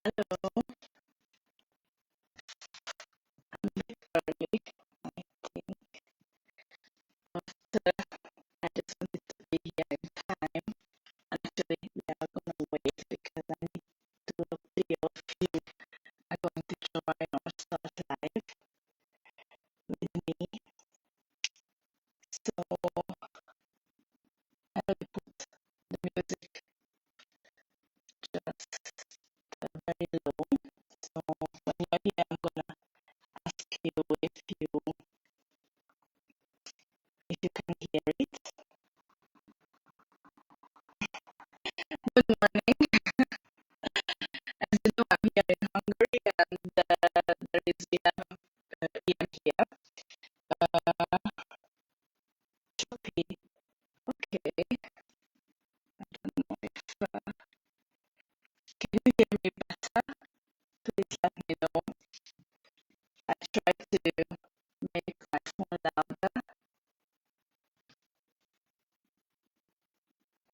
Hello, I'm a bit early, I think, but I just wanted to be here in time. And actually, we are gonna wait because I need to see if you are going to join or start live with me. So I will put the music just very low. So when you're here, I'm gonna ask you if you can hear it. Good morning. As you know, I'm here in Hungary and there is EM here. Choppy. Okay. I don't know if can you hear me better? Please let me know. I try to make my phone louder.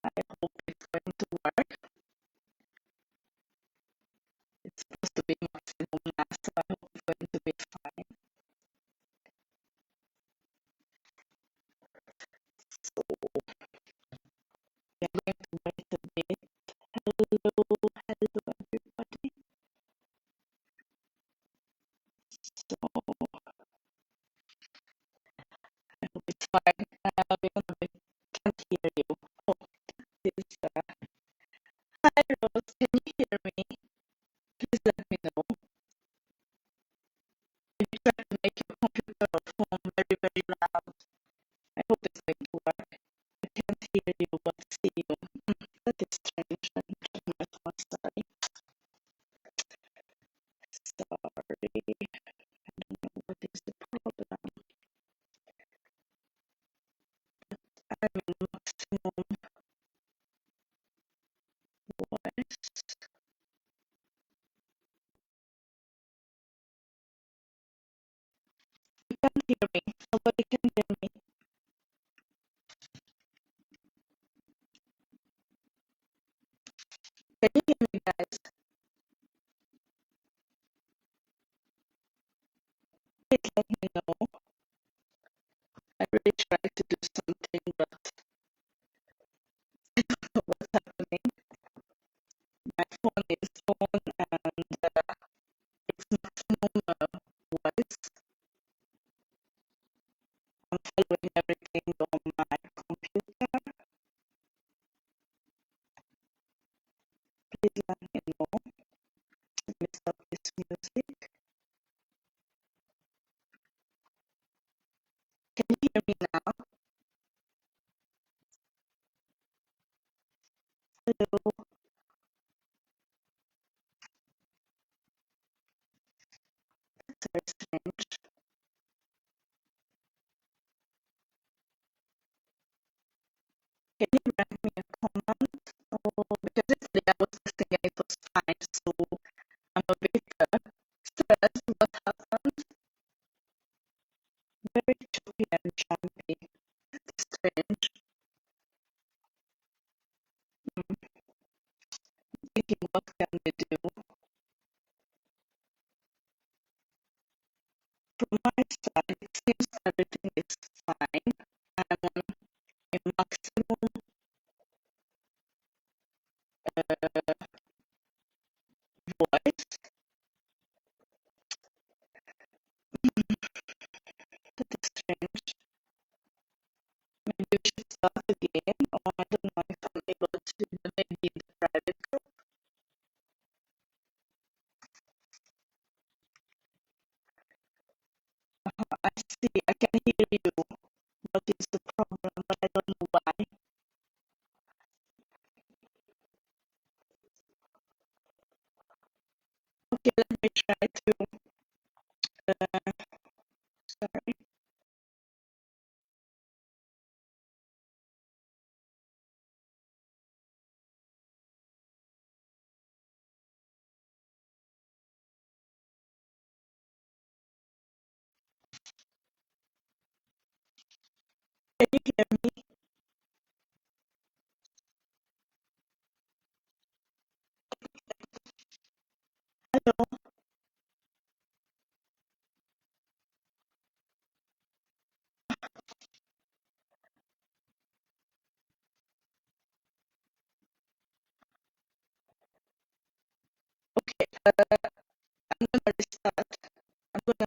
I hope it's going to work. It's supposed to be maximum now, so I hope it's going to be fine. So we are going to wait a bit. Hello, everybody. So I hope it's fine. We can't hear you. Oh, this. Hi, Rose. Can you hear me? Please let me know. If you try to make your computer or phone very, very loud, I hope it's going to work. I can't hear you but see you. That is strange. Let me check my phone. Sorry. Sorry. I don't know what is the problem. I'm in maximum voice. You can't hear me. Nobody can hear me. Can you hear me, guys? Please let me know. I really tried to do something, but I don't know what's happening. My phone is on and it's maximum voice. I'm following everything on my computer. Please let me know. Let me stop this music. Can you hear me now? Hello. That's very strange. Can you write me a comment? Oh, because yesterday I was listening and it was fine, so I'm a bit stressed. What happened? Very choppy and jumpy. That's strange. Thinking, what can we do? From my side, it seems everything is fine. I'm on a maximum voice. That is strange. Maybe we should start again, or I don't know if I'm able to do maybe in the private group. I see, I can hear you. What is the problem? But I don't know why. Okay, let me try to. Sorry. Can you hear me? I'm gonna restart. I'm gonna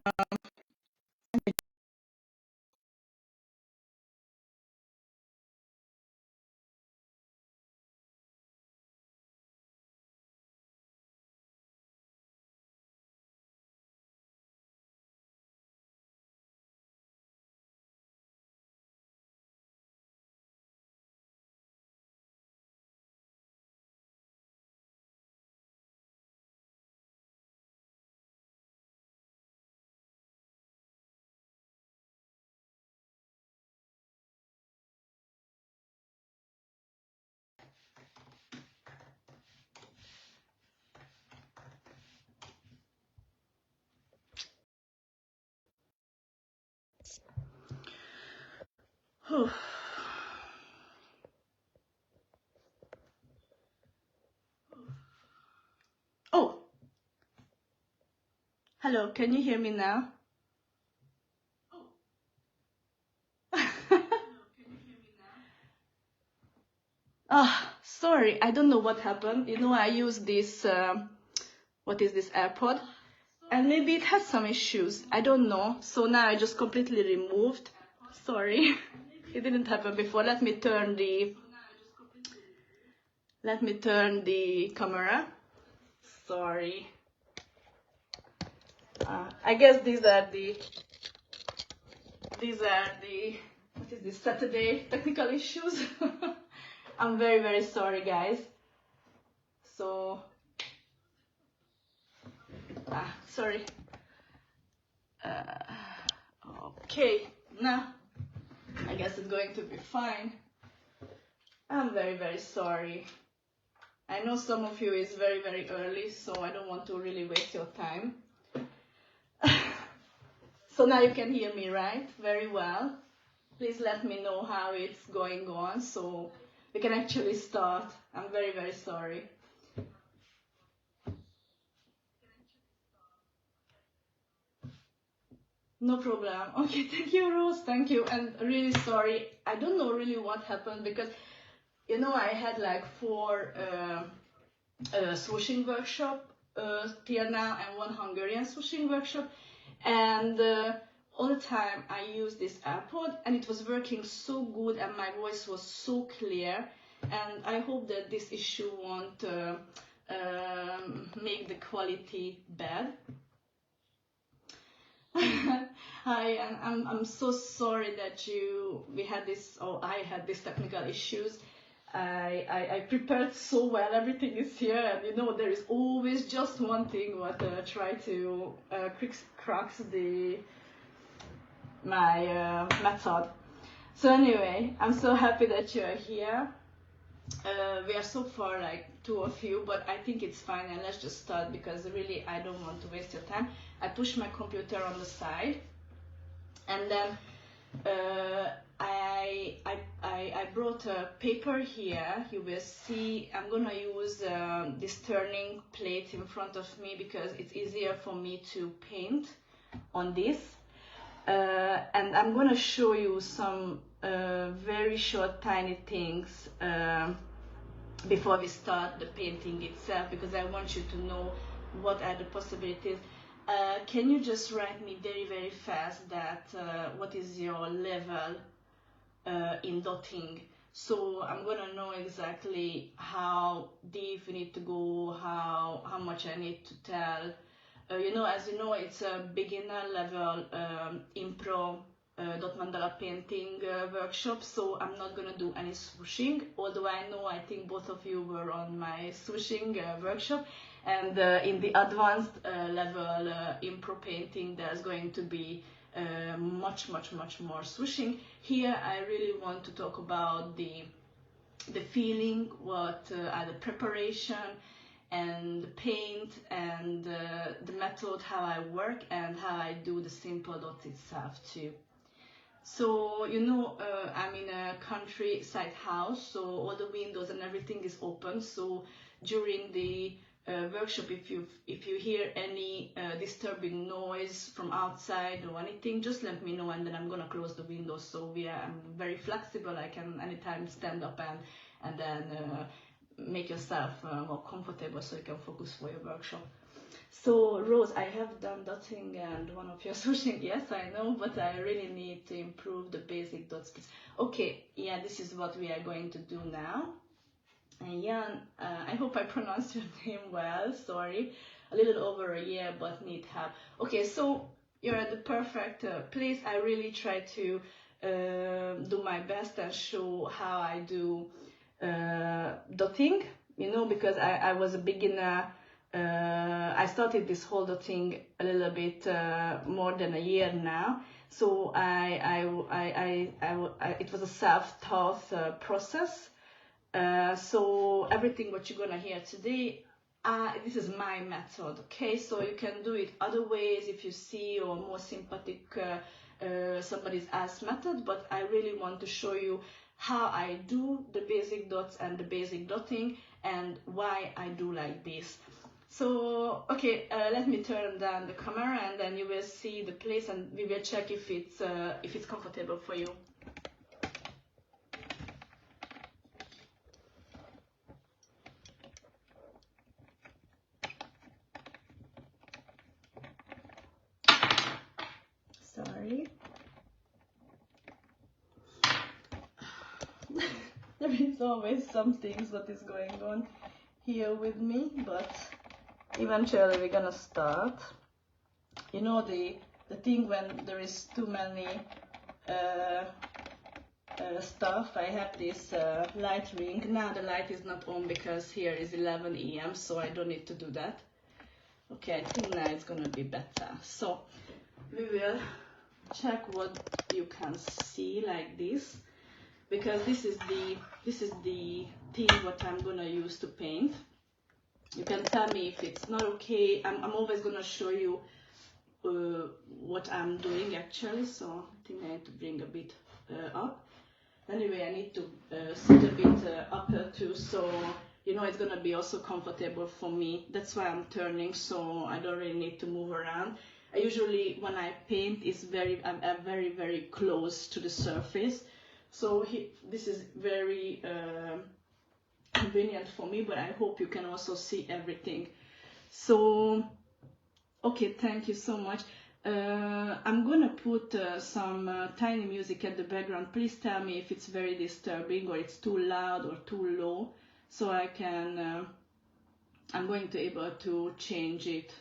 Oh, hello, can you hear me now? Ah, sorry, I don't know what happened. You know, I use this, what is this, AirPod? And maybe it has some issues. I don't know. So now I just completely removed. Sorry, it didn't happen before. Let me turn the camera. Sorry. I guess these are the what is this, Saturday technical issues. I'm very, very sorry, guys. So, sorry. Okay, now I guess it's going to be fine. I'm very, very sorry. I know some of you is very, very early, so I don't want to really waste your time. So now you can hear me, right? Very well. Please let me know how it's going on so we can actually start. I'm very, very sorry. No problem. Okay, thank you, Rose. Thank you. And really sorry. I don't know really what happened because, you know, I had like 4 swooshing workshop till now and 1 Hungarian swooshing workshop. And all the time I used this AirPod and it was working so good and my voice was so clear. And I hope that this issue won't make the quality bad. Hi, and I'm so sorry that I had these technical issues. I prepared so well, everything is here, and you know there is always just one thing what try to cracks my method. So anyway, I'm so happy that you are here. We are so far like 2 of you, but I think it's fine, and let's just start because really I don't want to waste your time. I push my computer on the side, and then I brought a paper here. You will see I'm gonna use this turning plate in front of me because it's easier for me to paint on this. And I'm gonna show you some very short tiny things before we start the painting itself, because I want you to know what are the possibilities. Can you just write me very, very fast that what is your level in dotting? So I'm gonna know exactly how deep we need to go, how much I need to tell. You know, as you know, it's a beginner level Impro dot mandala painting workshop, so I'm not gonna do any swooshing, although I think both of you were on my swooshing workshop, and in the advanced level Impro painting there's going to be much more swooshing. Here I really want to talk about the feeling, what are the preparation and the paint and the method, how I work and how I do the simple dot itself too. So you know, I'm in a countryside house, so all the windows and everything is open. So during the workshop, if you hear any disturbing noise from outside or anything, just let me know and then I'm gonna close the windows. So I'm very flexible. I can anytime stand up and then make yourself more comfortable so you can focus for your workshop. So Rose, I have done dotting and one of your swooshing. Yes, I know, but I really need to improve the basic dots. Okay, yeah, this is what we are going to do now. And Jan, I hope I pronounced your name well. Sorry, a little over a year, but need help. Okay, so you're at the perfect place. I really try to do my best and show how I do dotting. You know, because I was a beginner. I started this whole dotting a little bit more than a year now. So it was a self-taught process. So everything what you're gonna hear today, this is my method, okay? So you can do it other ways if you see or more sympathetic somebody else's method, but I really want to show you how I do the basic dots and the basic dotting and why I do like this. So okay, let me turn down the camera and then you will see the place and we will check if it's comfortable for you. Sorry. There is always some things that is going on here with me, but eventually we're gonna start. You know the thing when there is too many stuff. I have this light ring. Now the light is not on because here is 11 AM, so I don't need to do that. Okay, I think now it's gonna be better. So we will check what you can see like this, because this is the thing what I'm gonna use to paint. You can tell me if it's not okay. I'm always gonna show you what I'm doing actually, so I think I need to bring a bit up. Anyway, I need to sit a bit up too, so you know it's gonna be also comfortable for me. That's why I'm turning, so I don't really need to move around. I usually, when I paint, I'm very, very close to the surface. So this is very convenient for me, but I hope you can also see everything. So, okay, thank you so much. I'm gonna put some tiny music at the background. Please tell me if it's very disturbing or it's too loud or too low, so I can, I'm going to be able to change it.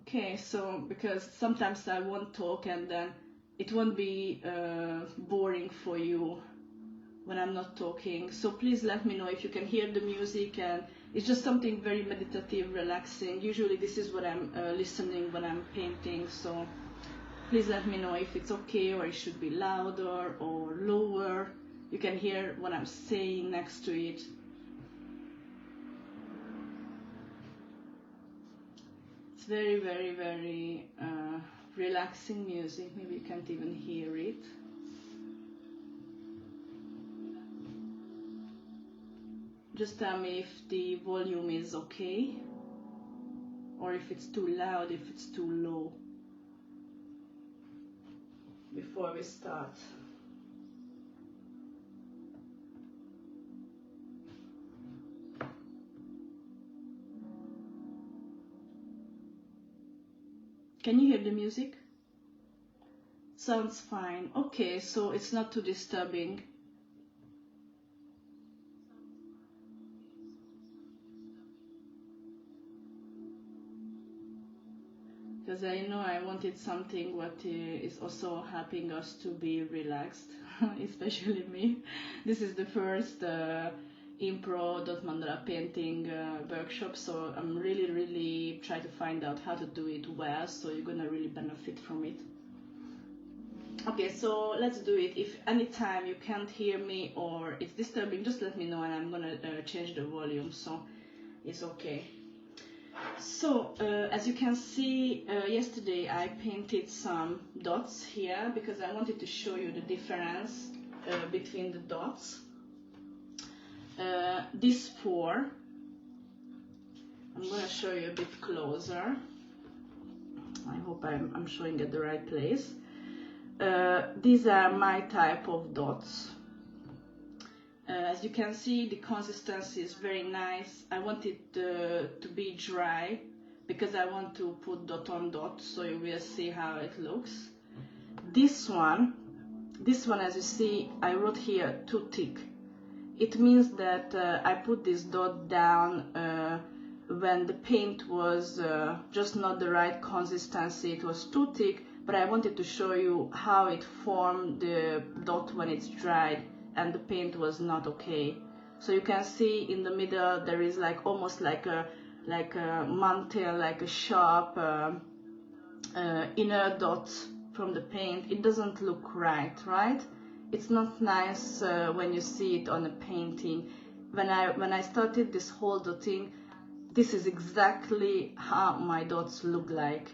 Okay, so because sometimes I won't talk and then it won't be boring for you when I'm not talking. So please let me know if you can hear the music, and it's just something very meditative, relaxing. Usually this is what I'm listening when I'm painting, so please let me know if it's okay or it should be louder or lower. You can hear what I'm saying next to it. It's very, very, very relaxing music. Maybe you can't even hear it. Just tell me if the volume is okay, or if it's too loud, if it's too low, before we start. Can you hear the music? Sounds fine. Okay, so it's not too disturbing. Because I know I wanted something what is also helping us to be relaxed, especially me. This is the first Impro.Mandala painting workshop, so I'm really trying to find out how to do it well, so you're gonna really benefit from it. Okay, so let's do it. If anytime you can't hear me or it's disturbing, just let me know and I'm gonna change the volume, so it's okay. So as you can see, yesterday I painted some dots here because I wanted to show you the difference between the dots. These four, I'm going to show you a bit closer. I hope I'm showing at the right place. These are my type of dots. As you can see, the consistency is very nice. I want it to be dry because I want to put dot on dot, so you will see how it looks. This one, as you see, I wrote here too thick. It means that I put this dot down when the paint was just not the right consistency. It was too thick, but I wanted to show you how it formed the dot when it's dried, and the paint was not okay. So you can see in the middle there is like almost like a mantle, like a sharp inner dot from the paint. It doesn't look right? It's not nice when you see it on a painting. When I started this whole dotting, this is exactly how my dots look like.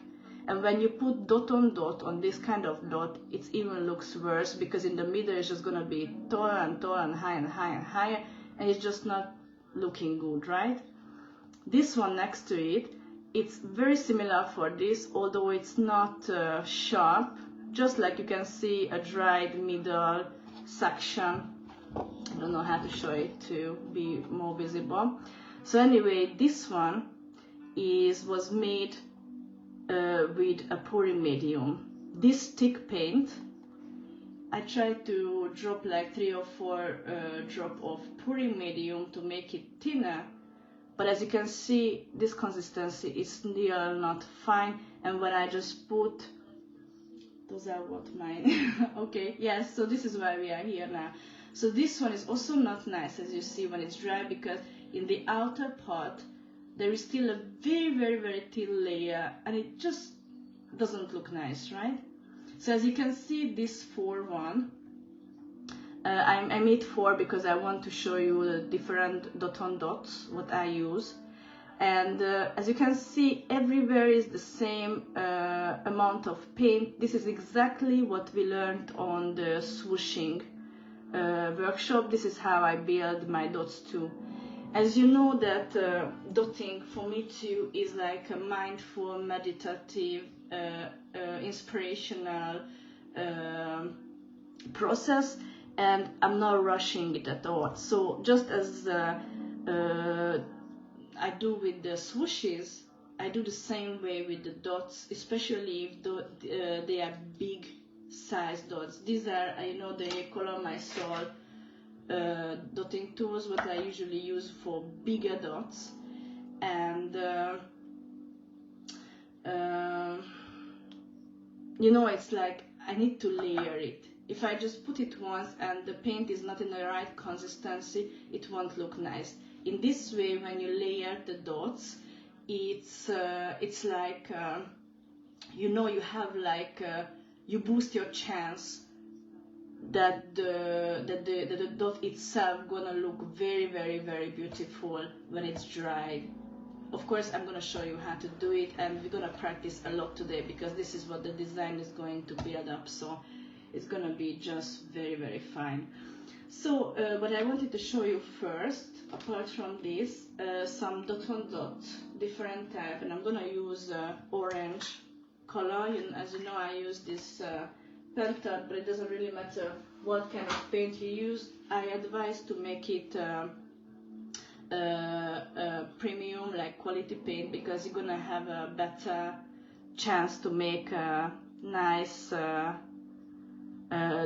And when you put dot on this kind of dot, it even looks worse, because in the middle it's just gonna be taller and taller and higher and higher and higher, and it's just not looking good, right? This one next to it, it's very similar for this, although it's not sharp, just like you can see a dried middle section. I don't know how to show it to be more visible. So anyway, this one was made with a pouring medium. This thick paint, I tried to drop like 3 or 4 drops of pouring medium to make it thinner, but as you can see, this consistency is still not fine. And when I just put, those are what mine. Okay, yes, so this is why we are here now. So this one is also not nice, as you see, when it's dry, because in the outer part there is still a very thin layer, and it just doesn't look nice, right? So as you can see, this 4 one, I made 4 because I want to show you the different dot on dots what I use. And as you can see, everywhere is the same amount of paint. This is exactly what we learned on the swooshing workshop. This is how I build my dots too. As you know that dotting for me too is like a mindful, meditative, inspirational process, and I'm not rushing it at all. So just as I do with the swooshes, I do the same way with the dots, especially if they are big size dots. These are, you know, the Color My Soul dotting tools, what I usually use for bigger dots. And you know, it's like I need to layer it. If I just put it once and the paint is not in the right consistency, it won't look nice. In this way, when you layer the dots, it's like you know, you have like you boost your chance that the dot itself gonna look very beautiful when it's dried. Of course, I'm gonna show you how to do it, and we're gonna practice a lot today, because this is what the design is going to build up, so it's gonna be just very fine. So what I wanted to show you first, apart from this, some dot on dot, different type, and I'm gonna use orange color. As you know, I use this Penta, but it doesn't really matter what kind of paint you use. I advise to make it premium, like quality paint, because you're gonna have a better chance to make nice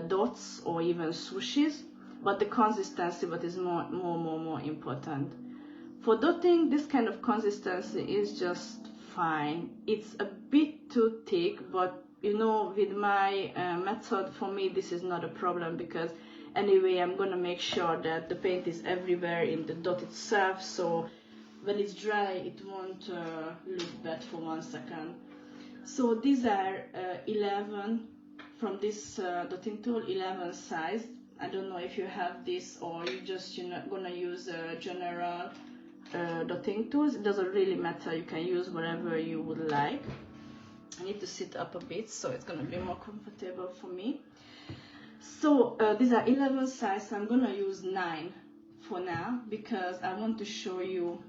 dots or even swooshes. But the consistency, what is more important. For dotting, this kind of consistency is just fine. It's a bit too thick, but you know, with my method, for me this is not a problem, because anyway I'm gonna make sure that the paint is everywhere in the dot itself, so when it's dry it won't look bad for 1 second. So these are 11 from this dotting tool, 11 size. I don't know if you have this, or you're not gonna use general dotting tools. It doesn't really matter, you can use whatever you would like. I need to sit up a bit, so it's gonna be more comfortable for me. So these are 11 size, so I'm gonna use 9 for now, because I want to show you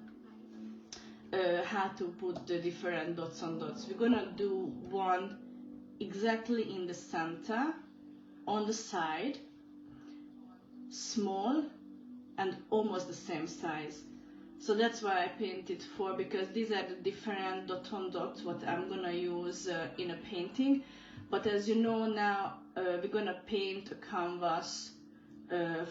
how to put the different dots on dots. We're gonna do one exactly in the center, on the side, small, and almost the same size. So that's why I painted 4, because these are the different dot on dots what I'm gonna use in a painting. But as you know now, we're gonna paint a canvas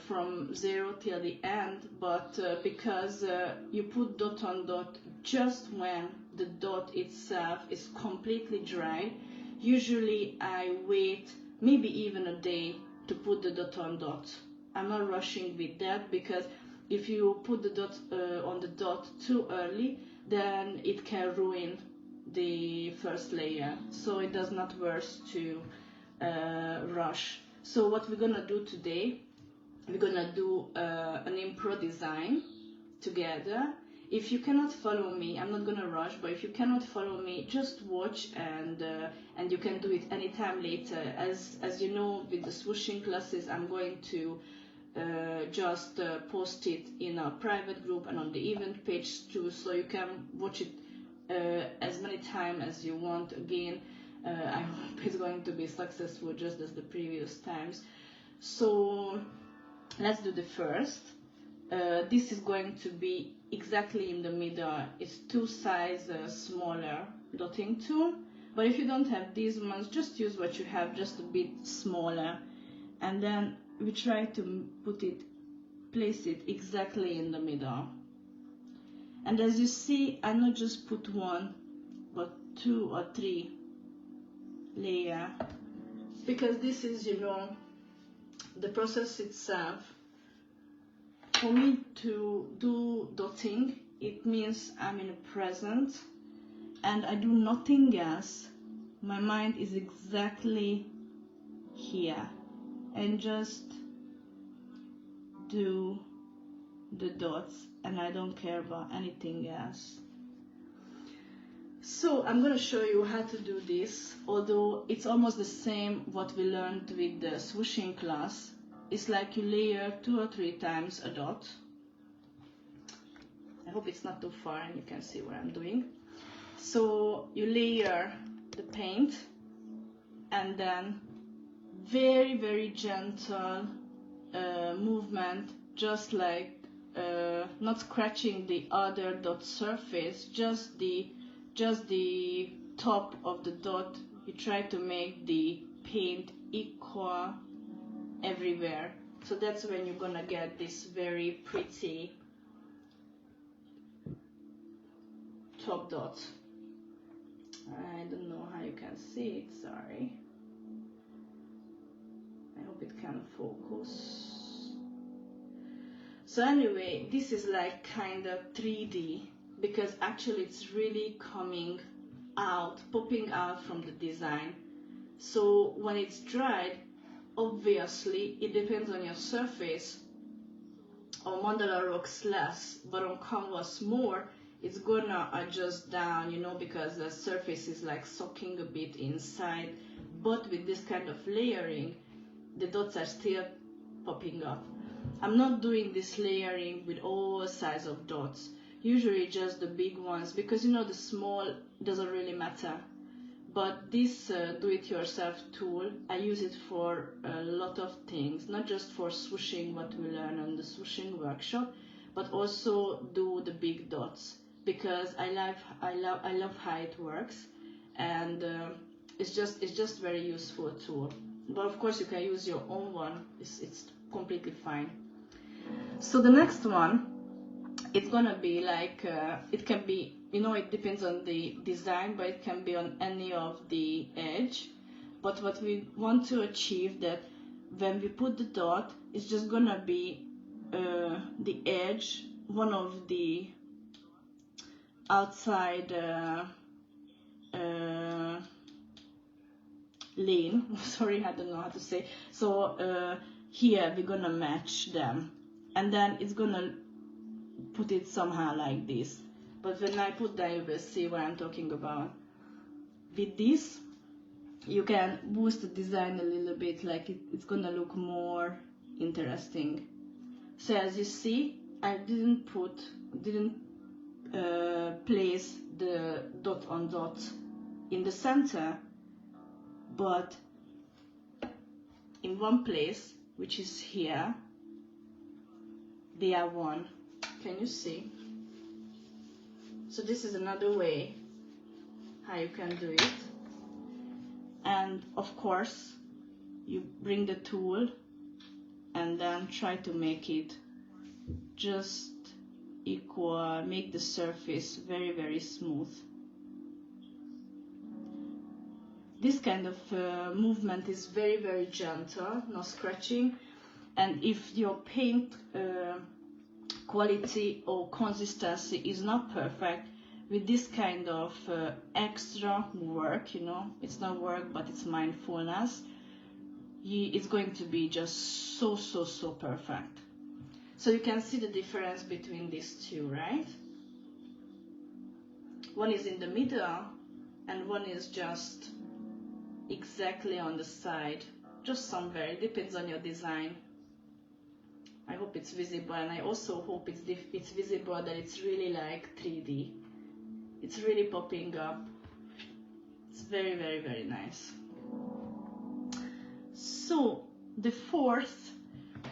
from 0 till the end, but because you put dot on dot just when the dot itself is completely dry, usually I wait maybe even a day to put the dot on dot. I'm not rushing with that, because if you put the dot on the dot too early, then it can ruin the first layer, so it does not work to rush. So what we're gonna do today, we're gonna do an impro design together. If you cannot follow me, I'm not gonna rush, but if you cannot follow me, just watch, and you can do it anytime later. As you know, with the swooshing classes, I'm going to just post it in a private group and on the event page too, so you can watch it as many times as you want. Again, I hope it's going to be successful just as the previous times. So let's do the first. This is going to be exactly in the middle. It's 2 sizes smaller dotting tool, but if you don't have these ones, just use what you have, just a bit smaller. And then we try to place it exactly in the middle. And as you see, I not just put 1, but 2 or 3 layers, because this is, you know, the process itself. For me to do dotting, it means I'm in a present and I do nothing else. My mind is exactly here and just do the dots, and I don't care about anything else. So I'm going to show you how to do this, although it's almost the same what we learned with the swooshing class. It's like you layer 2 or 3 times a dot. I hope it's not too far and you can see what I'm doing. So you layer the paint, and then very, very gentle movement, just like not scratching the other dot surface, just the top of the dot. You try to make the paint equal everywhere. So that's when you're gonna get this very pretty top dot. I don't know how you can see it, sorry. I hope it can focus. So anyway, this is like kind of 3D, because actually it's really coming out, popping out from the design. So when it's dried, obviously it depends on your surface. On Mandala rocks less, but on canvas more, it's gonna adjust down, you know, because the surface is like soaking a bit inside. But with this kind of layering, the dots are still popping up. I'm not doing this layering with all size of dots, usually just the big ones, because you know the small doesn't really matter. But this do-it-yourself tool, I use it for a lot of things, not just for swooshing, what we learn on the swooshing workshop, but also do the big dots, because I love how it works, and it's just very useful tool. But of course you can use your own one, it's completely fine. So the next one, it's gonna be like, it can be, you know, it depends on the design, but it can be on any of the edge. But what we want to achieve, that when we put the dot, it's just gonna be the edge, one of the outside lane, sorry, I don't know how to say. So here we're gonna match them, and then it's gonna put it somehow like this. But when I put that, you will see what I'm talking about. With this, you can boost the design a little bit, like it's gonna look more interesting. So as you see, I didn't place the dot on dot in the center, but in one place, which is here, they are one. Can you see? So this is another way how you can do it. And of course, you bring the tool and then try to make it just equal, make the surface very, very smooth. This kind of movement is very, very gentle, no scratching. And if your paint quality or consistency is not perfect, with this kind of extra work, you know, it's not work, but it's mindfulness, it's going to be just so, so, so perfect. So you can see the difference between these two, right? One is in the middle and one is just exactly on the side, just somewhere. It depends on your design. I hope it's visible, and I also hope it's visible that it's really like 3D. It's really popping up. It's very, very, very nice. So the fourth,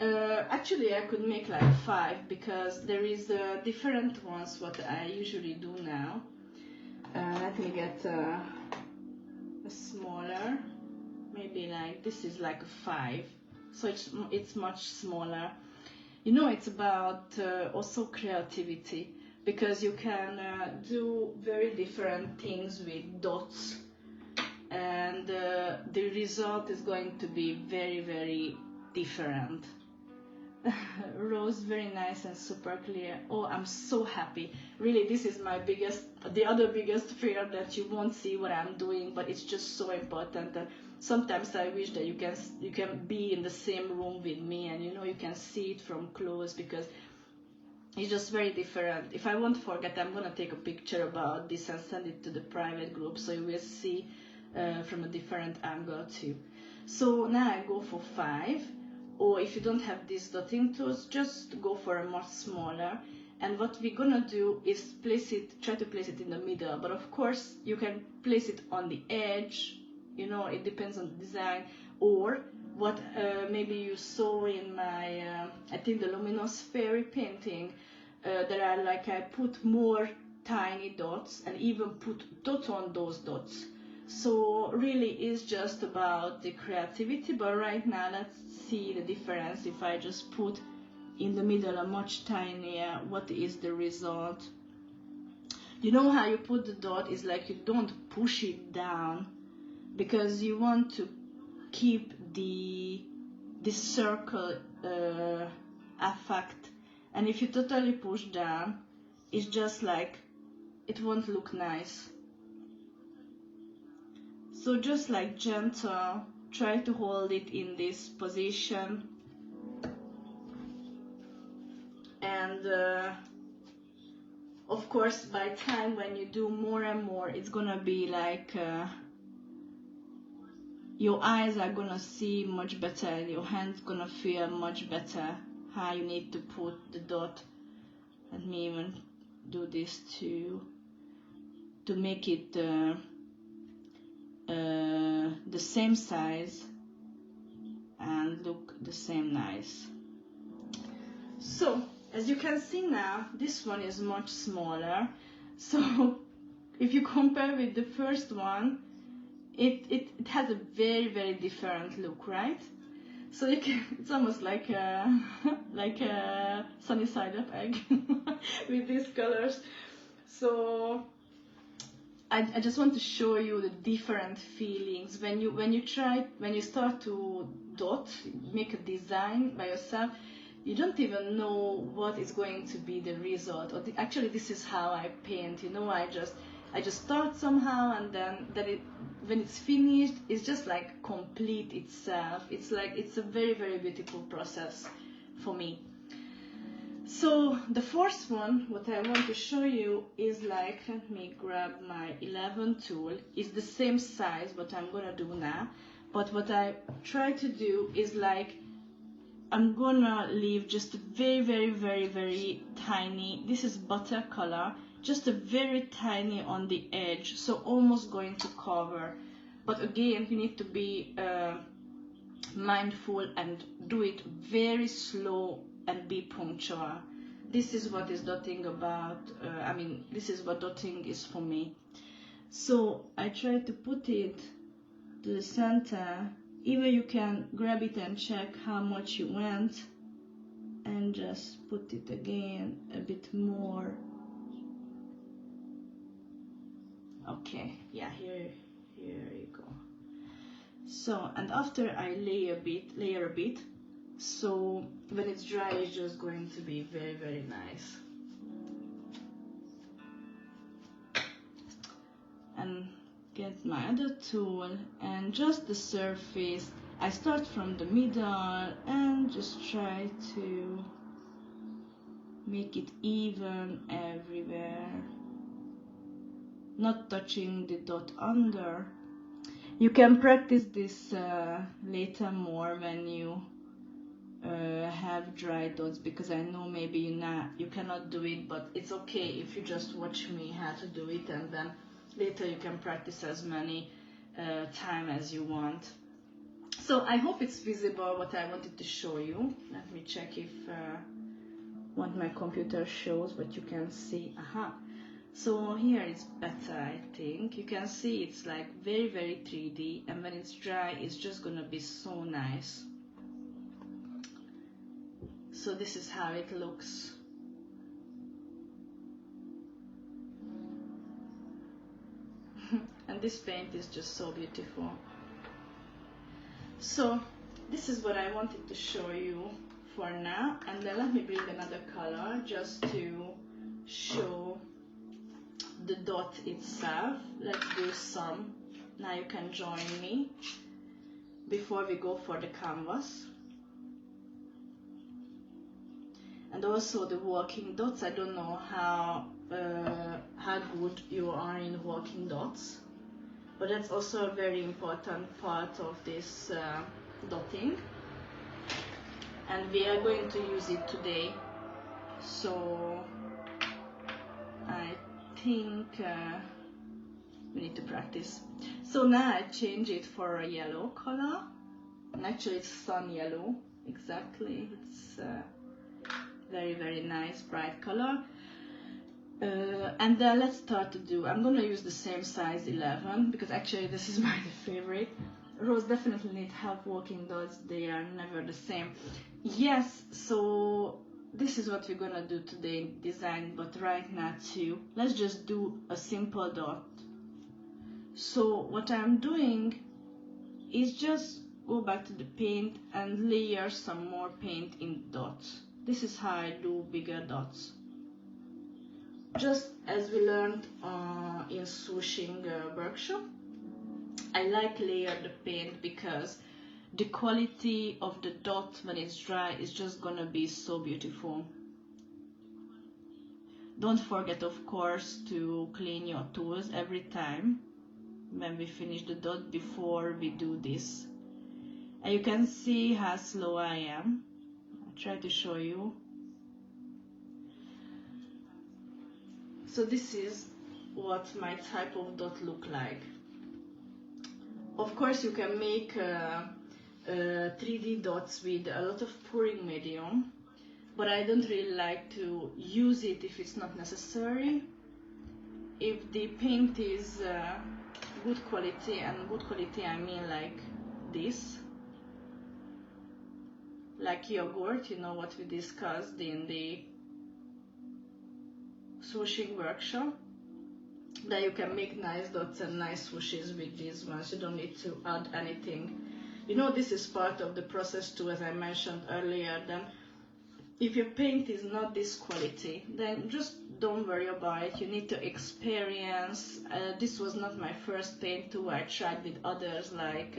actually I could make like 5 because there is different ones what I usually do now. Let me get a smaller, maybe like this is like a 5, so it's much smaller. You know, it's about also creativity, because you can do very different things with dots, and the result is going to be very, very different. Rose, very nice and super clear. Oh, I'm so happy. Really, this is my the other biggest fear, that you won't see what I'm doing, but it's just so important. And sometimes I wish that you can be in the same room with me, and you know, you can see it from close, because it's just very different. If I won't forget, I'm gonna take a picture about this and send it to the private group, so you will see from a different angle too. So now I go for 5. Or if you don't have these dotting tools, just go for a much smaller. And what we're gonna do is try to place it in the middle. But of course, you can place it on the edge. You know, it depends on the design. Or what maybe you saw in my, I think the luminous fairy painting, there are like, I put more tiny dots and even put dots on those dots. So really it's just about the creativity, but right now let's see the difference. If I just put in the middle a much tinier, what is the result? You know how you put the dot is like you don't push it down, because you want to keep the circle effect, and if you totally push down, it's just like it won't look nice. So just like gentle, try to hold it in this position, and of course by time when you do more and more, it's gonna be like your eyes are gonna see much better, and your hands gonna feel much better how you need to put the dot. Let me even do this to make it the same size and look the same nice. So as you can see now, this one is much smaller. So if you compare with the first one, it has a very, very different look, right? So you can, it's almost like a sunny side up egg with these colors. So I just want to show you the different feelings when you start to make a design by yourself. You don't even know what is going to be the result. Or actually, this is how I paint. You know, I just start somehow, and then when it's finished, it's just like complete itself. It's like it's a very, very beautiful process for me. So the first one, what I want to show you is like, let me grab my 11 tool. It's the same size what I'm gonna do now, but what I try to do is like, I'm gonna leave just a very, very, very, very tiny, this is butter color, just a very tiny on the edge, so almost going to cover. But again, you need to be mindful and do it very slow and be punctual. This is what is dotting about. I mean, this is what dotting is for me. So I try to put it to the center. Either you can grab it and check how much you went and just put it again a bit more. Okay, yeah, here you go. So, and after I layer a bit, so when it's dry, it's just going to be very, very nice. And get my other tool and just the surface. I start from the middle and just try to make it even everywhere, not touching the dot under. You can practice this later more when you have dry dots, because I know maybe you cannot do it, but it's okay if you just watch me how to do it, and then later you can practice as many time as you want. So I hope it's visible what I wanted to show you. Let me check if what my computer shows, but you can see. Aha. So here it's better, I think. You can see it's like very, very 3D, and when it's dry, it's just gonna be so nice. So this is how it looks. And this paint is just so beautiful. So this is what I wanted to show you for now, and then let me bring another color just to show the dot itself. Let's do some. Now you can join me before we go for the canvas. And also the walking dots. I don't know how good you are in walking dots, but that's also a very important part of this dotting, and we are going to use it today. So I think we need to practice. So now I change it for a yellow color, and actually it's sun yellow, exactly. It's very, very nice bright color. And then let's start to do, I'm gonna use the same size 11, because actually this is my favorite. Rose definitely need help walking dots, they are never the same. Yes, so this is what we're gonna do today in design, but right now too, let's just do a simple dot. So what I'm doing is just go back to the paint and layer some more paint in dots. This is how I do bigger dots. Just as we learned in swooshing workshop, I like layer the paint because the quality of the dot when it's dry is just gonna be so beautiful. Don't forget, of course, to clean your tools every time when we finish the dot before we do this. And you can see how slow I am. I'll try to show you. So this is what my type of dot look like. Of course, you can make 3D dots with a lot of pouring medium, but I don't really like to use it if it's not necessary. If the paint is good quality, and good quality I mean like this, like yogurt, you know what we discussed in the swooshing workshop, that you can make nice dots and nice swooshes with these ones. You don't need to add anything. You know, this is part of the process too, as I mentioned earlier. Then if your paint is not this quality, then just don't worry about it. You need to experience. This was not my first paint too. I tried with others like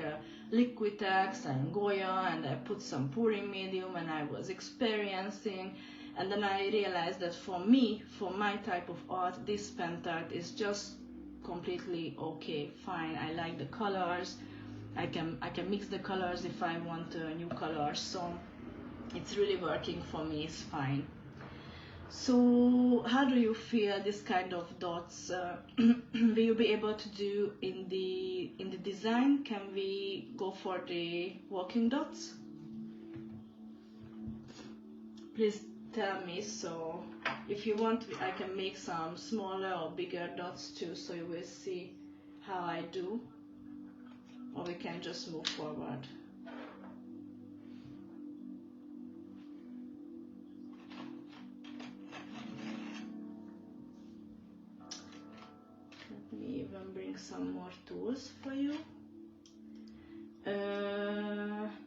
Liquitex and Goya, and I put some pouring medium and I was experiencing. And then I realized that for me, for my type of art, this pen art is just completely okay, fine. I like the colors. I can mix the colors if I want new colors. So it's really working for me. It's fine. So how do you feel this kind of dots? Will you be able to do in the design? Can we go for the walking dots? please tell me. So if you want, I can make some smaller or bigger dots too, so you will see how I do, or we can just move forward. Let me even bring some more tools for you.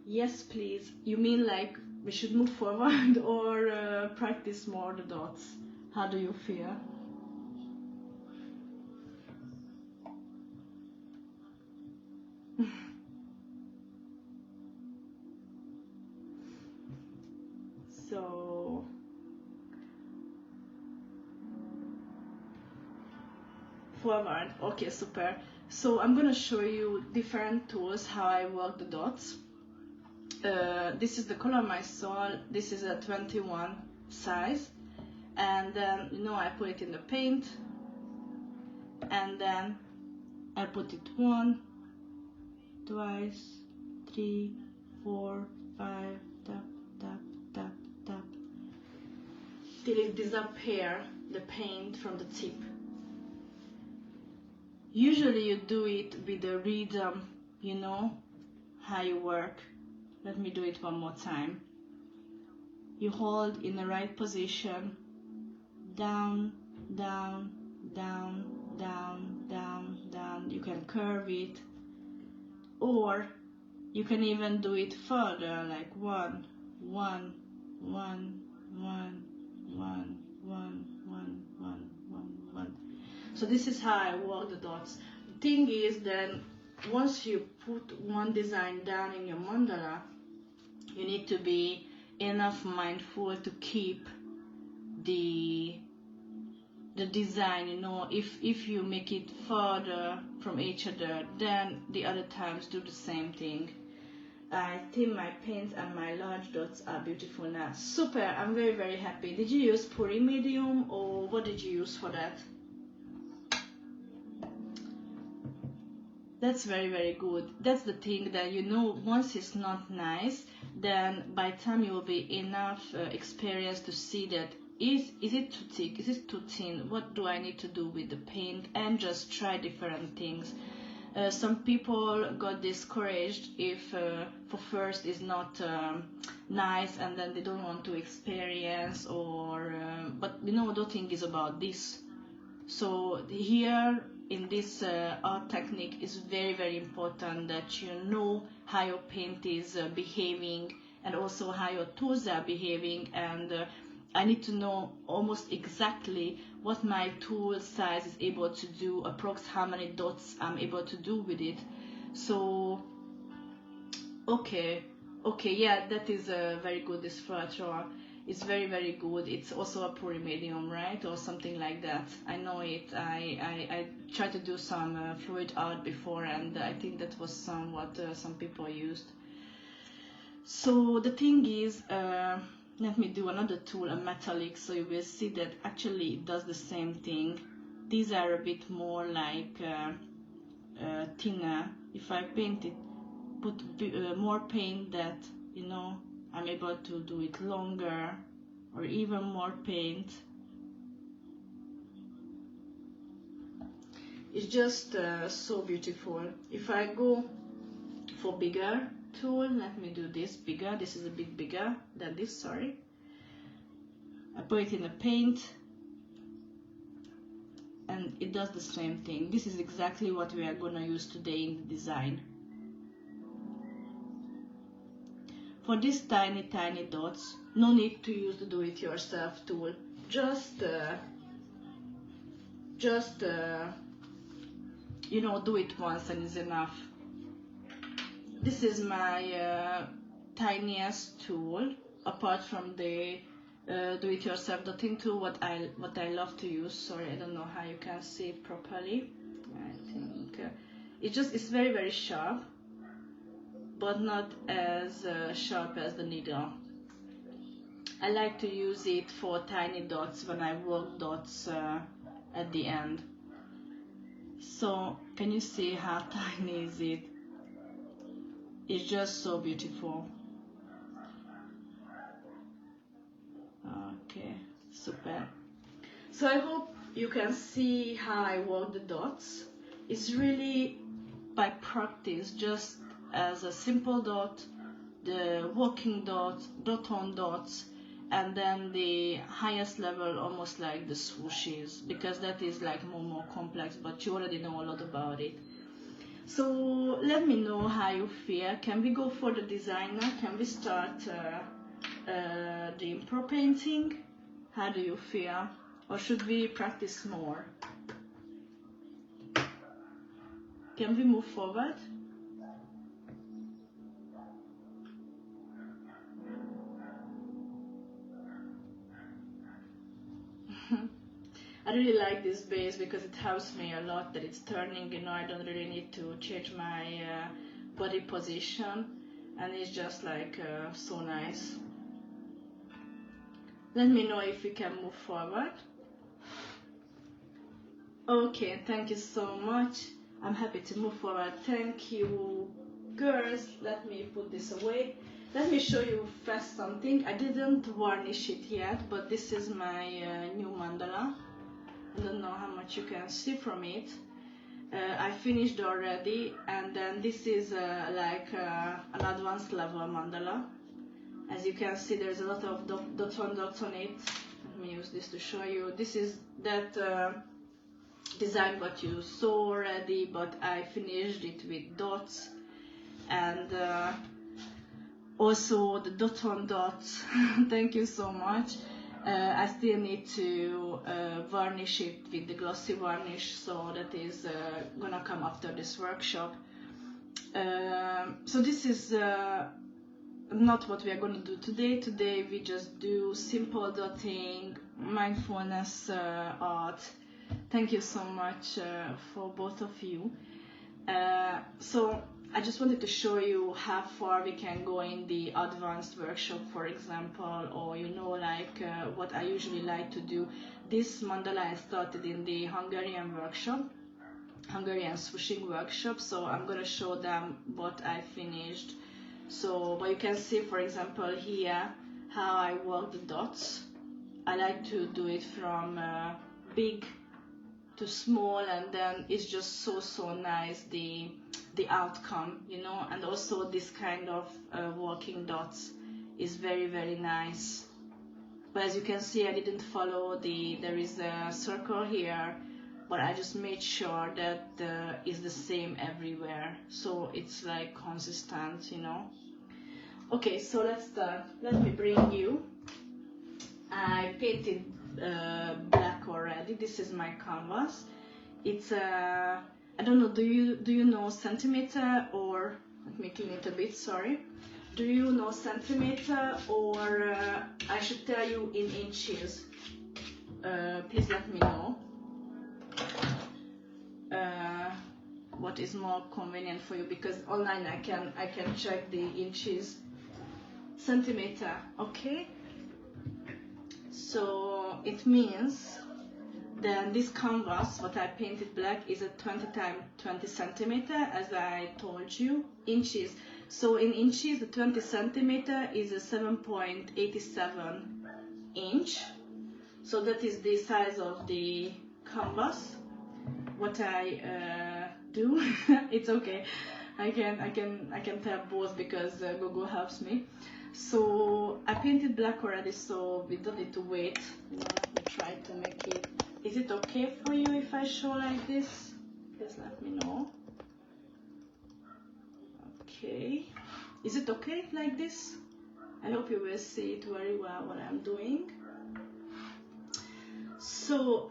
Yes, please. You mean like we should move forward or practice more the dots? How do you feel? So forward. Okay, super. So I'm gonna show you different tools how I work the dots. This is the color my soul. This is a 21 size, and then I put it in the paint, and then I put it 1, twice, 3, 4, 5, tap, tap, tap, tap, till it disappears the paint from the tip. Usually you do it with the rhythm, how you work. Let me do it one more time. You hold in the right position, down, down, down, down, down, down. You can curve it, or you can even do it further, like 1, 1, 1, 1, 1, 1, 1, 1, 1, 1. So this is how I work the dots. The thing is, then once you put one design down in your mandala, you need to be enough mindful to keep the design. If you make it further from each other, then the other times do the same thing. I think my paint and my large dots are beautiful now. Super, I'm very, very happy. Did you use Puri medium, or what did you use for that? That's very, very good. That's the thing that once it's not nice, then by the time you will be enough experience to see that is it too thick, is it too thin, what do I need to do with the paint, and just try different things. Some people got discouraged if for first is not nice, and then they don't want to experience, or but the thing is about this. So here in this art technique is very, very important that you know how your paint is behaving, and also how your tools are behaving, and I need to know almost exactly what my tool size is able to do, approx how many dots I'm able to do with it. So okay, yeah, that is very good. This furniture is very, very good. It's also a Puri medium, right, or something like that. I know it. I tried to do some fluid art before, and I think that was somewhat some people used. So the thing is, let me do another tool, a metallic, so you will see that actually it does the same thing. These are a bit more like thinner. If I paint it, put more paint, that I'm able to do it longer, or even more paint. It's just so beautiful. If I go for bigger tool, let me do this bigger. This is a bit bigger than this, sorry. I put it in the paint, and it does the same thing. This is exactly what we are gonna use today in the design. For these tiny, tiny dots, no need to use the do-it-yourself tool. Just do it once and is enough. This is my tiniest tool, apart from the do-it-yourself dotting tool. What I love to use. Sorry, I don't know how you can see it properly. I think it's very, very sharp, but not as sharp as the needle. I like to use it for tiny dots when I work dots at the end. So can you see how tiny is it? It's just so beautiful. Super. So I hope you can see how I work the dots. It's really by practice, just as a simple dot, the walking dot, dot on dots, and then the highest level, almost like the swooshes, because that is like more complex, but you already know a lot about it. So let me know how you feel. Can we go for the designer? Can we start the Impro painting? How do you feel? Or should we practice more? Can we move forward? I really like this base because it helps me a lot that it's turning, you know, I don't really need to change my body position, and it's just like so nice. Let me know if we can move forward. Okay, thank you so much. I'm happy to move forward. Thank you, girls. Let me put this away. Let me show you first something. I didn't varnish it yet, but this is my new mandala. I don't know how much you can see from it. I finished already, and then this is like an advanced level mandala. As you can see, there's a lot of dots on it. Let me use this to show you. This is that design what you saw already, but I finished it with dots, and also the dot on dots. Thank you so much. I still need to varnish it with the glossy varnish, so that is gonna come after this workshop. So this is not what we are going to do today. Today we just do simple dotting, mindfulness art. Thank you so much for both of you. So I just wanted to show you how far we can go in the advanced workshop, for example, or you know, like what I usually like to do. This mandala I started in the Hungarian workshop, Hungarian swooshing workshop, so I'm gonna show them what I finished. So, but you can see, for example, here how I work the dots. I like to do it from big to small, and then it's just so nice the outcome, you know. And also this kind of walking dots is very nice. But as you can see, I didn't follow there is a circle here, but I just made sure that it's the same everywhere, so it's like consistent, you know. Okay, so let's start. Let me bring you. I painted black already. This is my canvas. It's I don't know, do you know centimeter, or let me clean it a bit, sorry. Do you know centimeter, or I should tell you in inches? Please let me know what is more convenient for you, because online I can check the inches. Centimeter, okay. So it means then this canvas, what I painted black, is a 20 x 20 centimeter, as I told you, inches. So in inches, the 20 centimeter is a 7.87 inch. So that is the size of the canvas. What I do, it's okay. I can tell both because Google helps me. So I painted black already, so we don't need to wait. You know, let me try to make it. Is it okay for you if I show like this? Please let me know. Okay. Is it okay like this? I hope you will see it very well what I'm doing. So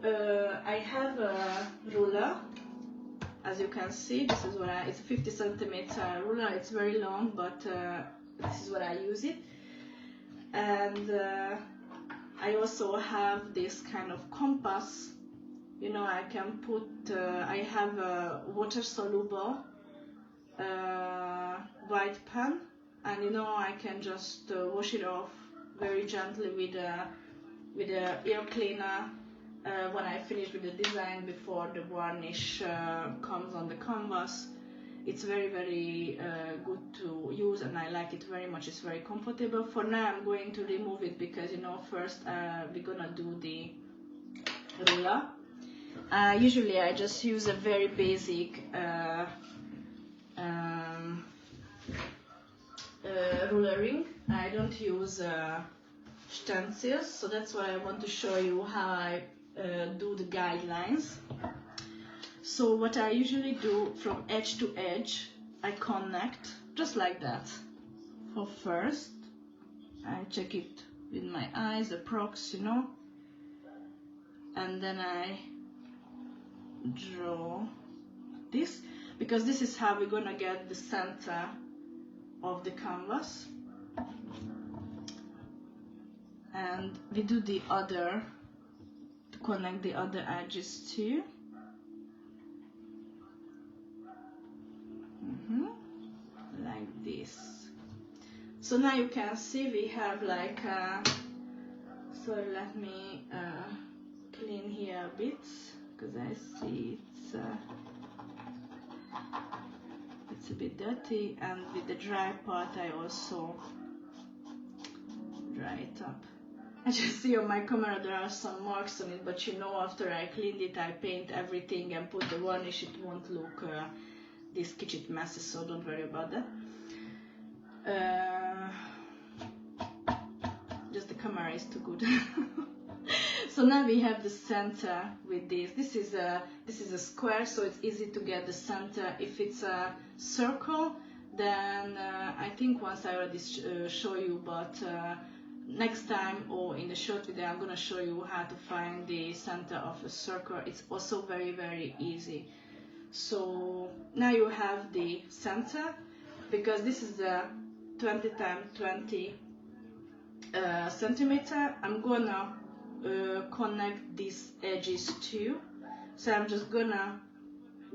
I have a ruler. As you can see, this is what it's a 50 centimeter ruler. It's very long, but this is what I use it. And I also have this kind of compass. You know, I can put, I have a water soluble white pen, and you know, I can just wash it off very gently with a ear cleaner when I finish with the design, before the varnish comes on the canvas. it's very good to use, and I like it very much. It's very comfortable. For now I'm going to remove it because, you know, first we're gonna do the ruler. Usually I just use a very basic ruler ring. I don't use stencils, so that's why I want to show you how I do the guidelines. So what I usually do, from edge to edge, I connect just like that. For first, I check it with my eyes, approx, you know, and then I draw this, because this is how we're gonna get the center of the canvas. And we do the other, to connect the other edges too. Like this. So now you can see we have like sorry, let me clean here a bit, because I see it's a bit dirty, and with the dry part I also dry it up. I just see on my camera there are some marks on it, but you know, after I cleaned it, I paint everything and put the varnish, it won't look this kicsit messy, so don't worry about that. Just the camera is too good. So now we have the center with this. This is a square, so it's easy to get the center. If it's a circle, then I think once I already show you, but next time or in the short video I'm gonna show you how to find the center of a circle. It's also very easy. So now you have the center, because this is a 20 times 20 centimeter. I'm gonna connect these edges too. So I'm just gonna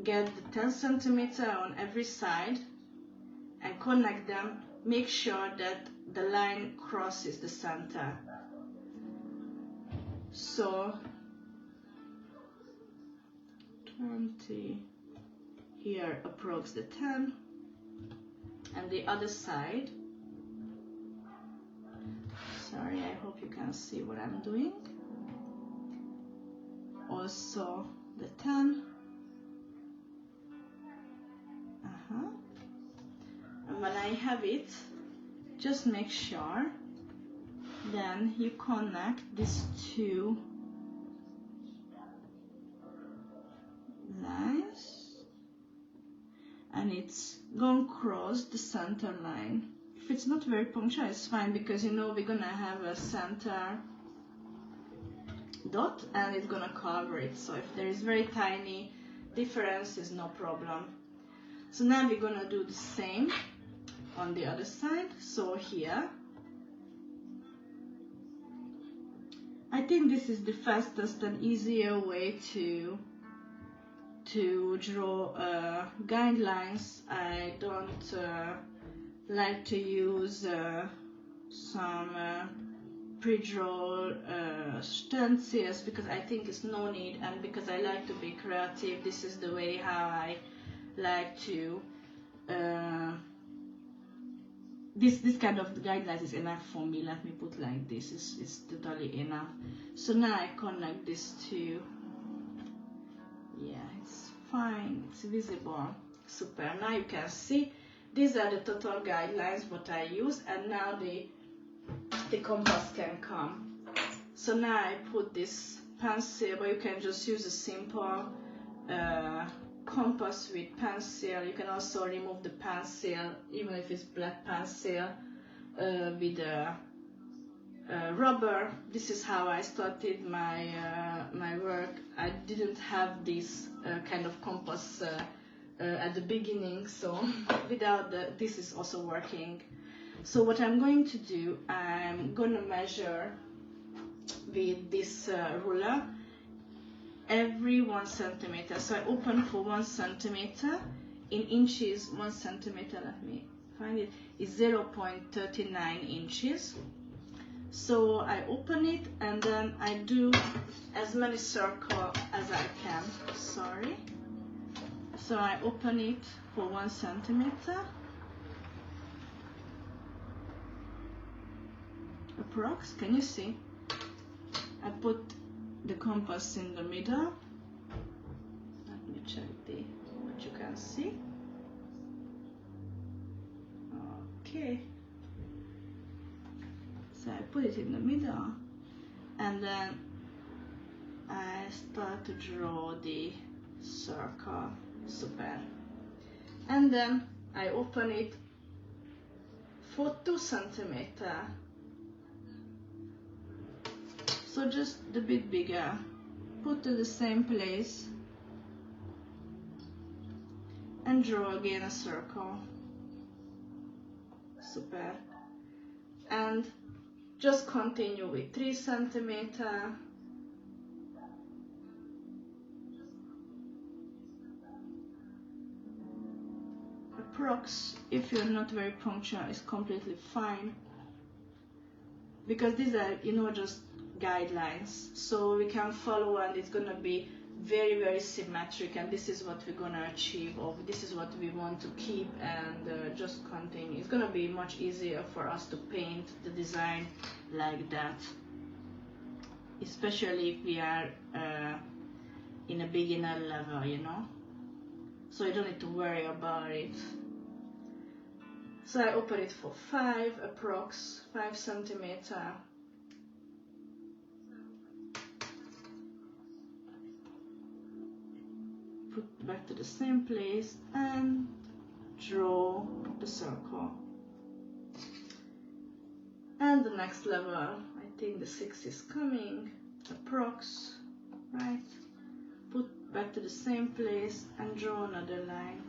get the 10 centimeter on every side and connect them. Make sure that the line crosses the center. So 20 here, approx the 10, and the other side. Sorry, I hope you can see what I'm doing. Also the 10. And when I have it, just make sure then you connect these two lines, and it's gonna cross the center line. If it's not very punctual, it's fine, because you know we're gonna have a center dot and it's gonna cover it. So if there is very tiny difference, is no problem. So now we're gonna do the same on the other side. So here, I think this is the fastest and easier way to draw guidelines. I don't like to use some pre-draw stencils, because I think it's no need, and because I like to be creative, this is the way how I like to this kind of guidelines is enough for me. Let me put like this, is totally enough. So now I connect this to, yeah, it's fine, it's visible, super. Now you can see these are the total guidelines what I use, and now the compass can come. So now I put this pencil, but you can just use a simple compass with pencil. You can also remove the pencil, even if it's black pencil, with a rubber. This is how I started my my work. I didn't have this kind of compass at the beginning, so without this is also working. So what I'm going to do, I'm gonna measure with this ruler every 1 centimeter. So I open for 1 centimeter. In inches, 1 centimeter, let me find it, is 0.39 inches. So I open it and then I do as many circles as I can. Sorry. So I open it for 1 centimeter, approx. Can you see? I put the compass in the middle. Let me check what you can see. Okay. So I put it in the middle, and then I start to draw the circle. Super. And then I open it for 2 centimeter. So just a bit bigger. Put to the same place and draw again a circle. Super. And just continue with 3 centimeter. Approx, if you're not very punctual, is completely fine, because these are, you know, just guidelines, so we can follow, and it's gonna be very, very symmetric, and this is what we're gonna achieve, or this is what we want to keep, and just continue. It's gonna be much easier for us to paint the design like that, especially if we are in a beginner level, you know, so you don't need to worry about it. So I open it for 5, approx 5 centimeter. Put back to the same place and draw the circle. And the next level, I think the 6 is coming, approx, right? Put back to the same place and draw another line.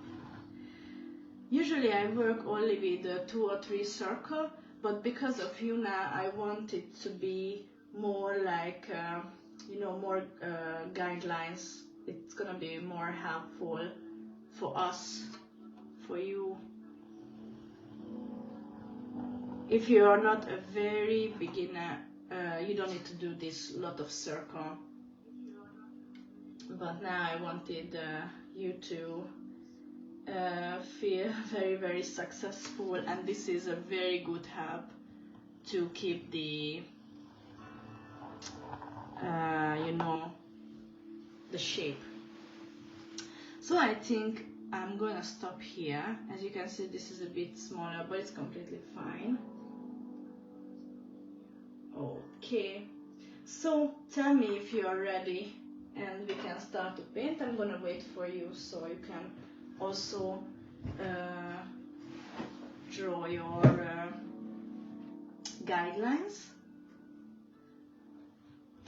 Usually I work only with 2 or 3 circles, but because of you now, I want it to be more like, you know, more guidelines. It's gonna be more helpful for us, for you. If you are not a very beginner, you don't need to do this lot of circle. But now I wanted you to feel very, very successful, and this is a very good help to keep the you know, the shape. So I think I'm gonna stop here. As you can see, this is a bit smaller, but it's completely fine. Okay, so tell me if you are ready and we can start to paint. I'm gonna wait for you so you can also draw your guidelines.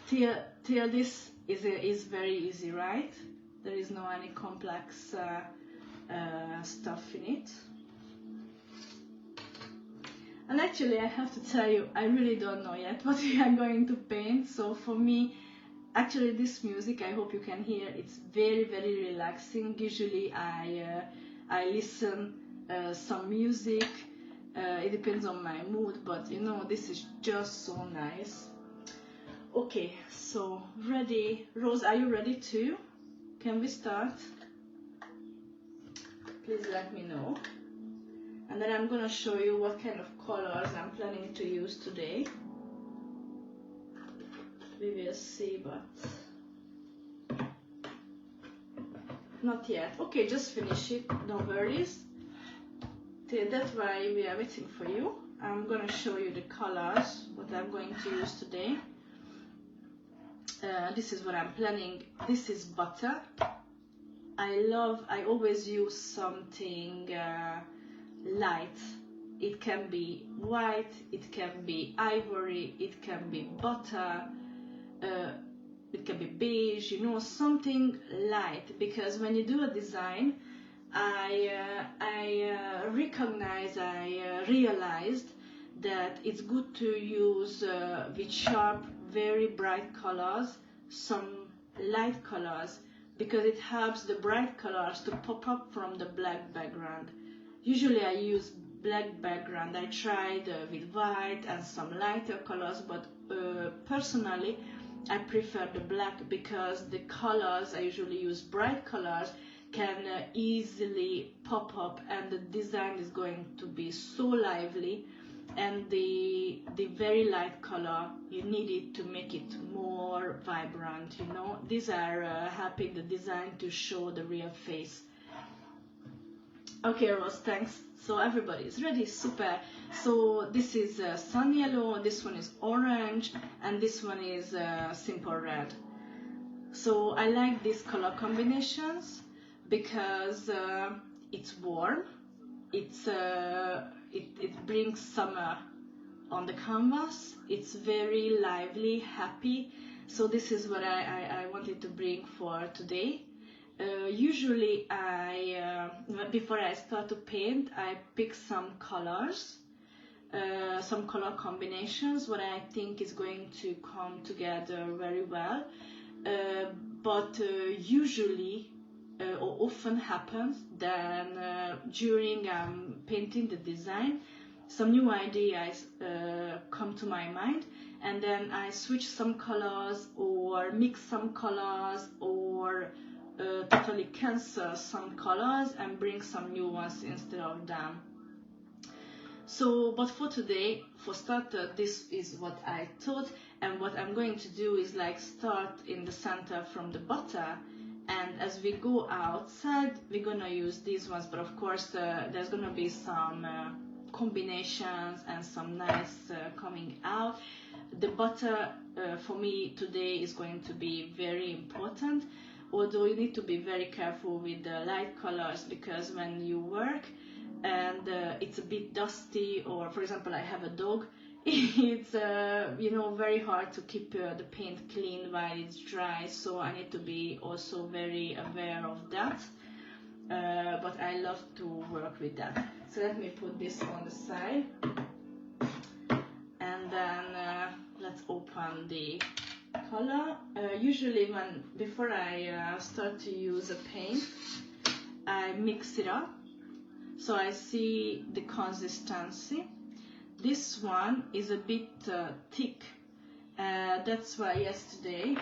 Till this is very easy, right? There is no any complex stuff in it. And actually, I have to tell you, I really don't know yet what we are going to paint. So for me, actually, this music, I hope you can hear, it's very, very relaxing. Usually, I listen some music. It depends on my mood, but you know, this is just so nice. Okay, so ready. Rose, are you ready too? Can we start? Please let me know. And then I'm going to show you what kind of colors I'm planning to use today. We will see, but not yet. Okay, just finish it, no worries. That's why we are waiting for you. I'm going to show you the colors, what I'm going to use today. This is what I'm planning. This is butter. I always use something light. It can be white, it can be ivory, it can be butter, it can be beige, you know, something light, because when you do a design, I realized that it's good to use with sharp, very bright colors, some light colors, because it helps the bright colors to pop up from the black background. Usually I use black background. I tried with white and some lighter colors, but personally I prefer the black, because the colors I usually use bright colors can easily pop up, and the design is going to be so lively. And the very light color, you need it to make it more vibrant, you know. These are helping the design to show the real face. Okay, Rose, thanks. So everybody is ready, super. So this is sun yellow, this one is orange, and this one is simple red. So I like these color combinations because it's warm, it brings summer on the canvas, it's very lively, happy. So this is what I wanted to bring for today. Usually before I start to paint, I pick some colors, some color combinations, what I think is going to come together very well. But usually or often happens then during painting the design, some new ideas come to my mind, and then I switch some colors or mix some colors or totally cancel some colors and bring some new ones instead of them. So, but for today, for starter, this is what I thought, and what I'm going to do is like start in the center from the butter, and as we go outside, we're gonna use these ones, but of course there's gonna be some combinations and some nice coming out. The butter for me today is going to be very important, although you need to be very careful with the light colors, because when you work and it's a bit dusty, or for example I have a dog, it's you know, very hard to keep the paint clean while it's dry, so I need to be also very aware of that, but I love to work with that. So let me put this on the side, and then let's open the color. Usually before I start to use a paint, I mix it up so I see the consistency. This one is a bit thick, that's why yesterday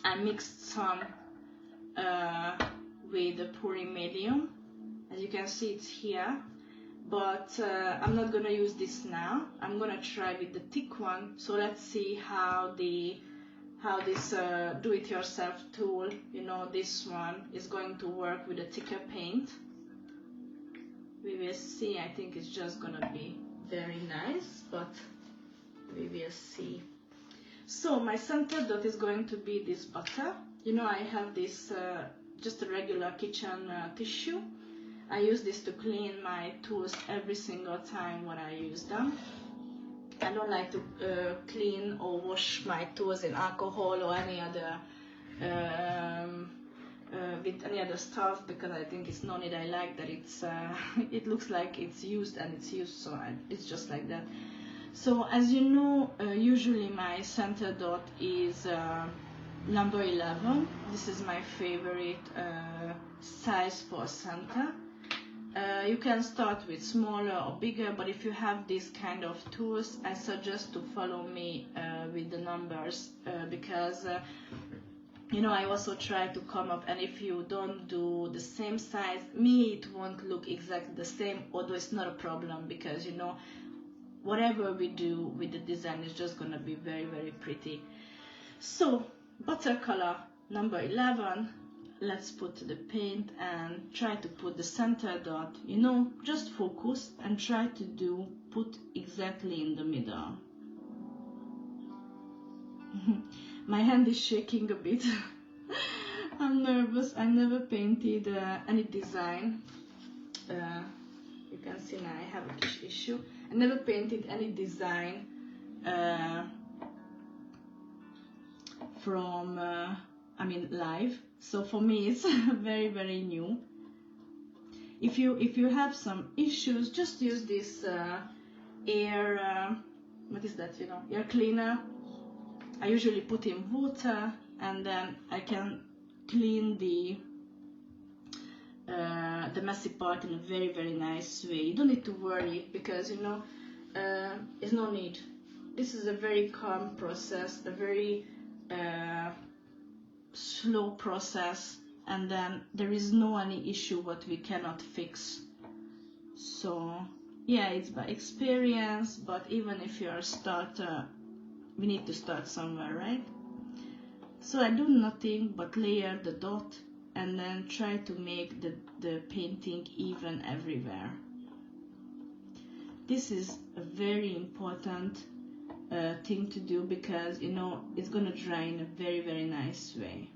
I mixed some with the pouring medium. As you can see, it's here, but I'm not gonna use this now. I'm gonna try with the thick one. So let's see how this do-it-yourself tool, you know, this one is going to work with a thicker paint. We will see. I think it's just gonna be very nice, but we will see. So my center dot is going to be this butter. You know, I have this just a regular kitchen tissue. I use this to clean my tools every single time when I use them. I don't like to clean or wash my tools in alcohol or any other with any other stuff, because I think it's no need. I like that it's it looks like it's used, and it's used, so it's just like that. So as you know, usually my center dot is number 11. This is my favorite size for center. You can start with smaller or bigger, but if you have these kind of tools, I suggest to follow me with the numbers, because you know, I also try to come up, and if you don't do the same size, it won't look exactly the same, although it's not a problem, because you know, whatever we do with the design is just gonna be very, very pretty. So butter color number 11, let's put the paint and try to put the center dot, you know, just focus and try to put exactly in the middle. My hand is shaking a bit. I'm nervous. I never painted any design. You can see now I have an issue. I never painted any design from, I mean, live. So for me, it's very, very new. If you have some issues, just use this air. What is that? You know, air cleaner. I usually put in water, and then I can clean the messy part in a very, very nice way. You don't need to worry, because you know, there's no need. This is a very calm process, a very slow process, and then there is no any issue what we cannot fix. So yeah, it's by experience, but even if you're a starter, we need to start somewhere, right? So I do nothing but layer the dot and then try to make the painting even everywhere. This is a very important thing to do, because you know it's gonna dry in a very nice way.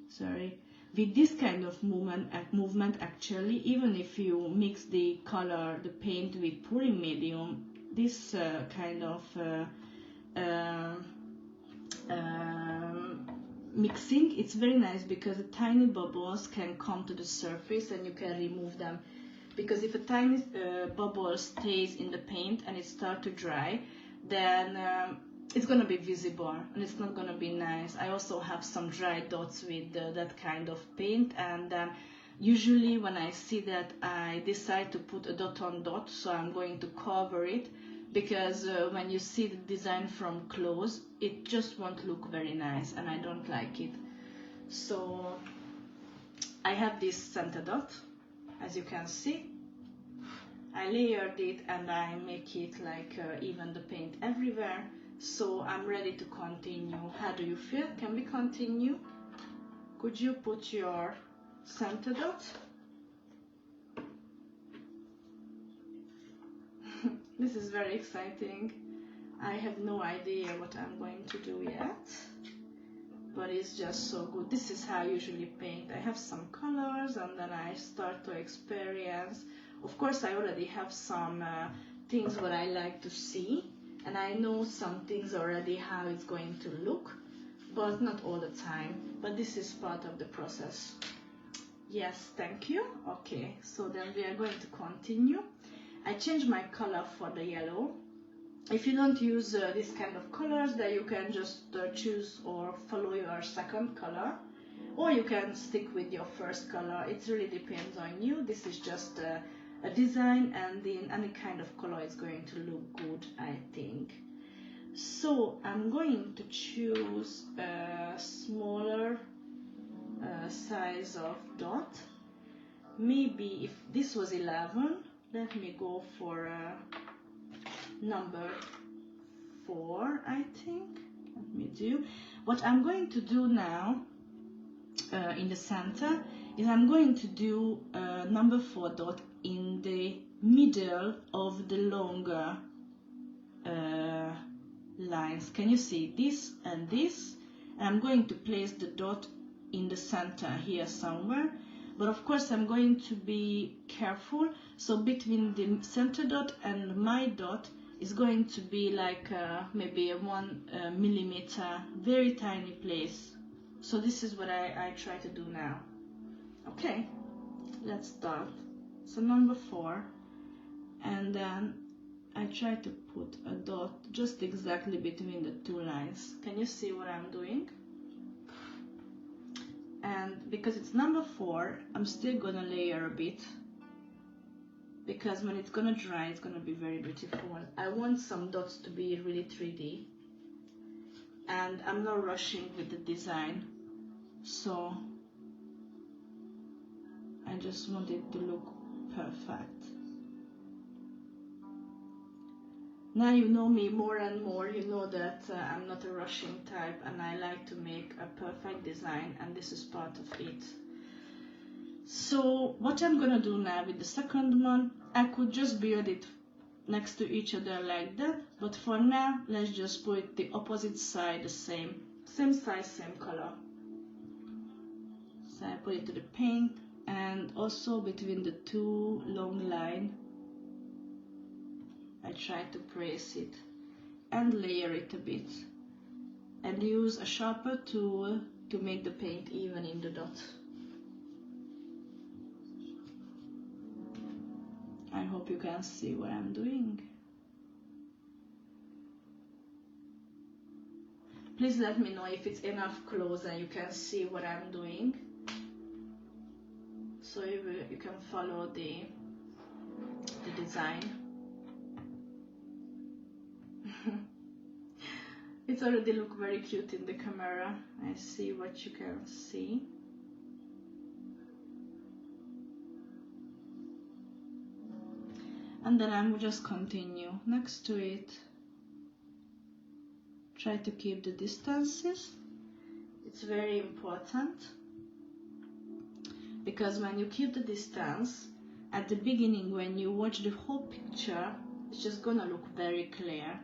Sorry. With this kind of movement actually, even if you mix the color, the paint with pouring medium, this kind of mixing, it's very nice, because the tiny bubbles can come to the surface and you can remove them. Because if a tiny bubble stays in the paint and it starts to dry, then it's gonna be visible and it's not gonna be nice. I also have some dry dots with that kind of paint, and usually when I see that, I decide to put a dot on dot, so I'm going to cover it, because when you see the design from close, it just won't look very nice and I don't like it. So I have this center dot, as you can see. I layered it and I make it like even the paint everywhere. So I'm ready to continue. How do you feel? Can we continue? Could you put your center dot? This is very exciting. I have no idea what I'm going to do yet, but it's just so good. This is how I usually paint. I have some colors and then I start to experience. Of course, I already have some things what I like to see, and I know some things already how it's going to look, but not all the time. But this is part of the process. Yes, thank you. Okay, so then we are going to continue. I changed my color for the yellow. If you don't use this kind of colors, then you can just choose or follow your second color, or you can stick with your first color. It really depends on you. This is just a design, and in any kind of color is going to look good, I think. So I'm going to choose a smaller size of dot. Maybe if this was 11, let me go for number 4, I think. Let me do. What I'm going to do now in the center is I'm going to do number 4 dot in the middle of the longer lines. Can you see this and this? And I'm going to place the dot in the center here somewhere, but of course I'm going to be careful. So between the center dot and my dot is going to be like maybe a 1 millimeter, very tiny place. So this is what I try to do now. Okay, let's start. So number 4, and then I try to put a dot just exactly between the 2 lines. Can you see what I'm doing? And because it's number 4, I'm still gonna layer a bit, because when it's gonna dry, it's gonna be very beautiful. I want some dots to be really 3D, and I'm not rushing with the design, so I just want it to look perfect. Now you know me more and more, you know that I'm not a rushing type, and I like to make a perfect design, and this is part of it. So what I'm gonna do now with the second one, I could just build it next to each other like that, but for now let's just put the opposite side the same size, same color. So I put it to the paint, and also between the 2 long lines I try to press it and layer it a bit, and use a sharper tool to make the paint even in the dot. I hope you can see what I'm doing. Please let me know if it's enough close and you can see what I'm doing, so you can follow the design. It's already look very cute in the camera. I see what you can see. and then I'm just continue next to it. Try to keep the distances. It's very important, because when you keep the distance at the beginning, when you watch the whole picture, it's just gonna look very clear.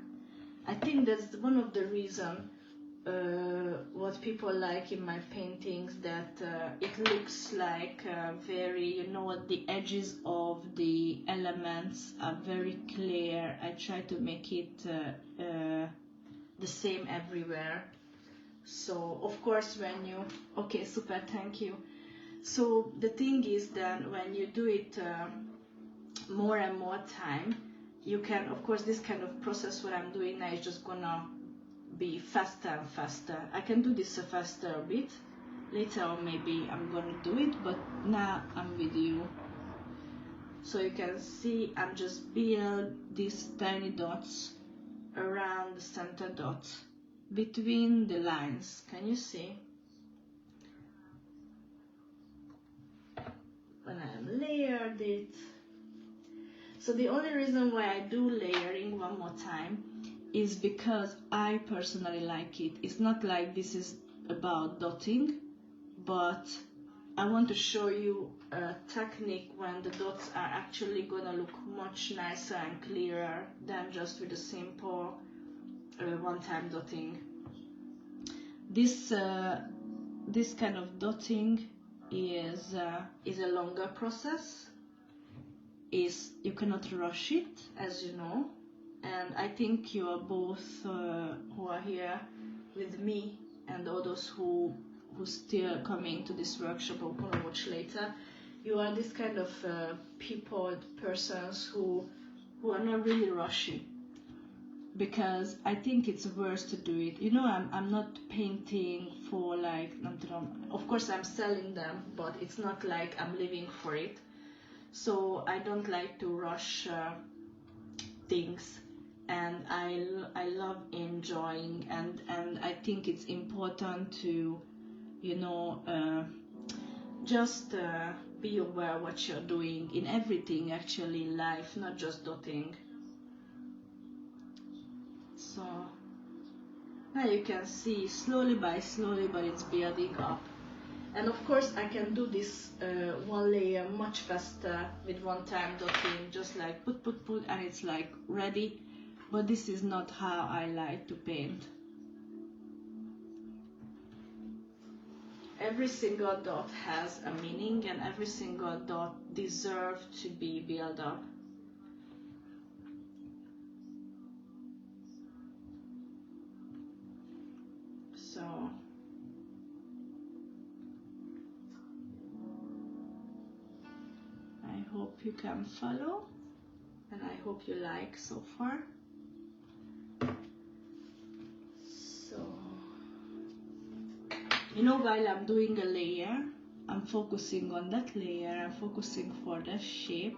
I think that's one of the reasons what people like in my paintings, that it looks like very, you know, the edges of the elements are very clear. I try to make it the same everywhere. So of course when you, okay, super, thank you. So the thing is that when you do it more and more time, you can, of course, this kind of process what I'm doing now is just gonna be faster and faster. I can do this faster a bit later, or maybe I'm gonna do it, but now I'm with you. So you can see I'm just build these tiny dots around the center dot between the lines. Can you see? When I layered it. So the only reason why I do layering one more time is because I personally like it. It's not like this is about dotting, but I want to show you a technique when the dots are actually gonna look much nicer and clearer than just with a simple one-time dotting. This kind of dotting is a longer process. You cannot rush it, as you know, and I think you are both who are here with me and all those who still coming to this workshop or gonna watch later. You are this kind of persons who are not really rushy, because I think it's worth to do it. You know, I'm not painting for like, of course I'm selling them, but it's not like I'm living for it. So I don't like to rush things, and I love enjoying, and I think it's important to, you know, just be aware what you're doing in everything, actually, in life, not just dotting. So now you can see slowly by slowly, but it's building up. And of course I can do this one layer much faster with one-time dotting, just like put, and it's like ready. But this is not how I like to paint. Every single dot has a meaning, and every single dot deserves to be built up. So I hope you can follow, and I hope you like so far. So, you know, while I'm doing a layer, I'm focusing on that layer, I'm focusing for that shape,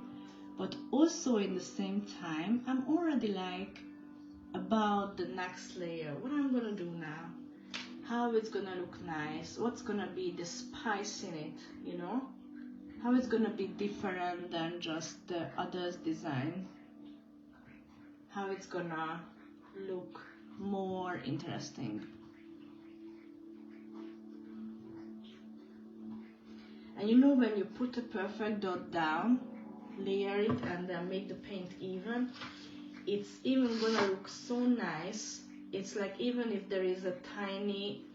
but also in the same time, I'm already like about the next layer, what I'm gonna do now, how it's gonna look nice, what's gonna be the spice in it, you know, how it's gonna be different than just the others' design, how it's gonna look more interesting. And you know, when you put a perfect dot down, layer it, and then make the paint even, it's even gonna look so nice. It's like, even if there is a tiny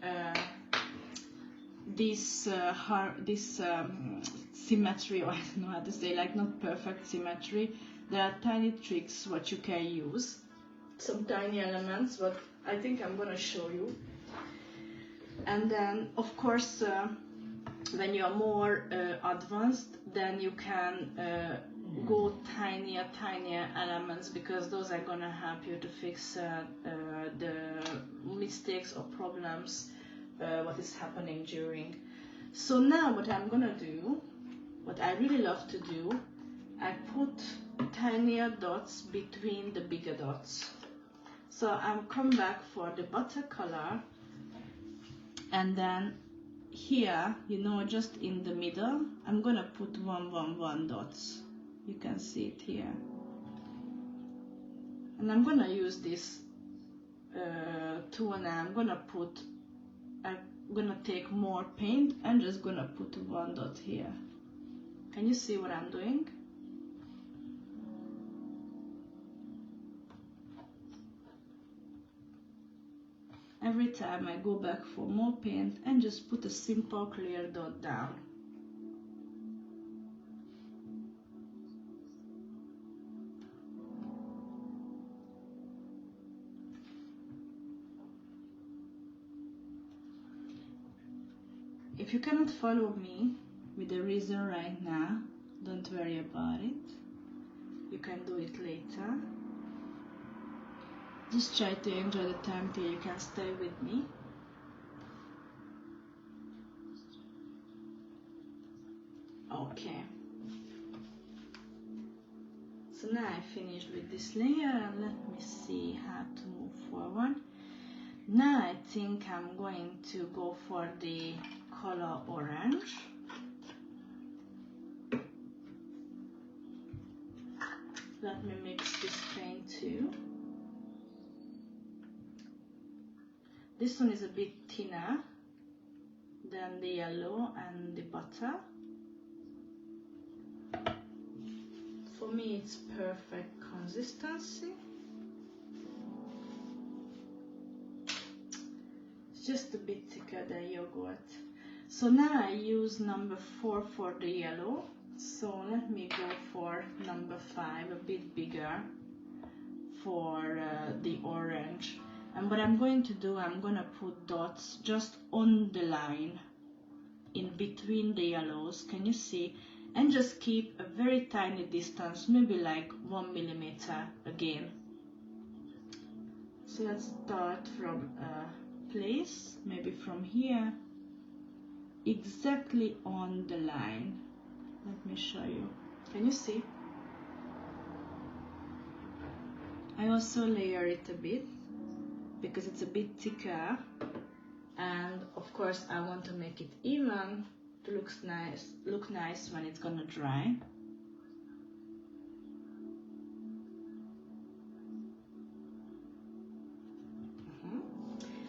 symmetry, or I don't know how to say, like not perfect symmetry, there are tiny tricks what you can use, some tiny elements, but I think I'm gonna show you. And then of course when you are more advanced, then you can go tinier elements, because those are gonna help you to fix the mistakes or problems what is happening during. So now what I'm gonna do, what I really love to do, I put tinier dots between the bigger dots. So I'll come back for the butter color, and then here, you know, just in the middle, I'm gonna put 1, 1, 1 dots. You can see it here. And I'm gonna use this tool now. I'm gonna take more paint and just gonna put one dot here. Can you see what I'm doing? Every time I go back for more paint and just put a simple clear dot down. If you cannot follow me with the reason right now, don't worry about it. You can do it later. Just try to enjoy the time till you can stay with me. Okay. So now I finished with this layer, and let me see how to move forward. Now I think I'm going to go for the color orange. Let me mix this paint too. This one is a bit thinner than the yellow and the butter. For me it's perfect consistency. It's just a bit thicker than yogurt. So now I use number 4 for the yellow. So let me go for number 5, a bit bigger, for the orange. And what I'm going to do, I'm going to put dots just on the line in between the yellows. Can you see? And just keep a very tiny distance, maybe like 1 millimeter again. So let's start from a place, maybe from here, exactly on the line. Let me show you. Can you see? I also layer it a bit because it's a bit thicker, and of course I want to make it even to look nice when it's gonna dry.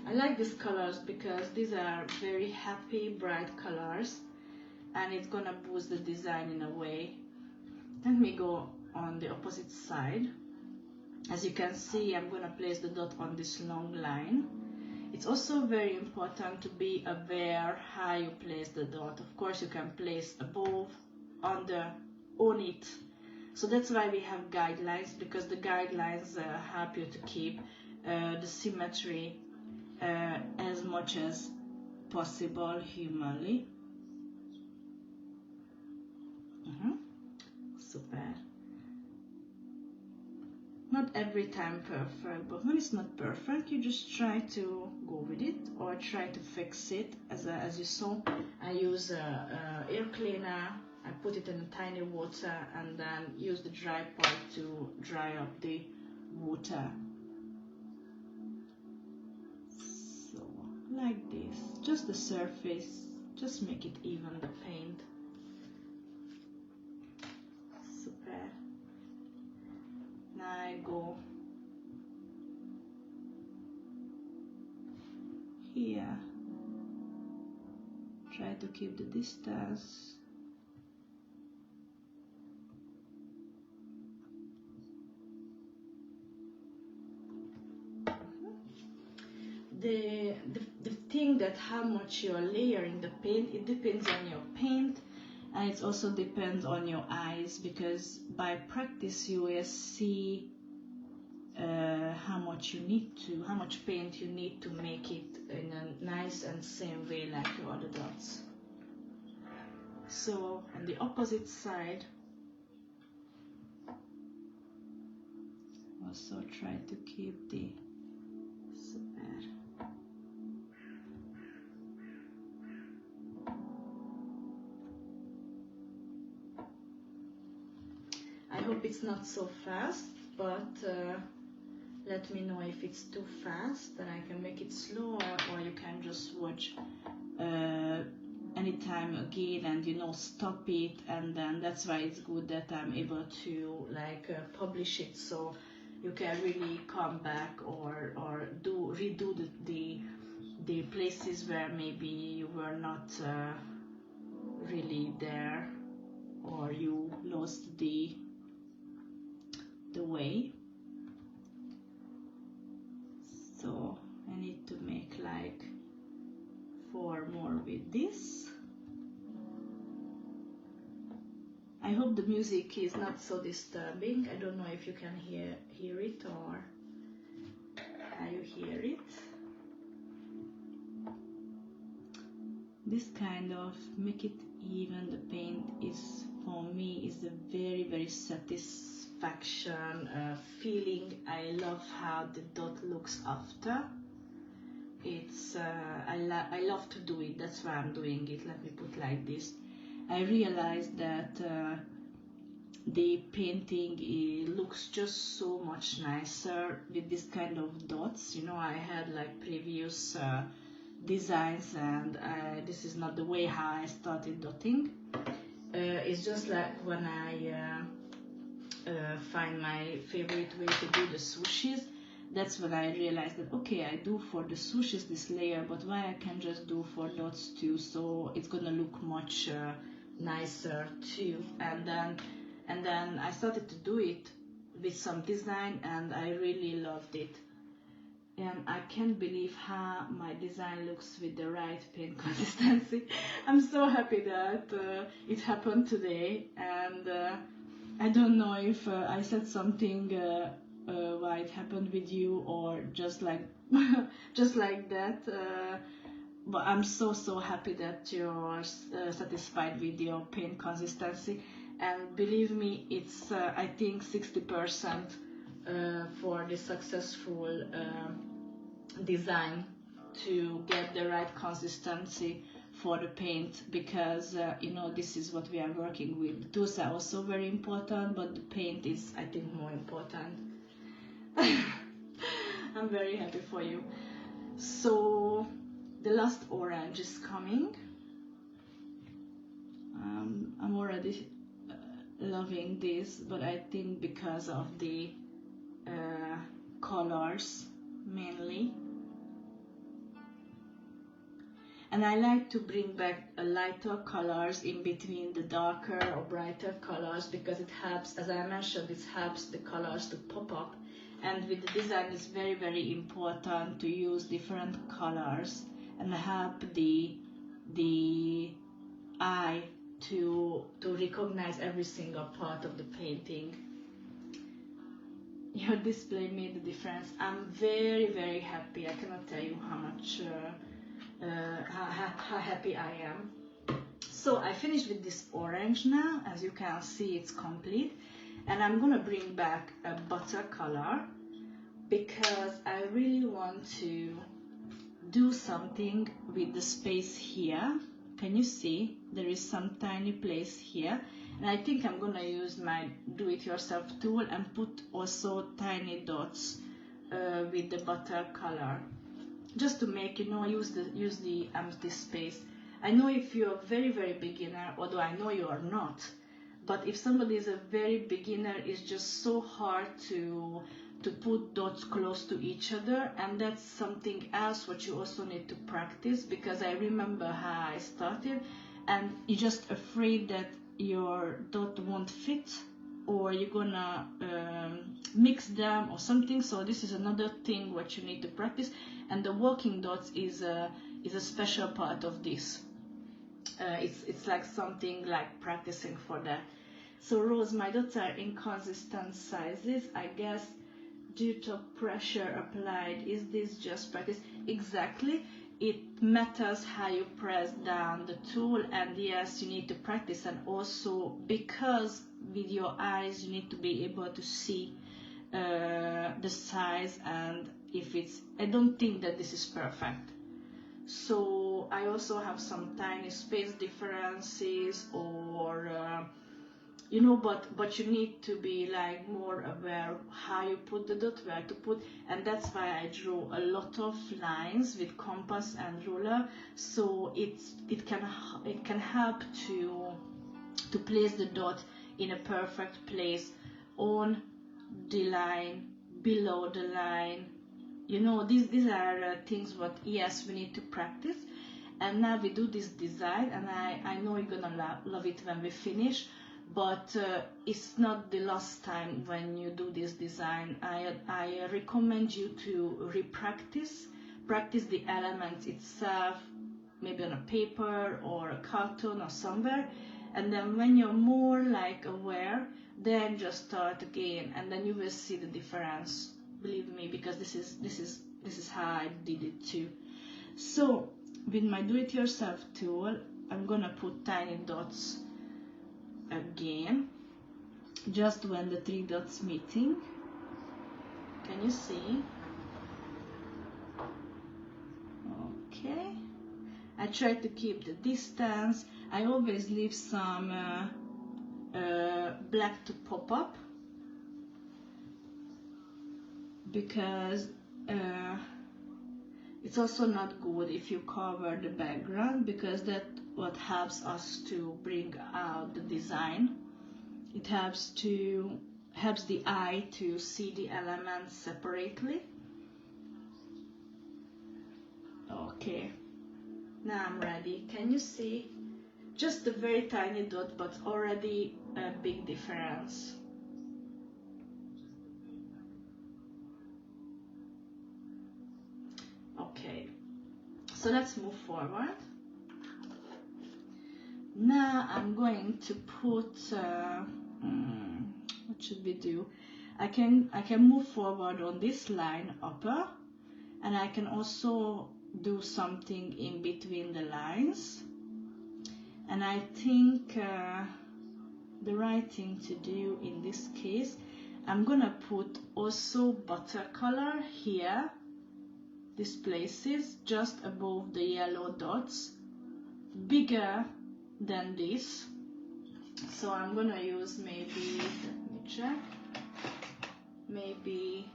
I like these colors because these are very happy, bright colors, and it's gonna boost the design in a way. Let me go on the opposite side. As you can see, I'm gonna place the dot on this long line. It's also very important to be aware how you place the dot. Of course, you can place above, under, on it. So that's why we have guidelines, because the guidelines help you to keep the symmetry as much as possible humanly. Super. Not every time perfect, but when it's not perfect, you just try to go with it or try to fix it. As you saw, I use air cleaner. I put it in a tiny water and then use the dry part to dry up the water. So like this, just the surface, just make it even, the paint. Super. Now I go here, try to keep the distance. The thing that how much you're layering the paint, it depends on your paint, and it also depends on your eyes, because by practice you will see how much paint you need to make it in a nice and same way like your other dots. So on the opposite side, also try to keep the super. I hope it's not so fast, but let me know if it's too fast, then I can make it slower, or you can just watch anytime again and stop it, and then that's why it's good that I'm able to publish it, so you can really come back or redo the places where maybe you were not really there, or you lost the way. So I need to make like 4 more with this. I hope the music is not so disturbing. I don't know if you can hear it, or how you hear it. This kind of make it even, the paint is, for me, is a very, very satisfaction feeling. I love how the dot looks after. It's I love to do it. That's why I'm doing it. Let me put like this. I realized that the painting, it looks just so much nicer with this kind of dots. You know, I had like previous designs, and this is not the way how I started dotting. It's just like when I find my favorite way to do the swooshes, that's when I realized that okay, I do for the swooshes this layer, but why I can just do for dots too, so it's gonna look much nicer too. And then I started to do it with some design, and I really loved it. And I can't believe how my design looks with the right paint consistency. I'm so happy that it happened today, and I don't know if I said something why it happened with you, or just like just like that. But I'm so happy that you're satisfied with your paint consistency, and believe me, it's I think 60% for the successful design to get the right consistency for the paint, because you know, this is what we are working with. The tools are also very important, but the paint is, I think, more important. I'm very happy for you. So the last orange is coming. I'm already loving this, but I think because of the colors mainly. And I like to bring back lighter colors in between the darker or brighter colors, because it helps, as I mentioned, it helps the colors to pop up. And with the design, it's very, very important to use different colors and help the eye to recognize every single part of the painting. Your display made the difference. I'm very, very happy. I cannot tell you how much how happy I am. So I finished with this orange now. As you can see, it's complete, and I'm gonna bring back a butter color, because I really want to do something with the space here. Can you see there is some tiny place here, and I think I'm gonna use my do-it-yourself tool and put also tiny dots with the butter color, just to make, you know, use the empty space. I know if you're a very, very beginner, although I know you are not, but if somebody is a very beginner, it's just so hard to put dots close to each other, and that's something else what you also need to practice, because I remember how I started, and you're just afraid that your dot won't fit, or you're gonna mix them or something. So this is another thing what you need to practice, and the walking dots is a special part of this. It's like something like practicing for that. So Rose, my dots are inconsistent sizes, I guess, due to pressure applied. Is this just practice? Exactly. It matters how you press down the tool, and yes, you need to practice, and also because with your eyes you need to be able to see the size, and if it's, I don't think that this is perfect. So I also have some tiny space differences, or you know, but you need to be like more aware how you put the dot, where to put, and that's why I drew a lot of lines with compass and ruler, so it can help to place the dot in a perfect place on the line below the line. You know, these are things what, yes, we need to practice. And now we do this design, and I know you're gonna love it when we finish, but it's not the last time when you do this design. I recommend you to practice the elements itself, maybe on a paper or a carton or somewhere, and then when you're more like aware, then just start again, and then you will see the difference. Believe me, because this is how I did it too. So with my do-it-yourself tool, I'm gonna put tiny dots again, just when the 3 dots meeting. Can you see? Okay. I try to keep the distance. I always leave some black to pop up, because it's also not good if you cover the background, because that what helps us to bring out the design. It helps the eye to see the elements separately. Okay, now I'm ready. Can you see? Just a very tiny dot, but already a big difference. Okay, so let's move forward. Now I'm going to put, what should we do? I can move forward on this line upper, and I can also do something in between the lines. And I think the right thing to do in this case, I'm gonna put also watercolor here, these places just above the yellow dots, bigger than this. So I'm gonna use, maybe, let me check, maybe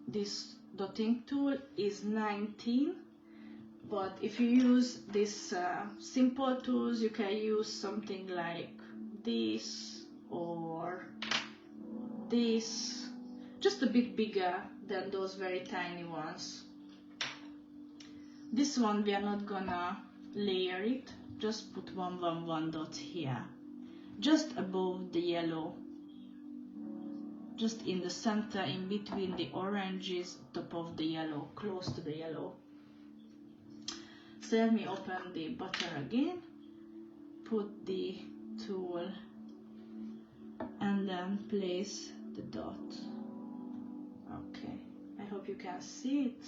this dotting tool is 19, but if you use this simple tools, you can use something like this or this, just a bit bigger than those very tiny ones. This one we are not gonna layer it, just put 111 dot here, just above the yellow, just in the center, in between the oranges, top of the yellow, close to the yellow. So let me open the butter again, put the tool, and then place the dot. Okay, I hope you can see it.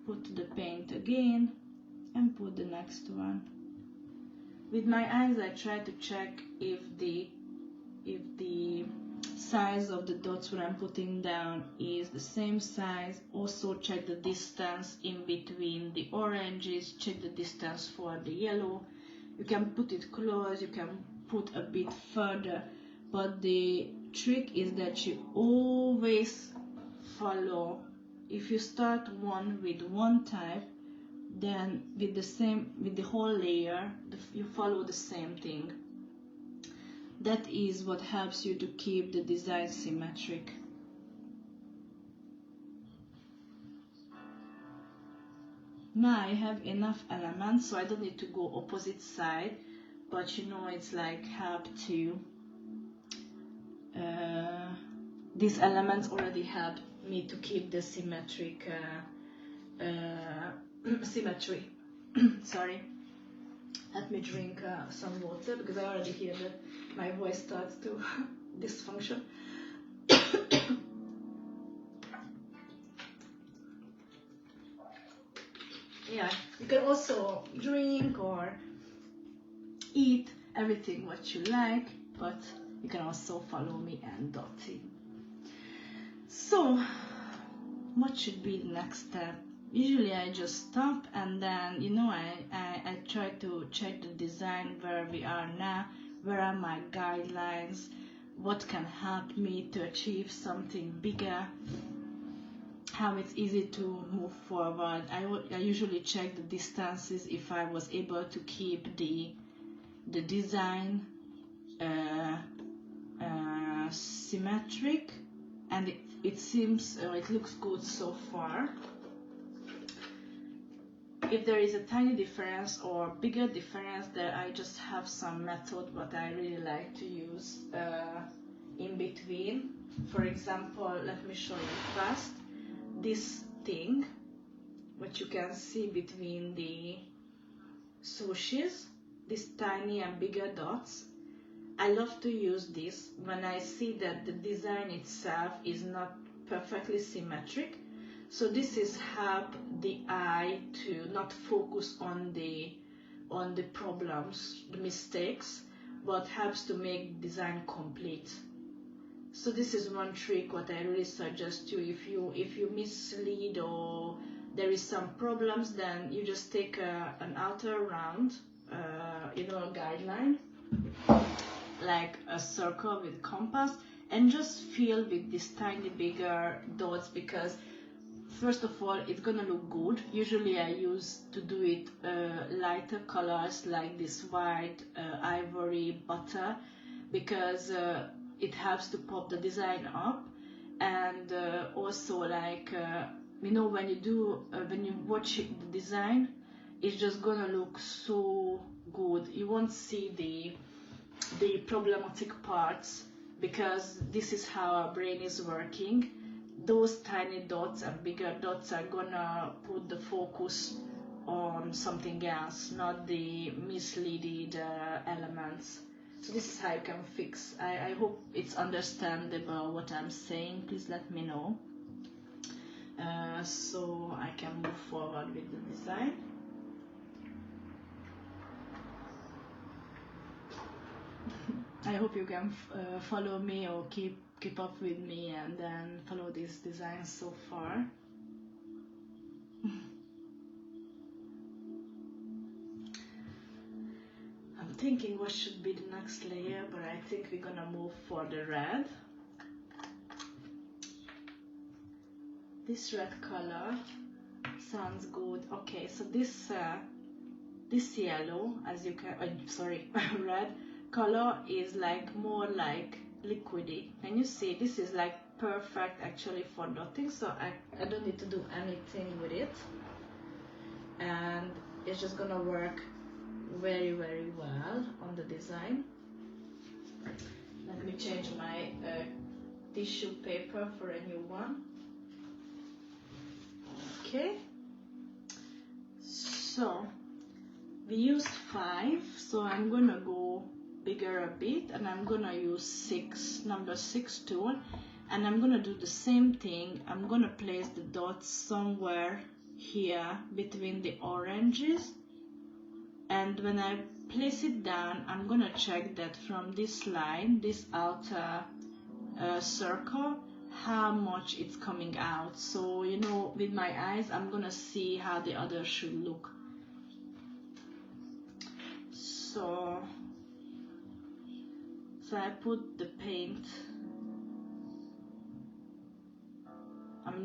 Put the paint again and put the next one. With my eyes I try to check if the size of the dots what I'm putting down is the same size. Also check the distance in between the oranges, check the distance for the yellow. You can put it close, you can put a bit further, but the trick is that you always follow. If you start one with one type, then with the whole layer, you follow the same thing. That is what helps you to keep the design symmetric. Now I have enough elements, so I don't need to go opposite side, but you know, it's like help to these elements already help me to keep the symmetric symmetry. Sorry, let me drink some water, because I already hear that my voice starts to dysfunction. Yeah, you can also drink or eat everything what you like, but you can also follow me and dotting. So what should be the next step? Usually I just stop, and then, you know, I try to check the design, where we are now, where are my guidelines, what can help me to achieve something bigger, how it's easy to move forward. I usually check the distances, if I was able to keep the design symmetric, and it seems, it looks good so far. If there is a tiny difference or bigger difference, there I just have some method what I really like to use in between. For example, let me show you first this thing, what you can see between the swooshes, these tiny and bigger dots. I love to use this when I see that the design itself is not perfectly symmetric. So this is help the eye to not focus on the problems, the mistakes, but helps to make design complete. So this is one trick what I really suggest you. If you mislead or there is some problems, then you just take an outer round, you know, a guideline, like a circle with compass, and just fill with these tiny bigger dots, because first of all it's gonna look good. Usually I use to do it lighter colors like this white, ivory, butter, because it helps to pop the design up. And also, like you know, when you watch the design, it's just gonna look so good. You won't see the problematic parts, because this is how our brain is working. Those tiny dots and bigger dots are gonna put the focus on something else, not the misleading elements. So this is how you can fix. I hope it's understandable what I'm saying. Please let me know, so I can move forward with the design. I hope you can follow me or keep up with me and then follow this design so far. I'm thinking what should be the next layer, but I think we're gonna move for the red. This red color sounds good. Okay, so this yellow, as you can, red color is like more like liquidy. Can you see? This is like perfect actually for dotting, so I don't need to do anything with it, and it's just gonna work very, very well on the design. Let me change my tissue paper for a new one. Okay, so we used 5, so I'm gonna go bigger a bit, and I'm gonna use number 6 tool, and I'm gonna do the same thing. I'm gonna place the dots somewhere here between the oranges, and when I place it down, I'm gonna check that from this line, this outer circle, how much it's coming out. So, you know, with my eyes, I'm gonna see how the other should look. So I put the paint,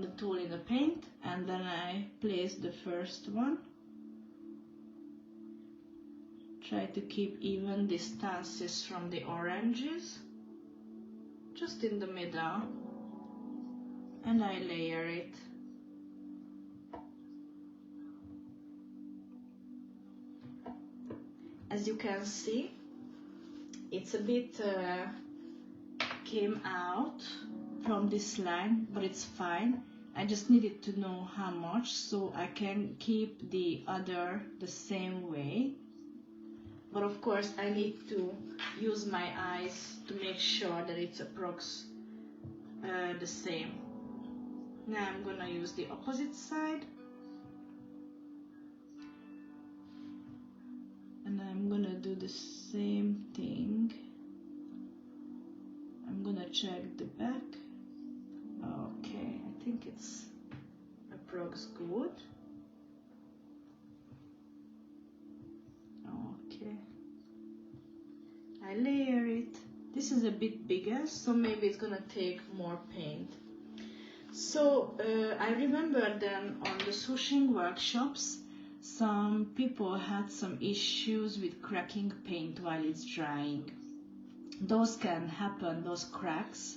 the tool in the paint, and then I place the first one. Try to keep even distances from the oranges, just in the middle, and I layer it. As you can see, it's a bit came out from this line, but it's fine. I just needed to know how much, so I can keep the other the same way. But of course I need to use my eyes to make sure that it's approx the same. Now I'm gonna use the opposite side, and I'm gonna do the same thing. I'm gonna check the back. Okay, I think it's approx good. Okay, I layer it. This is a bit bigger, so maybe it's gonna take more paint. So I remember then on the swooshing workshops, some people had some issues with cracking paint while it's drying. Those can happen, those cracks,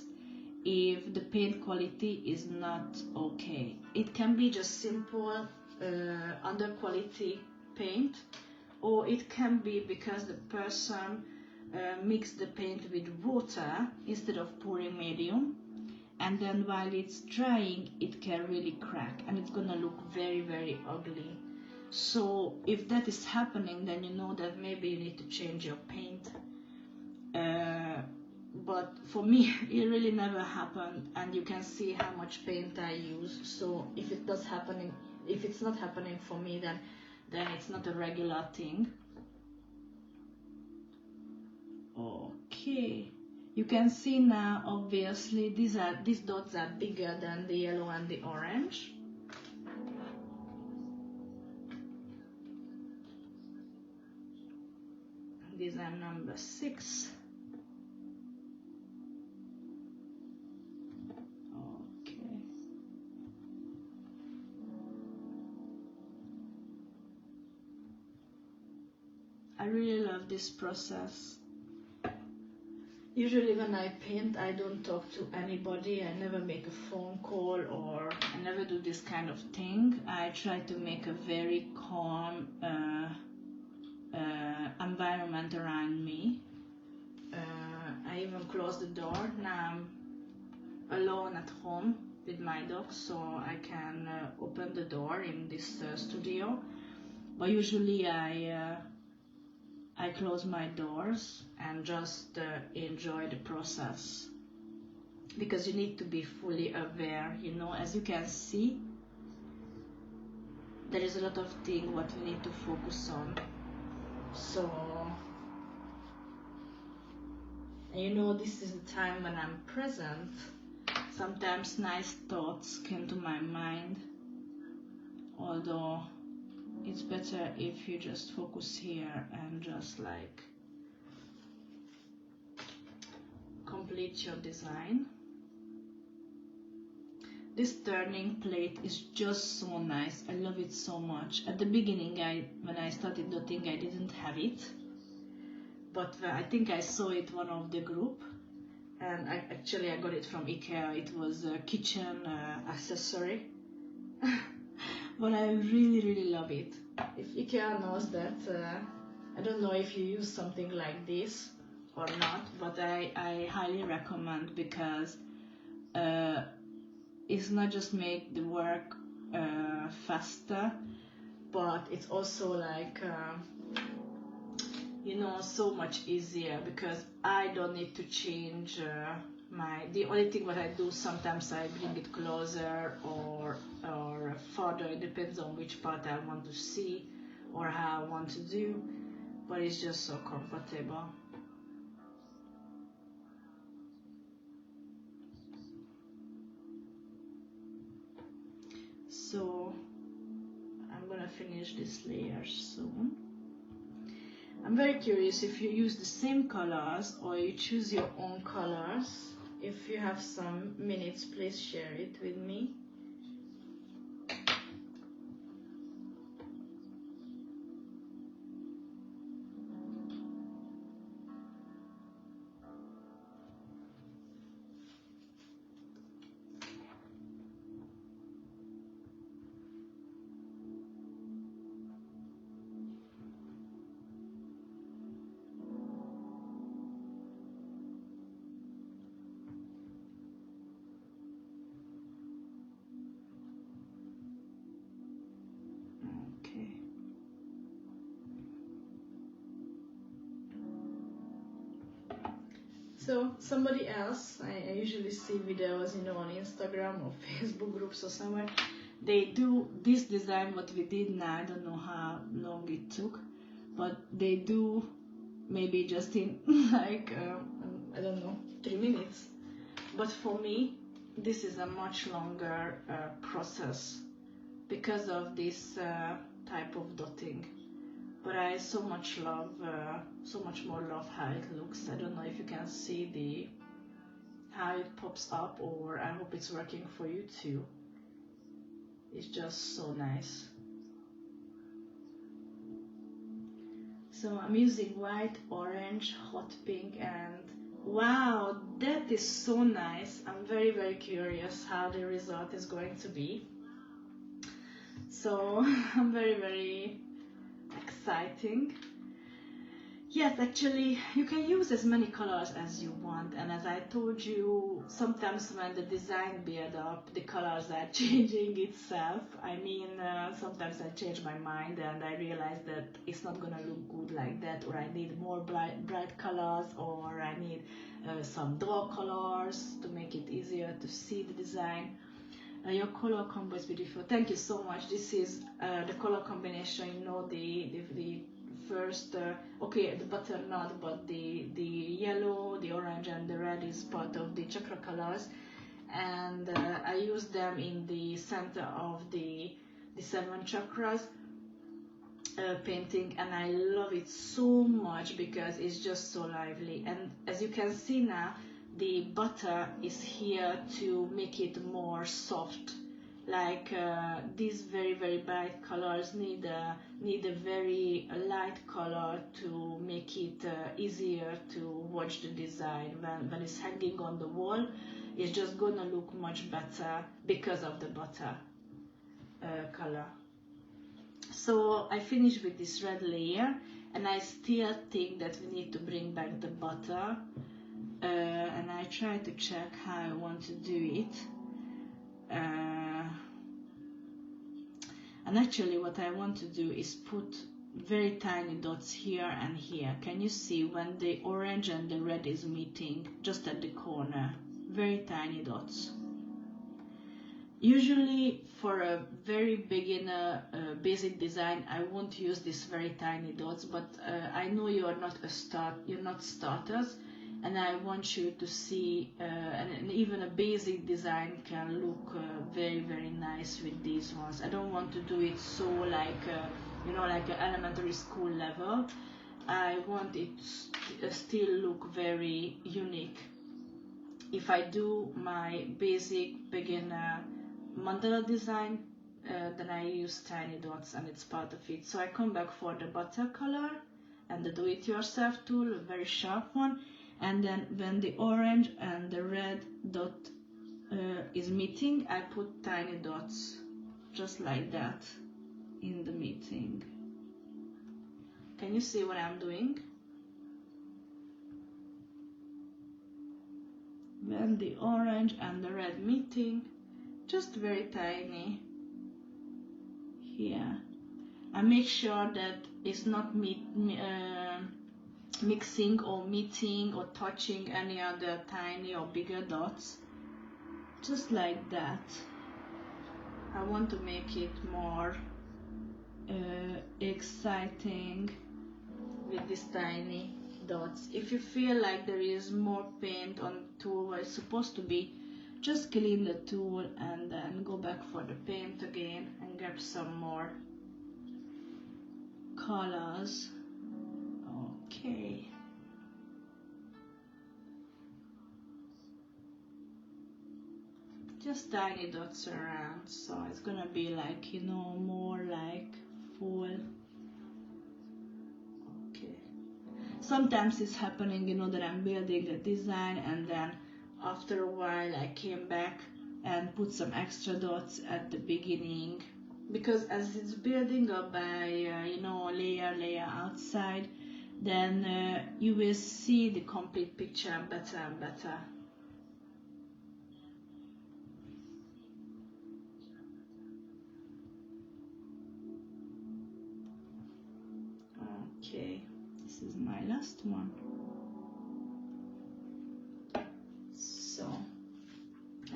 if the paint quality is not okay. It can be just simple under quality paint, or it can be because the person mixed the paint with water instead of pouring medium, and then while it's drying it can really crack and it's gonna look very ugly. So if that is happening, then you know that maybe you need to change your paint. But for me it really never happened, and you can see how much paint I use. So if it's not happening for me, then it's not a regular thing. Okay, you can see now obviously these dots are bigger than the yellow and the orange. These are number 6. Okay. I really love this process. Usually when I paint, I don't talk to anybody. I never make a phone call, or I never do this kind of thing. I try to make a very calm environment around me. I even close the door. Now I'm alone at home with my dog, so I can open the door in this studio. But usually I close my doors and just enjoy the process, because you need to be fully aware, you know. As you can see, there is a lot of things what we need to focus on. So, you know, this is the time when I'm present. Sometimes nice thoughts came to my mind, although it's better if you just focus here and just like complete your design. This turning plate is just so nice. I love it so much. At the beginning, when I started dotting, I didn't have it, but I think I saw it one of the group, and I got it from IKEA. It was a kitchen accessory. But I really love it. If IKEA knows that, I don't know if you use something like this or not, but I highly recommend, because it's not just make the work faster, but it's also like you know, so much easier, because I don't need to change the only thing what I do, sometimes I bring it closer or further. It depends on which part I want to see or how I want to do, but it's just so comfortable. So I'm gonna finish this layer soon. I'm very curious if you use the same colors or you choose your own colors. If you have some minutes, please share it with me. So somebody else, I usually see videos, you know, on Instagram or Facebook groups or somewhere. They do this design what we did now. I don't know how long it took, but they do maybe just in like I don't know, 3 minutes. But for me, this is a much longer process because of this type of dotting. But I so much more love how it looks. I don't know if you can see how it pops up, or I hope it's working for you too. It's just so nice. So I'm using white, orange, hot pink and Wow, that is so nice. I'm very, very curious how the result is going to be. So I'm very, very exciting. Yes, actually, you can use as many colors as you want, and as I told you, sometimes when the design build up, the colors are changing itself. I mean, sometimes I change my mind and I realize that it's not gonna look good like that, or I need more bright colors, or I need some dull colors to make it easier to see the design. Your color combo is beautiful. Thank you so much. This is the color combination. You know, the first okay, the butternut, but the yellow, the orange, and the red is part of the chakra colors, and I use them in the center of the 7 chakras painting, and I love it so much because it's just so lively. And as you can see now, the butter is here to make it more soft. Like these very, very bright colors need a very light color to make it easier to watch the design. When it's hanging on the wall, it's just gonna look much better because of the butter color. So I finished with this red layer, and I still think that we need to bring back the butter, and I try to check how I want to do it. And actually what I want to do is put very tiny dots here and here. Can you see when the orange and the red is meeting, just at the corner? Very tiny dots. Usually for a very beginner basic design, I won't use these very tiny dots, but I know you're not starters, and I want you to see, and even a basic design can look very, very nice with these ones. I don't want to do it so like, like an elementary school level. I want it to still look very unique. If I do my basic beginner mandala design, then I use tiny dots, and it's part of it. So I come back for the butter color and the do-it-yourself tool, a very sharp one, and then when the orange and the red dot is meeting, I put tiny dots just like that in the meeting. Can you see what I'm doing? When the orange and the red meeting, just very tiny here. I make sure that it's not mixing or meeting or touching any other tiny or bigger dots. Just like that. I want to make it more exciting with these tiny dots. If you feel like there is more paint on tool where it's supposed to be, just clean the tool and then go back for the paint again and grab some more colors. Okay. Just tiny dots around, so it's gonna be like, more like full. Okay. Sometimes it's happening, that I'm building a design, and then after a while I came back and put some extra dots at the beginning, because as it's building up by layer outside, then you will see the complete picture better and better. Okay, this is my last one. So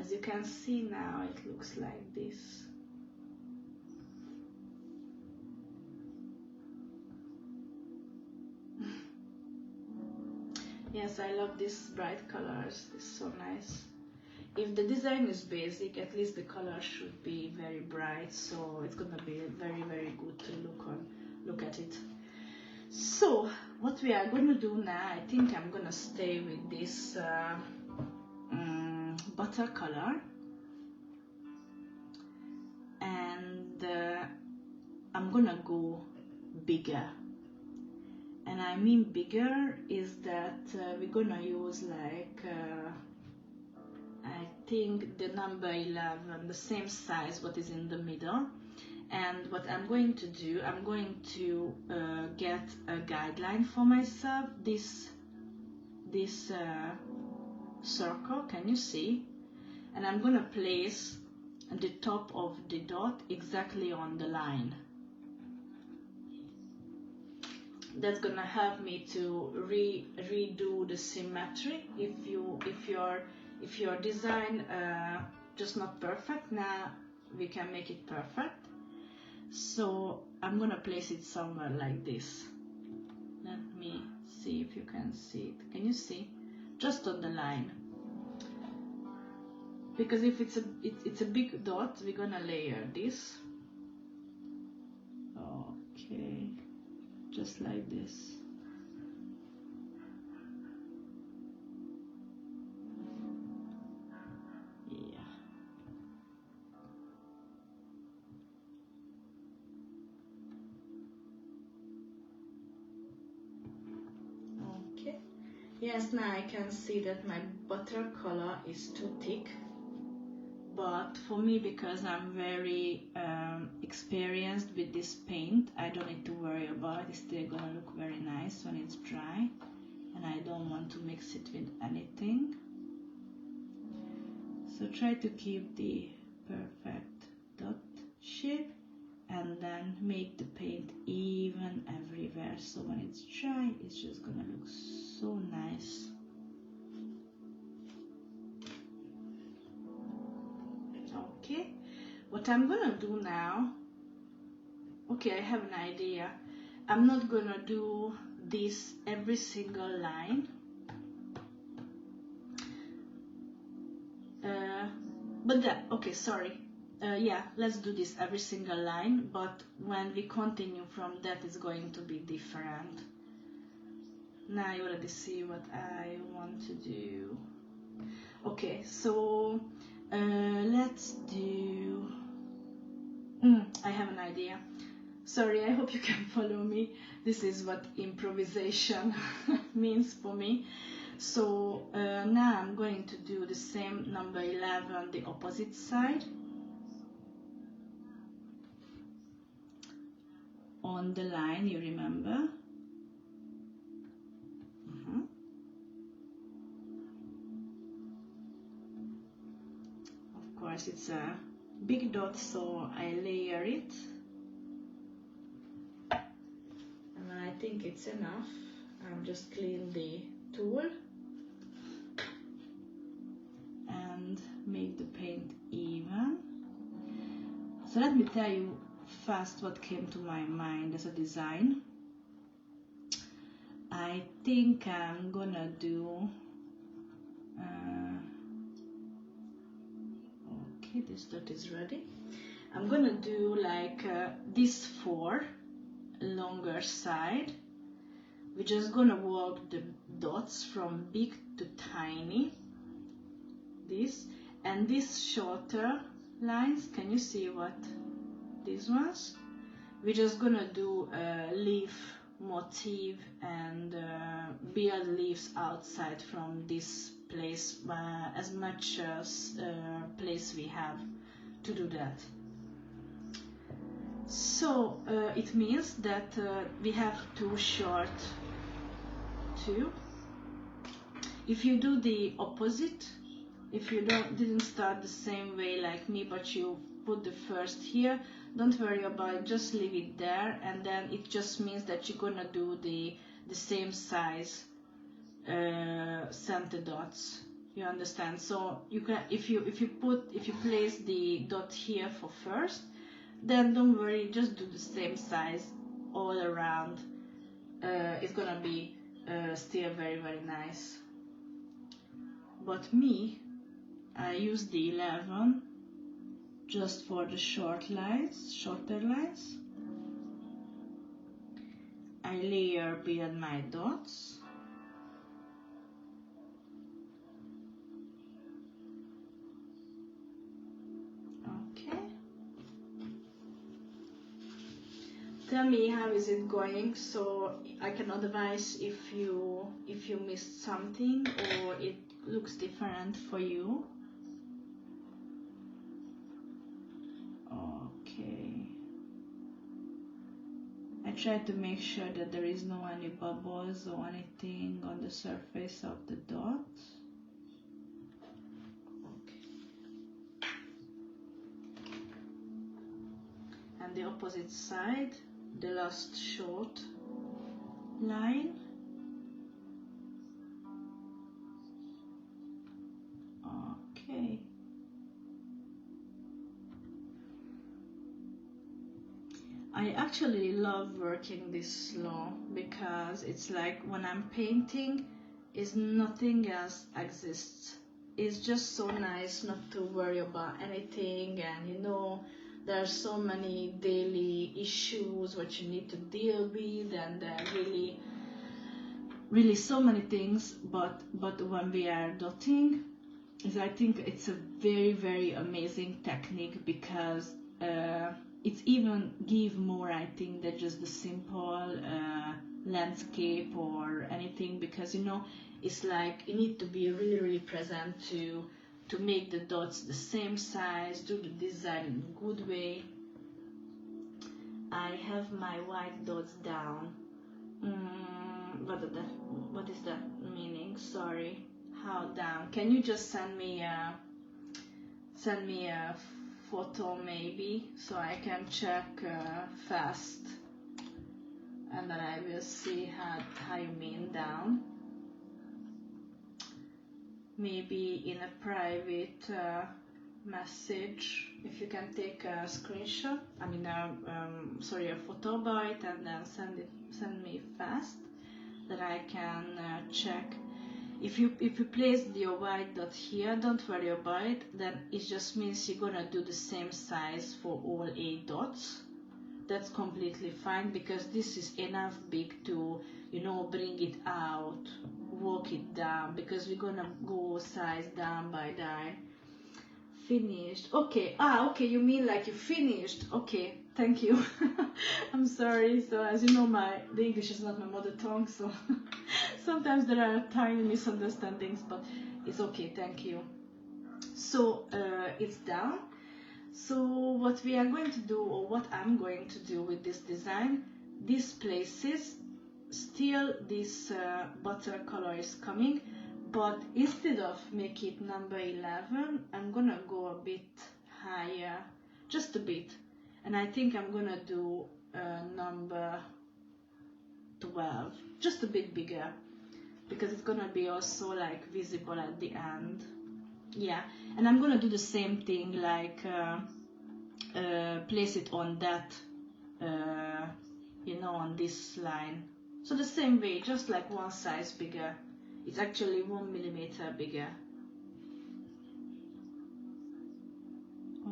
as you can see now, it looks like this. Yes, I love these bright colors. It's so nice. If the design is basic, at least the color should be very bright, so it's gonna be very, very good to look at it. So what we are gonna do now, I think I'm gonna stay with this butter color, and I'm gonna go bigger, And I mean bigger is that we're gonna use like I think the number 11, the same size what is in the middle. And what I'm going to do, I'm going to get a guideline for myself. This circle, can you see? And I'm gonna place the top of the dot exactly on the line. That's gonna help me to redo the symmetry. If your design just not perfect, now we can make it perfect. So I'm gonna place it somewhere like this. Let me see if you can see it. Can you see? Just on the line. Because if it's a big dot, we're gonna layer this. Okay, just like this. Yeah. Okay. Yes, now I can see that my butter color is too thick. But for me, because I'm very experienced with this paint, I don't need to worry about it. It's still gonna look very nice when it's dry, and I don't want to mix it with anything. So try to keep the perfect dot shape and then make the paint even everywhere. So when it's dry, it's just gonna look so nice. Okay, what I'm gonna do now, okay, I have an idea. I'm not gonna do this every single line, but that, okay, sorry, yeah, let's do this every single line, but when we continue from that, it's going to be different. Now you already see what I want to do. Okay, so let's do, I have an idea. Sorry, I hope you can follow me. This is what improvisation means for me. So now I'm going to do the same number 11, the opposite side. On the line, you remember. Of course, it's a big dot, so I layer it. And when I think it's enough, I'm just clean the tool and make the paint even. So let me tell you first what came to my mind as a design. I think I'm gonna do okay, this dot is ready. I'm gonna do like this 4 longer side. We're just gonna work the dots from big to tiny, this, and these shorter lines, can you see what these ones? We're just gonna do a leaf motif and build leaves outside from this place, as much as place we have to do that. So it means that we have two short two. If you do the opposite, if you didn't start the same way like me, but you put the first here, don't worry about it, just leave it there, and then it just means that you're gonna do the same size center dots. You understand? So you can, if you place the dot here for first, then don't worry, just do the same size all around. It's gonna be still very, very nice. But me, I use the 11 just for the shorter lines. I layer behind my dots. tell me how is it going, so I can advise if you missed something or it looks different for you. Okay. I try to make sure that there is no any bubbles or anything on the surface of the dots. Okay. And the opposite side, the last short line. Okay. I actually love working this slow because it's like when I'm painting, is nothing else exists. It's just so nice not to worry about anything, and you know, there are so many daily issues what you need to deal with, and really so many things. But when we are dotting, I think it's a very amazing technique because it's even give more, I think, than just the simple landscape or anything, because you know, it's like you need to be really present to make the dots the same size, do the design in a good way. I have my white dots down. What is that meaning? Sorry. How down? Can you just send me a photo maybe, so I can check fast, and then I will see how you mean down. Maybe in a private message, if you can take a screenshot, I mean sorry, a photo about it, and then send me fast, that I can check. If you place your white dot here, don't worry about it, then it just means you're gonna do the same size for all 8 dots. That's completely fine, because this is enough big to, you know, bring it out, walk it down, because we're gonna go size down by down. Finished. Okay. Okay, you mean like you finished. Okay, thank you. I'm sorry. So as you know, the English is not my mother tongue, so sometimes there are tiny misunderstandings, but it's okay. Thank you. So it's down. So what we are going to do, or what I'm going to do with this design, these places, still this butter color is coming, but instead of make it number 11, I'm gonna go a bit higher, just a bit, and I think I'm gonna do number 12, just a bit bigger, because it's gonna be also like visible at the end. Yeah, and I'm gonna do the same thing, like place it on that, you know, on this line. So the same way, just like one size bigger. It's actually 1 millimeter bigger.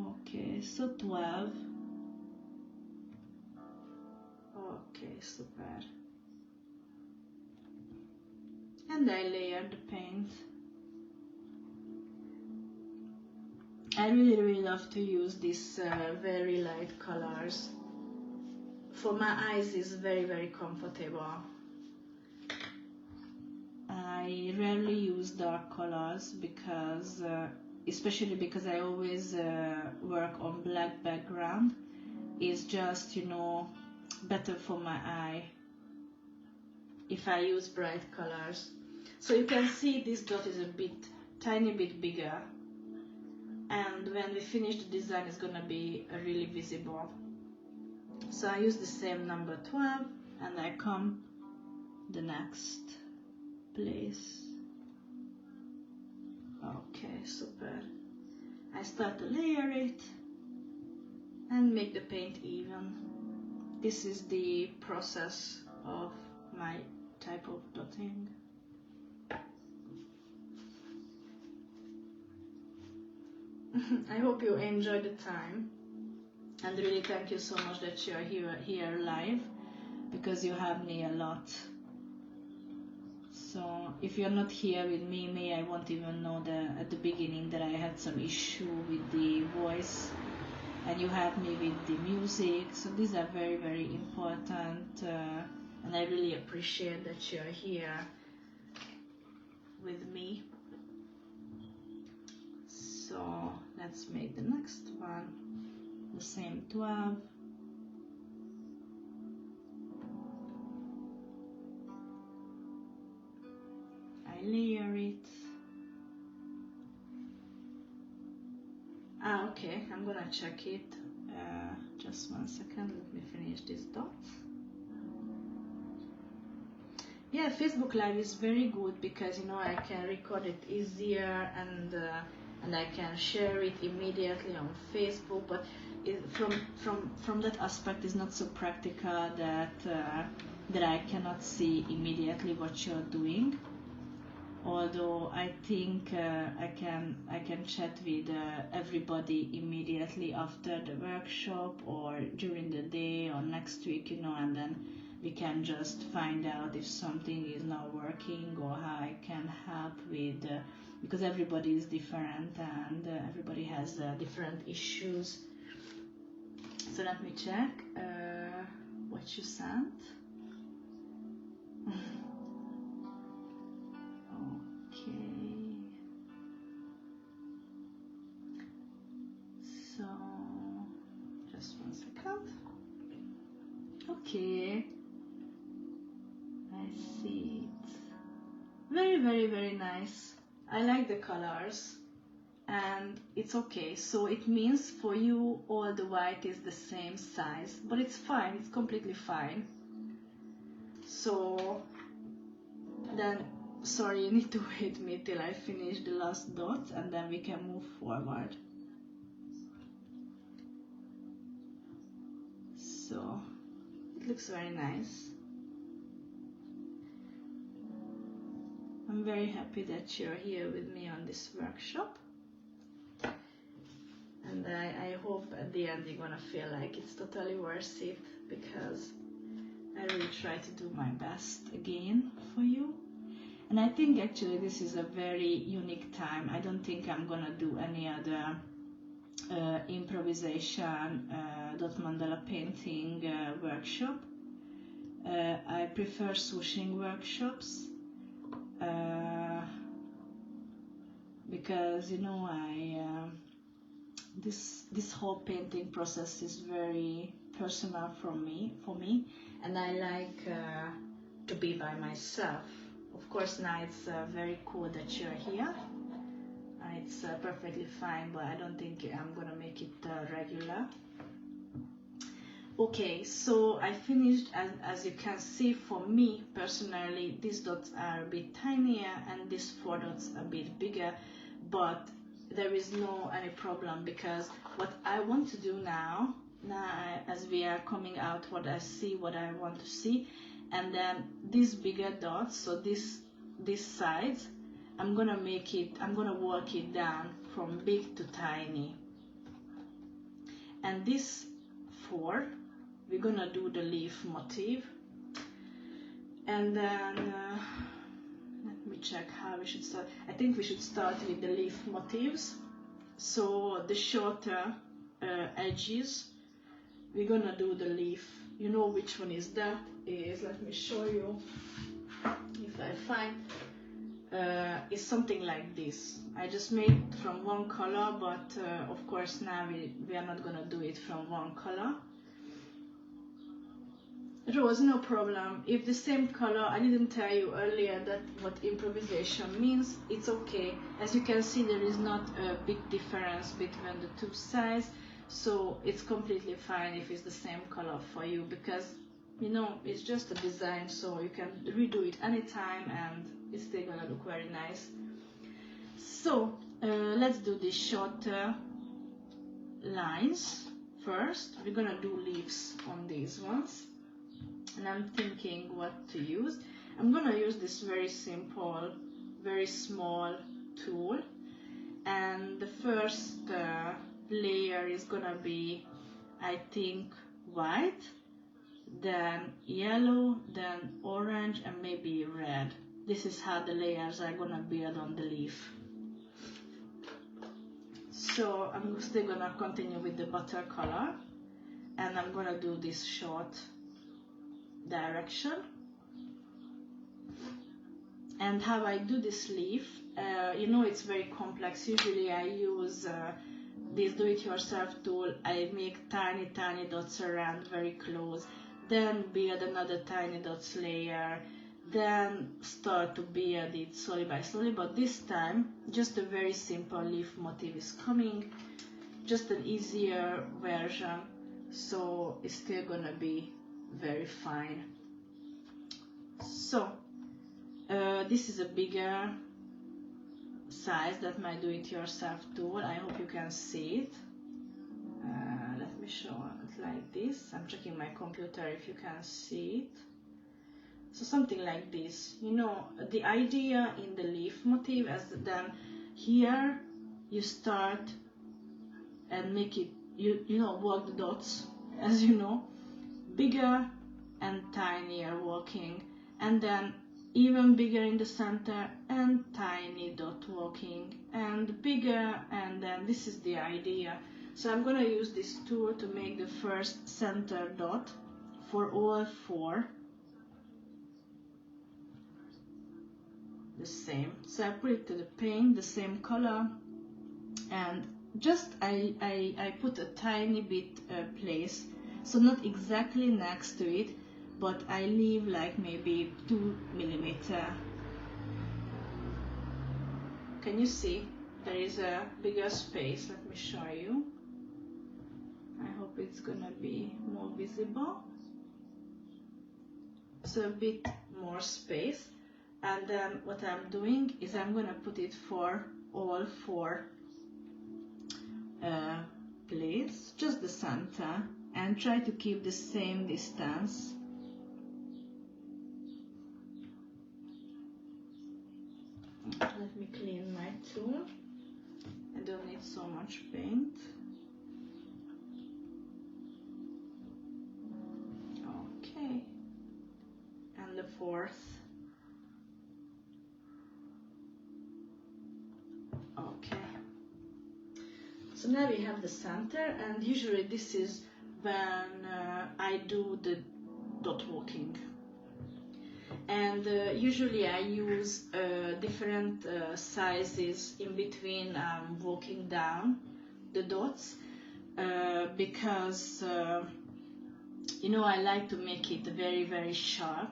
Okay, so 12. Okay, super. And I layer the paint. I really love to use these very light colors. For my eyes, it's very comfortable. I rarely use dark colors because, especially because I always work on black background. It's just, you know, better for my eye if I use bright colors. So you can see this dot is a tiny bit bigger, and when we finish the design, it's gonna be really visible. So I use the same number 12, and I come the next place. Okay, super. I start to layer it and make the paint even. This is the process of my type of dotting. I hope you enjoyed the time, and really thank you so much that you are here live, because you help me a lot. So if you're not here with me, I won't even know at the beginning that I had some issue with the voice. and you help me with the music. So these are very, very important, and I really appreciate that you're here with me. So let's make the next one the same 12. I layer it. Okay, I'm gonna check it. Just 1 second, let me finish this dot. Yeah, Facebook Live is very good because, you know, I can record it easier, and I can share it immediately on Facebook. But from that aspect, it's not so practical that I cannot see immediately what you're doing. Although I think I can chat with everybody immediately after the workshop or during the day or next week, you know, and then we can just find out if something is not working or how I can help with, because everybody is different and everybody has different issues. So let me check what you sent. Okay. So just 1 second. Okay. I see it. Very, very, very nice. I like the colors, and it's okay. So it means for you all the white is the same size, but it's fine. It's completely fine. So then, sorry, you need to wait me till I finish the last dot, and then we can move forward. So it looks very nice. I'm very happy that you're here with me on this workshop, and I hope at the end you're gonna feel like it's totally worth it, because I really try to do my best again for you. And I think actually this is a very unique time. I don't think I'm gonna do any other improvisation mandala painting workshop. I prefer swooshing workshops because, you know, this whole painting process is very personal for me, and I like to be by myself. Of course, now it's very cool that you're here. It's perfectly fine, but I don't think I'm gonna make it regular. Okay, so I finished, and as you can see, for me personally, these dots are a bit tinier and these 4 dots a bit bigger, but there is no any problem, because what I want to do now as we are coming out, what I want to see, and then these bigger dots, so this sides, I'm gonna work it down from big to tiny, and this 4, we're gonna do the leaf motif, and then let me check how we should start. I think we should start with the leaf motifs. So the shorter edges, we're gonna do the leaf. You know which one is that? Let me show you if I find. It's something like this. I just made it from one color, but of course now we are not gonna do it from one color. Rose, no problem. If the same color, I didn't tell you earlier that what improvisation means, it's okay. As you can see, there is not a big difference between the 2 sides, so it's completely fine if it's the same color for you, because, you know, it's just a design, so you can redo it anytime and it's still gonna look very nice. So let's do the shorter lines first. We're gonna do leaves on these ones, and I'm thinking what to use. I'm gonna use this very simple, very small tool, and the first layer is gonna be, I think, white, then yellow, then orange, and maybe red. This is how the layers are gonna build on the leaf. So I'm still gonna continue with the watercolor, and I'm gonna do this short direction. And how I do this leaf, you know, it's very complex. Usually I use this do-it-yourself tool. I make tiny dots around very close, then build another tiny dots layer, then start to build it slowly by slowly. But this time just a very simple leaf motif is coming, just an easier version, so it's still gonna be very fine. So this is a bigger size than my do-it-yourself tool. I hope you can see it. Let me show it like this. I'm checking my computer if you can see it. So something like this. You know, the idea in the leaf motif is that then here you start and make it, you know, work the dots, as you know, bigger and tinier walking, and then even bigger in the center and tiny dot walking and bigger, and then this is the idea. So I'm gonna use this tool to make the first center dot for all four the same. So I put it to the paint, the same color, and just I put a tiny bit place, so not exactly next to it, but I leave like maybe 2 millimeter. Can you see? There is a bigger space. Let me show you. I hope it's gonna be more visible. So a bit more space. And then what I'm doing is I'm gonna put it for all four plates, just the center, and try to keep the same distance. Let me clean my tool. I don't need so much paint. Okay. And the fourth. Okay. So now we have the center, and usually this is when I do the dot walking. And usually I use different sizes in between walking down the dots because you know, I like to make it very sharp.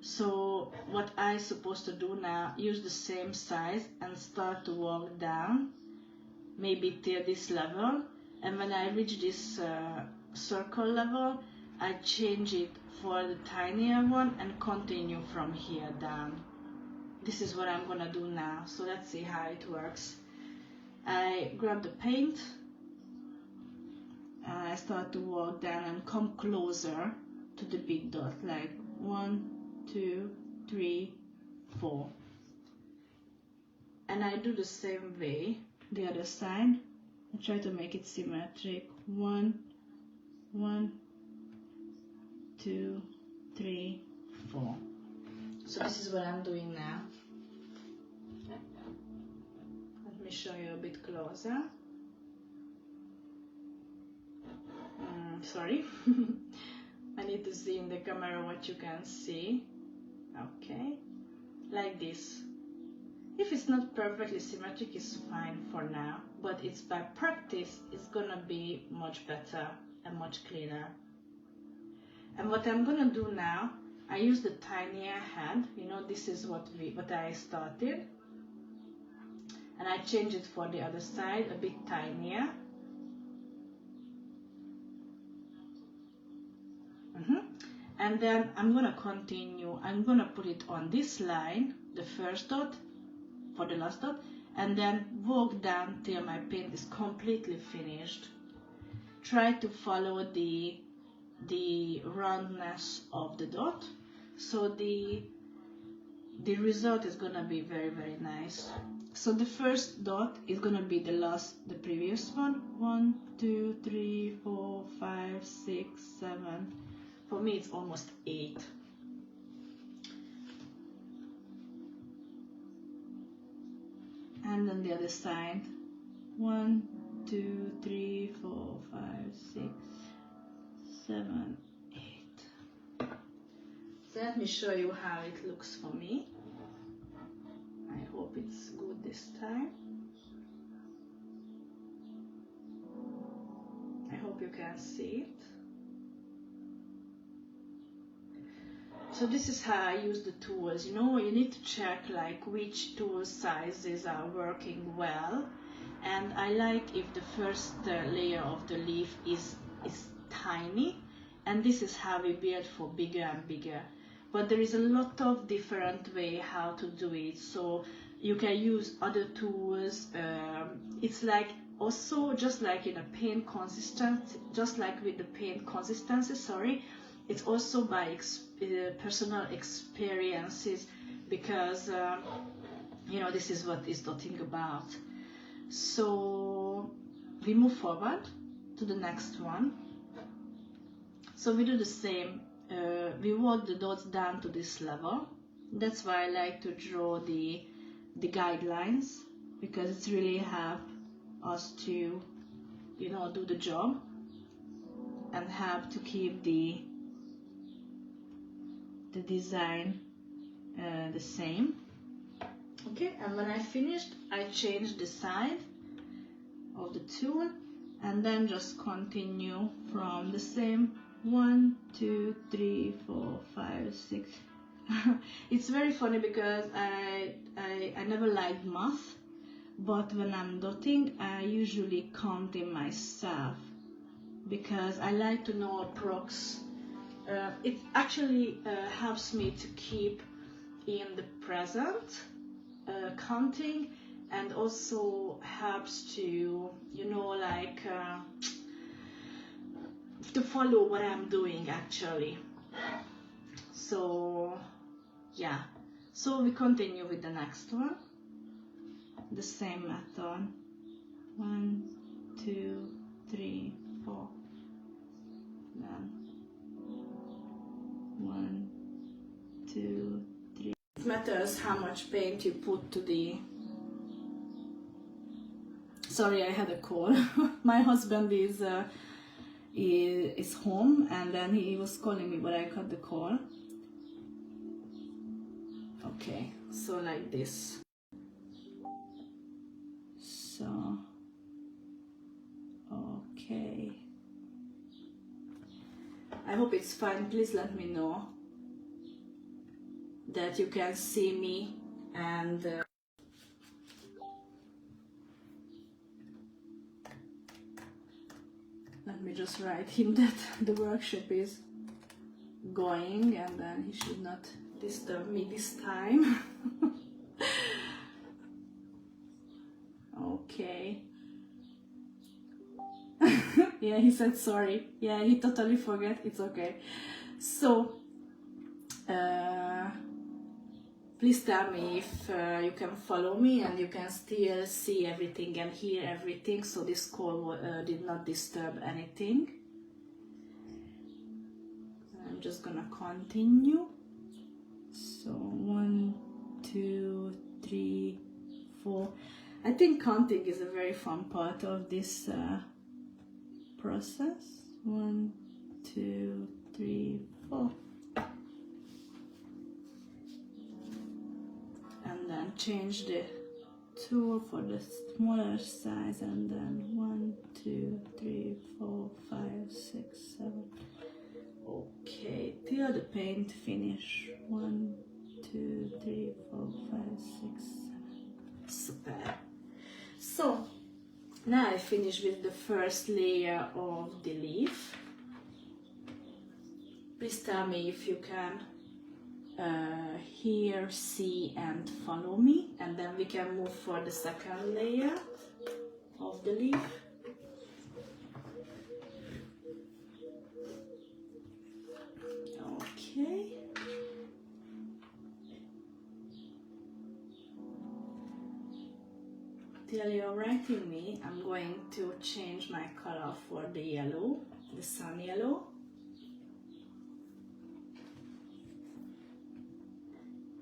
So what I supposed to do now, use the same size and start to walk down maybe till this level, and when I reach this circle level, I change it for the tinier one and continue from here down. This is what I'm gonna do now, so let's see how it works. I grab the paint and I start to walk down and come closer to the big dot, like 1, 2, 3, 4. And I do the same way the other side. I try to make it symmetric. 1, 1, 2, 3, 4. So this is what I'm doing now. Let me show you a bit closer. Sorry. I need to see in the camera what you can see. Okay, like this. If it's not perfectly symmetric, it's fine for now, but it's by practice, it's gonna be much better and much cleaner. And what I'm gonna do now, I use the tinier hand. You know, this is what I started, and I change it for the other side, a bit tinier. And then I'm gonna continue. I'm gonna put it on this line, the first dot, for the last dot, and then walk down till my paint is completely finished. Try to follow the roundness of the dot, so the result is gonna be very nice. So the first dot is gonna be the previous one. 1, 2, 3, 4, 5, 6, 7. For me it's almost 8. And then the other side, 1, 2, 3, 4, 5, 6, 7, 8. So let me show you how it looks for me. I hope it's good this time. I hope you can see it. So this is how I use the tools. You know, you need to check like which tool sizes are working well. And I like if the first layer of the leaf is tiny, and this is how we build for bigger and bigger. But there is a lot of different way how to do it, so you can use other tools. It's like also just like in a paint consistency, just like with the paint consistency, sorry, it's also by personal experiences, because you know, this is what is the thing about. So we move forward to the next one. So we do the same. We walk the dots down to this level. That's why I like to draw the guidelines, because it's really help us to, you know, do the job and help to keep the design the same. Okay, and when I finished, I changed the side of the tool and then just continue from the same 1, 2, 3, 4, 5, 6. It's very funny because I never liked math, but when I'm dotting, I usually count in myself because I like to know approx. It actually helps me to keep in the present counting, and also helps to, you know, like to follow what I'm doing actually. So yeah, so we continue with the next one, the same method. 1, 2, 3, 4. Then 1, 2, 3. It matters how much paint you put to the... Sorry, I had a call. My husband is home, and then he was calling me, but I cut the call. Okay, so like this. So okay, I hope it's fine. Please let me know that you can see me, and let me just write him that the workshop is going, and then he should not disturb me this time. Okay. Yeah, he said sorry. Yeah, he totally forgot. It's okay. So please tell me if you can follow me and you can still see everything and hear everything, so this call did not disturb anything. I'm just gonna continue. So 1, 2, 3, 4. I think counting is a very fun part of this process. 1, 2, 3, 4. And then change the tool for the smaller size, and then 1, 2, 3, 4, 5, 6, 7. Okay, till the paint finish. 1, 2, 3, 4, 5, 6, 7. Super. So now I finish with the first layer of the leaf. Please tell me if you can hear, see and follow me, and then we can move for the second layer of the leaf. Okay. Till you're writing me, I'm going to change my color for the yellow, the sun yellow.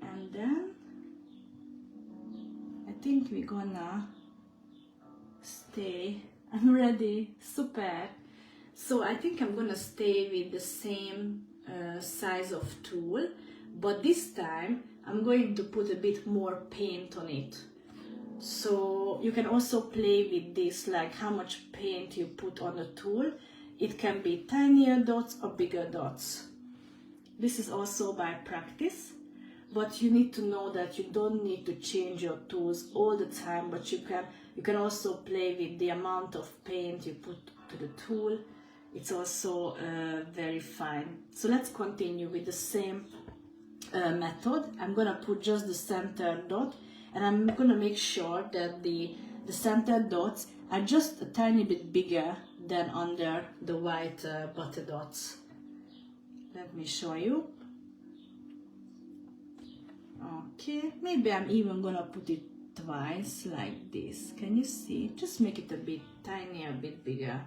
And then I think we're gonna stay. I'm ready. Super. So I think I'm gonna stay with the same size of tool, but this time I'm going to put a bit more paint on it. So you can also play with this, like how much paint you put on the tool. It can be tinier dots or bigger dots. This is also by practice, but you need to know that you don't need to change your tools all the time, but you can also play with the amount of paint you put to the tool. It's also very fine. So let's continue with the same method. I'm gonna put just the center dot, and I'm gonna make sure that the center dots are just a tiny bit bigger than under the white butter dots. Let me show you. Okay, maybe I'm even gonna put it twice like this. Can you see? Just make it a bit tinier, a bit bigger.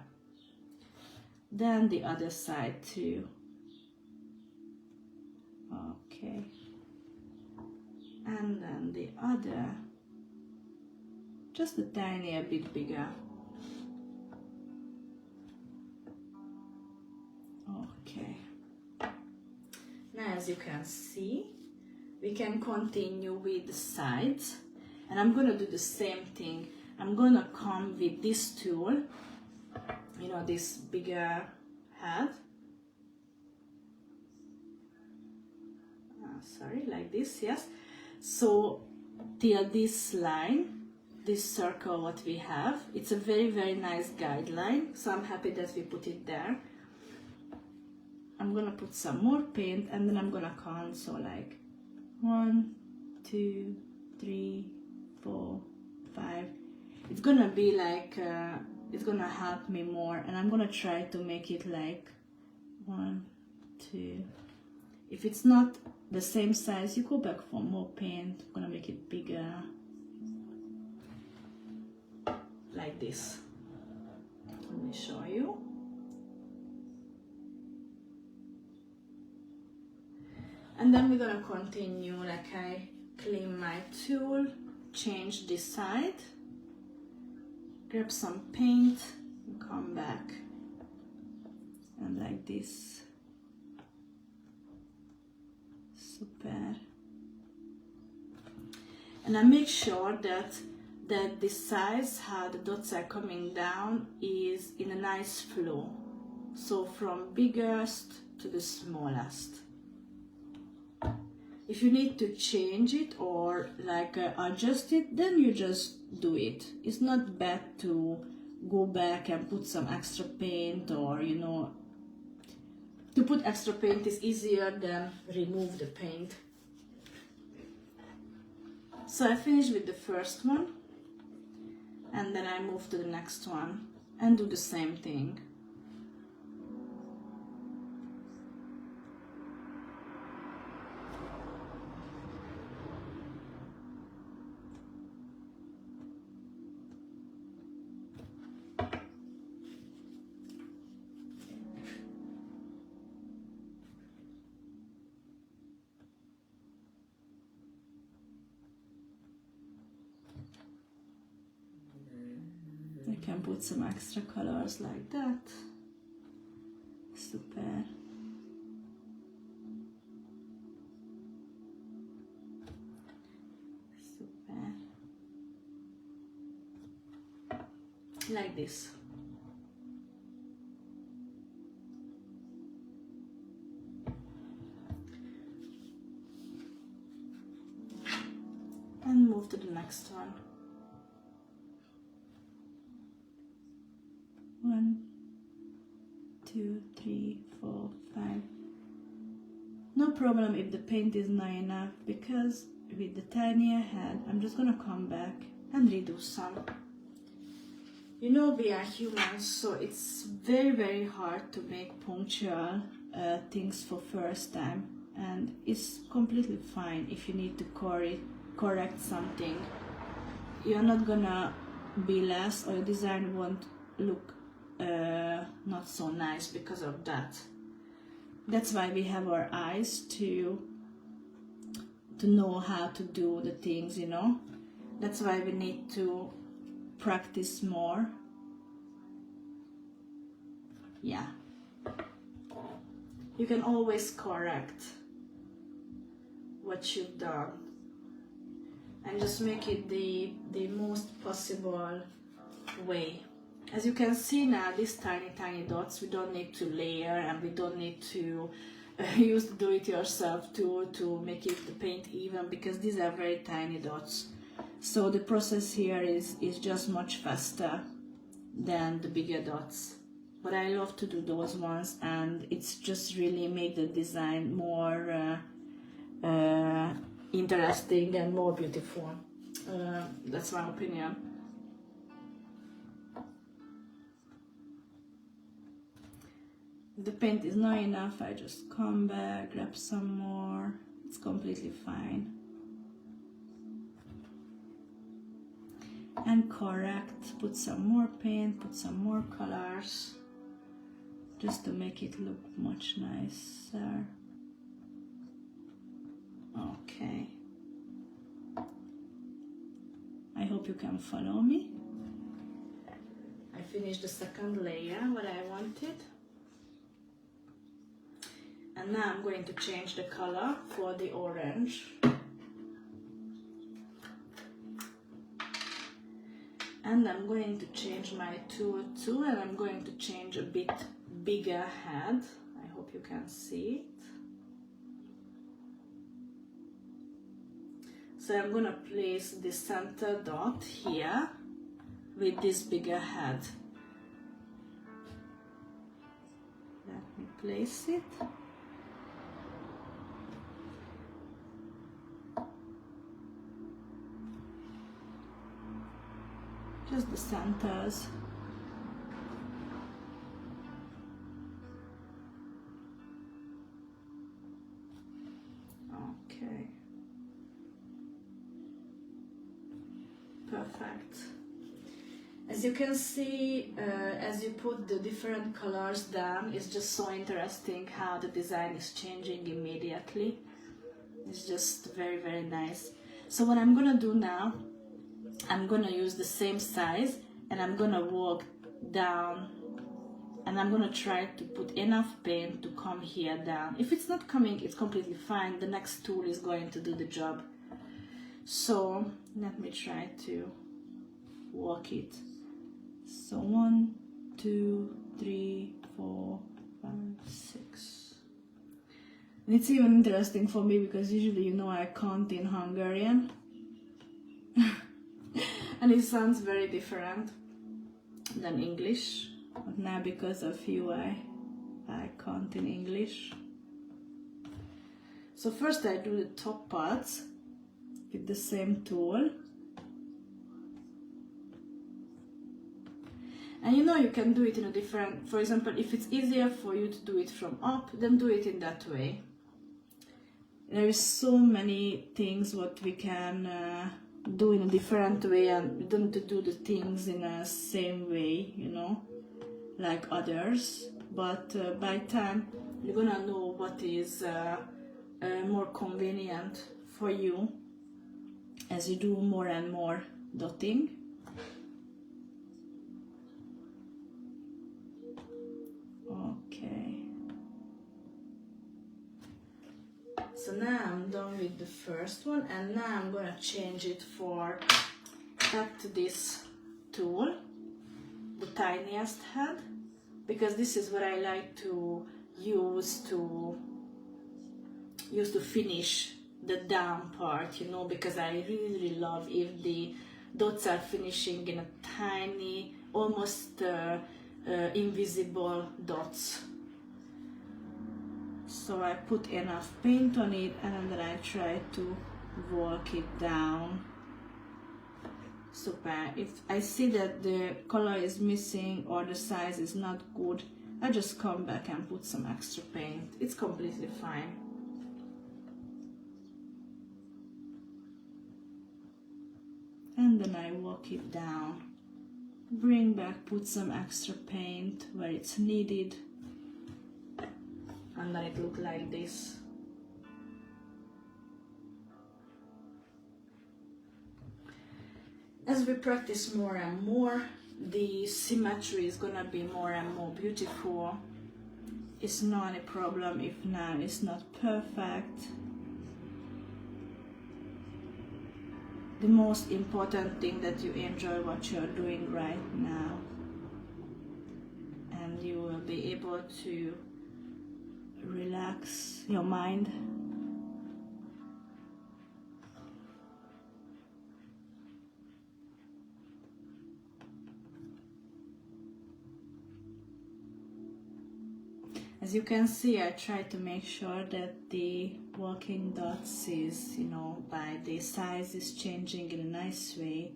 Then the other side too. Okay. And then the other, just a tiny bit bigger. Okay. Now as you can see, we can continue with the sides, and I'm gonna do the same thing. I'm gonna come with this tool, you know, this bigger head. Sorry, like this, yes. So till this line, this circle what we have, it's a very, very nice guideline, so I'm happy that we put it there. I'm gonna put some more paint, and then I'm gonna count, so like 1, 2, 3, 4, 5. It's gonna be like it's gonna help me more, and I'm gonna try to make it like 1, 2. If it's not the same size, you go back for more paint. I'm gonna make it bigger, like this. Let me show you. And then we're gonna continue, like I clean my tool, change this side, grab some paint, and come back, and like this. Super. And I make sure that the size, how the dots are coming down, is in a nice flow. So from biggest to the smallest. If you need to change it or like adjust it, then you just do it. It's not bad to go back and put some extra paint, or you know, to put extra paint is easier than remove the paint. So I finished with the first one, and then I move to the next one and do the same thing. I can put some extra colors like that. Super. Super. Like this. And move to the next one. 1, 2, 3, 4, 5. No problem if the paint is not enough, because with the tinier head I'm just gonna come back and redo some. You know, we are humans, so it's very, very hard to make punctual things for first time, and it's completely fine if you need to correct something. You're not gonna be less, or your design won't look not so nice because of that. That's why we have our eyes to know how to do the things, you know. That's why we need to practice more yeah, you can always correct what you've done and just make it the most possible way. As you can see now, these tiny dots, we don't need to layer, and we don't need to use the do-it-yourself tool to make it the paint even, because these are very tiny dots. So the process here is just much faster than the bigger dots. But I love to do those ones, and it's just really make the design more interesting and more beautiful. That's my opinion. If the paint is not enough, I just come back, grab some more. It's completely fine. And correct, put some more paint, put some more colors, just to make it look much nicer. Okay. I hope you can follow me. I finished the second layer, what I wanted. And now I'm going to change the color for the orange. And I'm going to change my tool too, and I'm going to change a bit bigger head. I hope you can see it. So I'm going to place the center dot here with this bigger head. Let me place it. Just the centers. Okay. Perfect. As you can see, as you put the different colors down, it's just so interesting how the design is changing immediately. It's just very, very nice. So what I'm gonna do now, I'm gonna use the same size, and I'm gonna walk down, and I'm gonna try to put enough paint to come here down. If it's not coming, it's completely fine. The next tool is going to do the job. So let me try to walk it. So 1, 2, 3, 4, 5, 6. And it's even interesting for me because usually, you know, I count in Hungarian. And it sounds very different than English. But now because of you, I count in English. So first I do the top parts with the same tool. And you know, you can do it in a different, for example, if it's easier for you to do it from up, then do it in that way. There is so many things what we can do in a different way, and we don't do the things in a same way, you know, like others. But by time you're gonna know what is more convenient for you as you do more and more dotting. Okay. So now I'm done with the first one, and now I'm gonna change it back to this tool, the tiniest head, because this is what I like to use to finish the down part, you know, because I really love if the dots are finishing in a tiny, almost invisible dots. So I put enough paint on it, and then I try to walk it down. Super. If I see that the color is missing or the size is not good, I just come back and put some extra paint. It's completely fine. And then I walk it down. Bring back, put some extra paint where it's needed. And then it looks like this. As we practice more and more, the symmetry is gonna be more and more beautiful. It's not a problem if now it's not perfect. The most important thing that you enjoy what you're doing right now, and you will be able to relax your mind. As you can see, I try to make sure that the walking dots is, you know, by the size is changing in a nice way.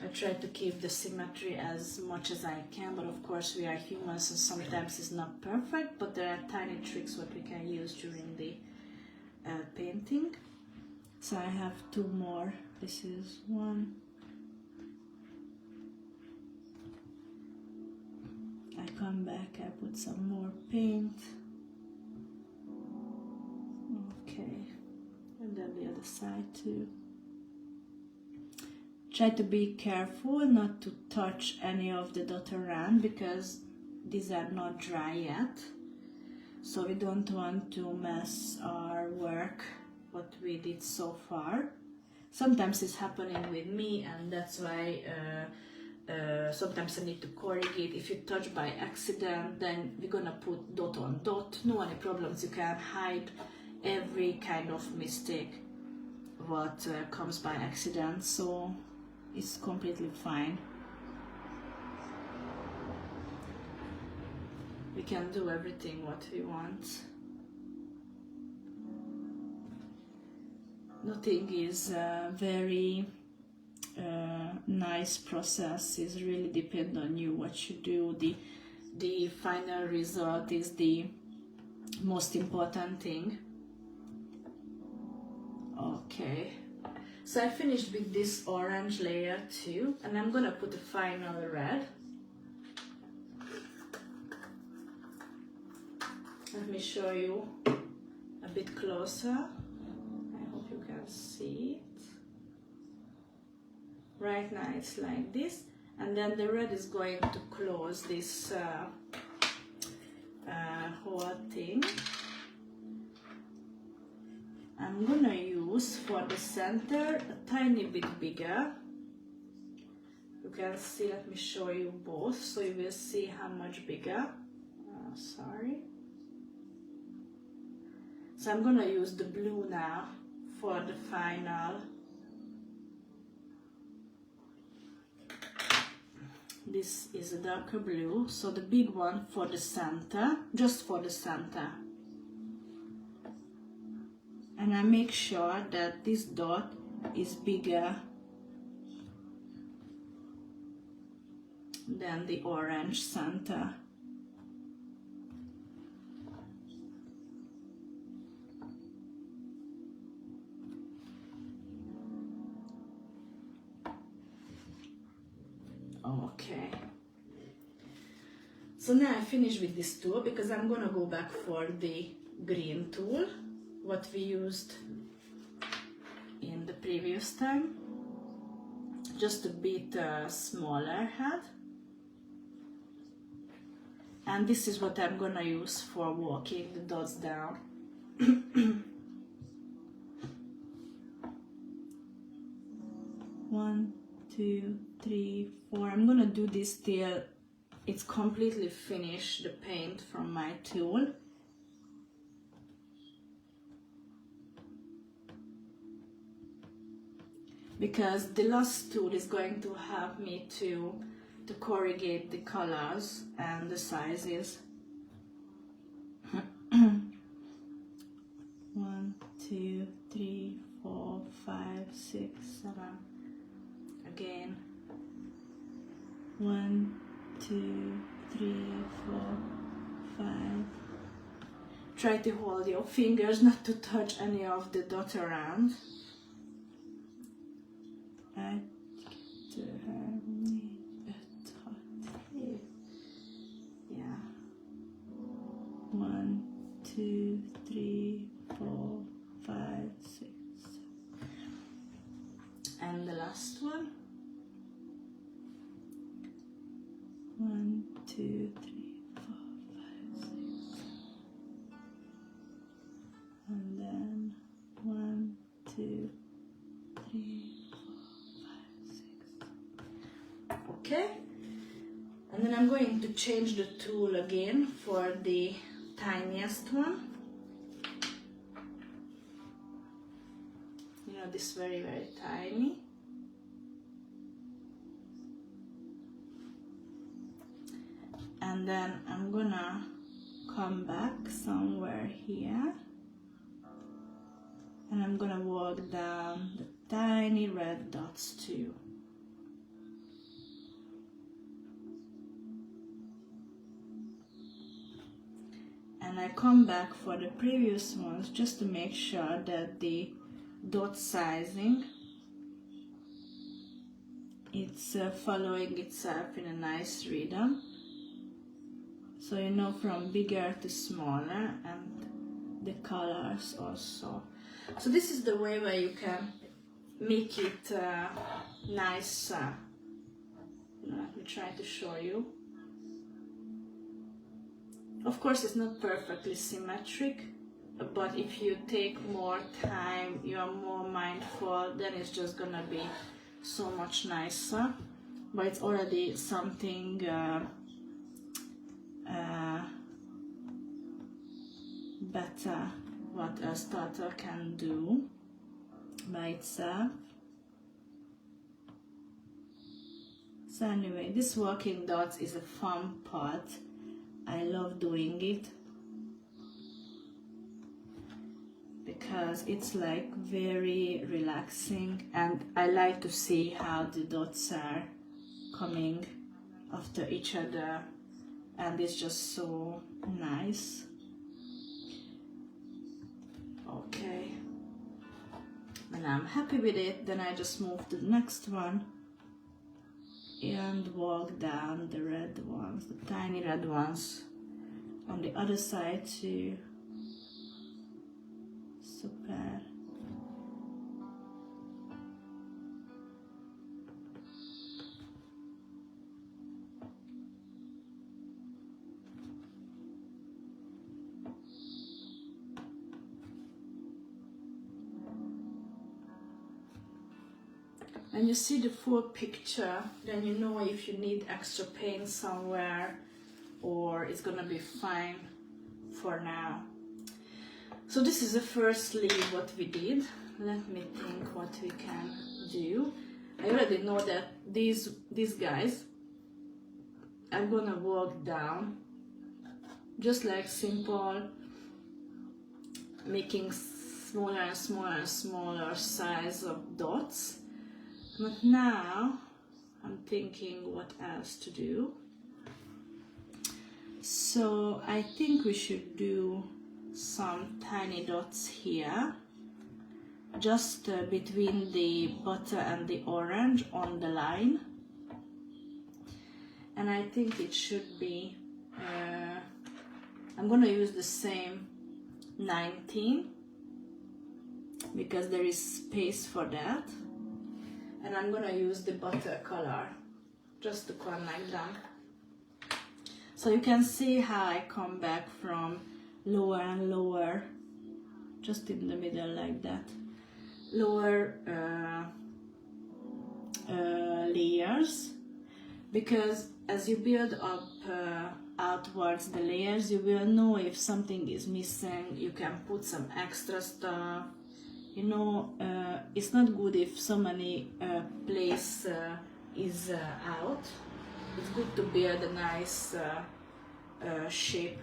I try to keep the symmetry as much as I can, but of course we are humans and sometimes it's not perfect, but there are tiny tricks what we can use during the painting. So I have two more. This is one. I come back, I put some more paint. Okay, and then the other side too. Try to be careful not to touch any of the dot around because these are not dry yet. So we don't want to mess our work, what we did so far. Sometimes it's happening with me, and that's why sometimes I need to corrigate. If you touch by accident, then we're gonna put dot on dot. No any problems, you can hide every kind of mistake what comes by accident, so it's completely fine. We can do everything what we want. Nothing is very nice process. Is really depend on you what you do. The final result is the most important thing. Okay, so I finished with this orange layer too, and I'm gonna put the final red. Let me show you a bit closer. I hope you can see it. Right now it's like this, and then the red is going to close this whole thing. I'm gonna use for the center a tiny bit bigger. You can see, let me show you both so you will see how much bigger. Sorry. So I'm gonna use the blue now for the final. This is a darker blue, so the big one for the center, just for the center. And I make sure that this dot is bigger than the orange center. Okay. So now I finish with this tool because I'm gonna go back for the green tool, what we used in the previous time. Just a bit smaller head. And this is what I'm gonna use for walking the dots down. 1, 2, 3, 4. I'm gonna do this till it's completely finished, the paint from my tool. Because the last tool is going to help me to corrugate the colors and the sizes. 1, 2, 3, 4, 5, 6, 7. Again. 1, 2, 3, 4, 5. Try to hold your fingers not to touch any of the dot around. Yeah. 1, 2, 3, 4, 5, 6. And and the last one. 1, 2, 3, 4, 5, 6. And then 1, 2, 3, 4, 5, 6. Okay. And then I'm going to change the tool again for the tiniest one. You know, this very, very tiny. And then I'm gonna come back somewhere here. And I'm gonna walk down the tiny red dots too. And I come back for the previous ones just to make sure that the dot sizing, it's following itself in a nice rhythm. So you know, from bigger to smaller, and the colors also. So this is the way where you can make it nice. Let me try to show you. Of course, it's not perfectly symmetric, but if you take more time, you are more mindful, then it's just gonna be so much nicer. But it's already something better what a starter can do by itself. So anyway, this walking dots is a fun part. I love doing it because it's like very relaxing, and I like to see how the dots are coming after each other, and it's just so nice. Okay, when I'm happy with it, then I just move to the next one and walk down the red ones, the tiny red ones on the other side too. Super. And you see the full picture, then you know if you need extra paint somewhere, or it's gonna be fine for now. So this is the first leaf what we did. Let me think what we can do. I already know that these guys, I'm gonna walk down just like simple, making smaller and smaller and smaller size of dots. But now I'm thinking what else to do. So I think we should do some tiny dots here, just between the butter and the orange on the line. And I think it should be, I'm gonna use the same 19 because there is space for that. And I'm gonna use the butter color just to connect them. So you can see how I come back from lower and lower, just in the middle like that. Lower layers, because as you build up outwards the layers, you will know if something is missing. You can put some extra stuff. You know, it's not good if so many place is out. It's good to build a nice shape,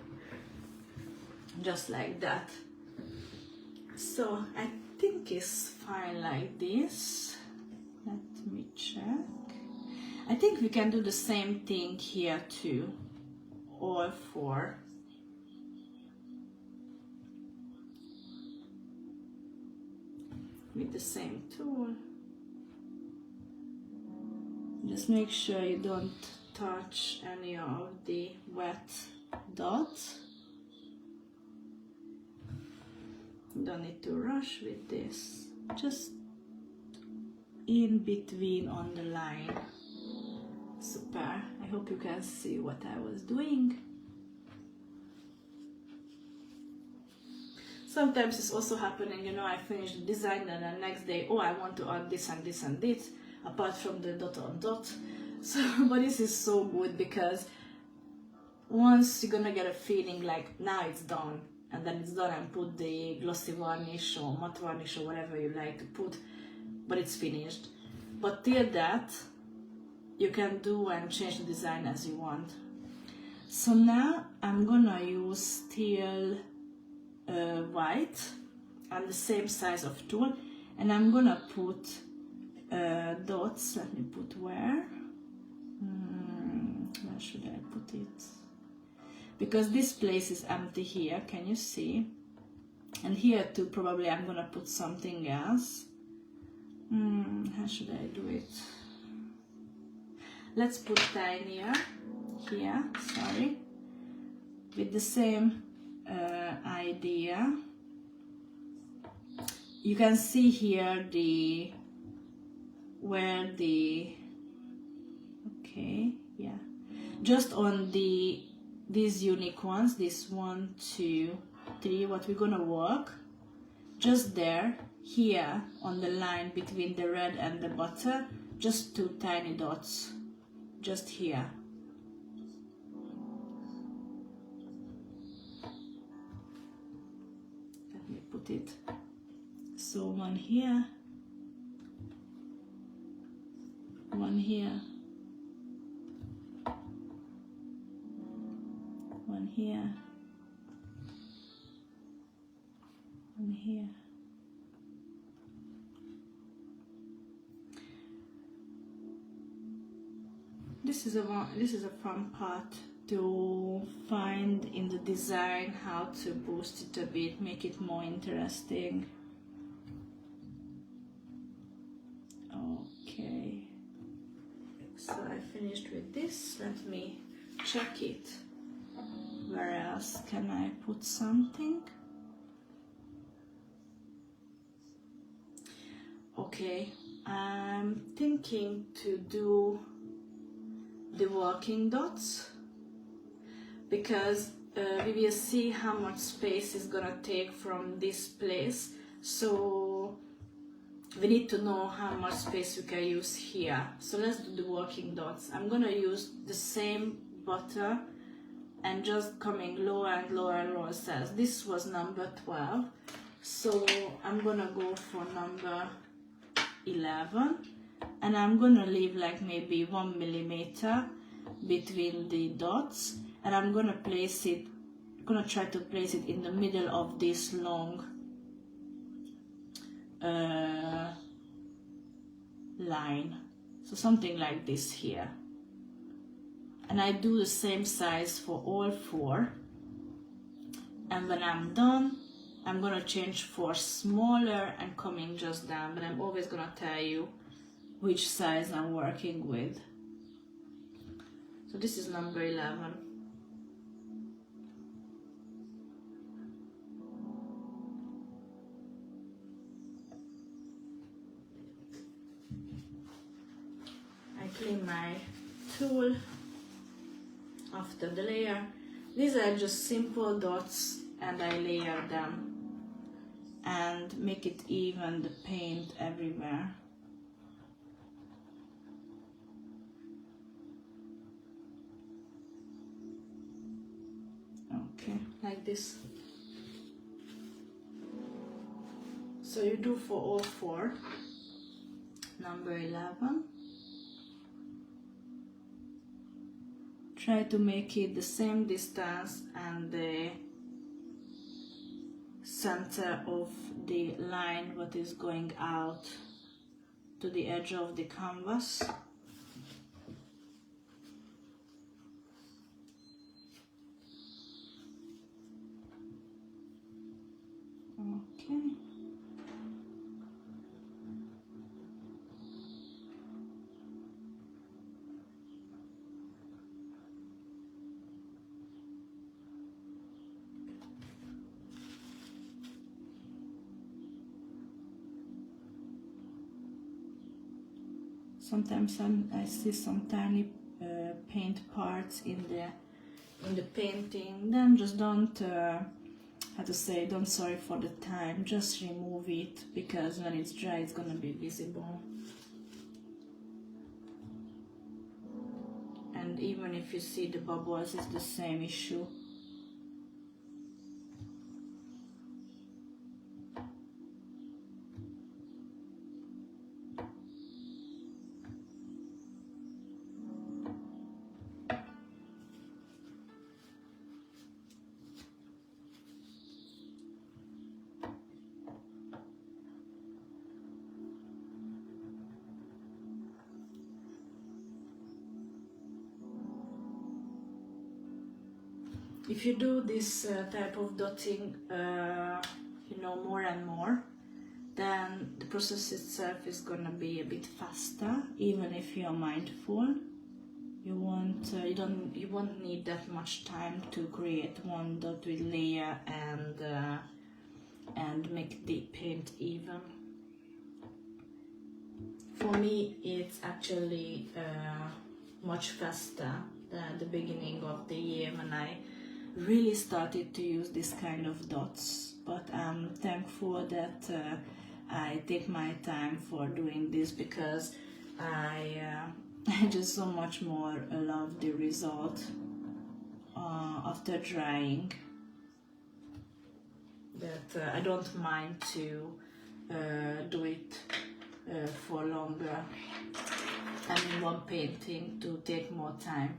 just like that. So I think it's fine like this. Let me check. I think we can do the same thing here too, all four. With the same tool. Just make sure you don't touch any of the wet dots. You don't need to rush with this. Just in between on the line. Super. I hope you can see what I was doing. Sometimes it's also happening, you know, I finish the design and the next day, oh, I want to add this and this and this, apart from the dot on dot. So, but this is so good because once you're gonna get a feeling like now it's done, and then it's done and put the glossy varnish or matte varnish or whatever you like to put, but it's finished. But till that, you can do and change the design as you want. So now I'm gonna use still white and the same size of tool, and I'm gonna put dots. Let me put where should I put it? Because this place is empty here, can you see? And here too, probably I'm gonna put something else. How should I do it? Let's put tinier here, sorry, with the same idea. You can see here where the, okay, yeah, just on these unique ones, this 1, 2, 3, what we're gonna work, just there, here on the line between the red and the butter, just 2 tiny dots, just here. Let me put it. So 1 here, 1 here, 1 here, 1 here. This is a fun part to find in the design, how to boost it a bit, make it more interesting. Okay, so I finished with this. Let me check it. Where else can I put something? Okay, I'm thinking to do the working dots, because we will see how much space is gonna take from this place, so we need to know how much space we can use here. So let's do the working dots. I'm gonna use the same butter and just coming lower and lower and lower cells. This was number 12, so I'm gonna go for number 11, and I'm gonna leave like maybe 1 millimeter between the dots, and I'm gonna place it, try to place it in the middle of this long line, so something like this here. And I do the same size for all 4, and when I'm done, I'm gonna change for smaller and coming just down, but I'm always gonna tell you which size I'm working with. So this is number 11. I clean my tool after the layer. These are just simple dots, and I layer them and make it even, the paint everywhere. Okay, like this. So you do for all 4. Number 11. Try to make it the same distance and the center of the line what is going out to the edge of the canvas. Okay. Sometimes I see some tiny paint parts in the painting. Then just don't how to say, don't sorry for the time, just remove it, because when it's dry it's gonna be visible. And even if you see the bubbles, it's the same issue. If you do this type of dotting, you know, more and more, then the process itself is gonna be a bit faster. Even if you're mindful, you won't need that much time to create one dot with layer and make the paint even. For me, it's actually much faster than the beginning of the year when I really started to use this kind of dots, but I'm thankful that I take my time for doing this, because I just so much more love the result after drying, that I don't mind to do it for longer, and in one painting to take more time.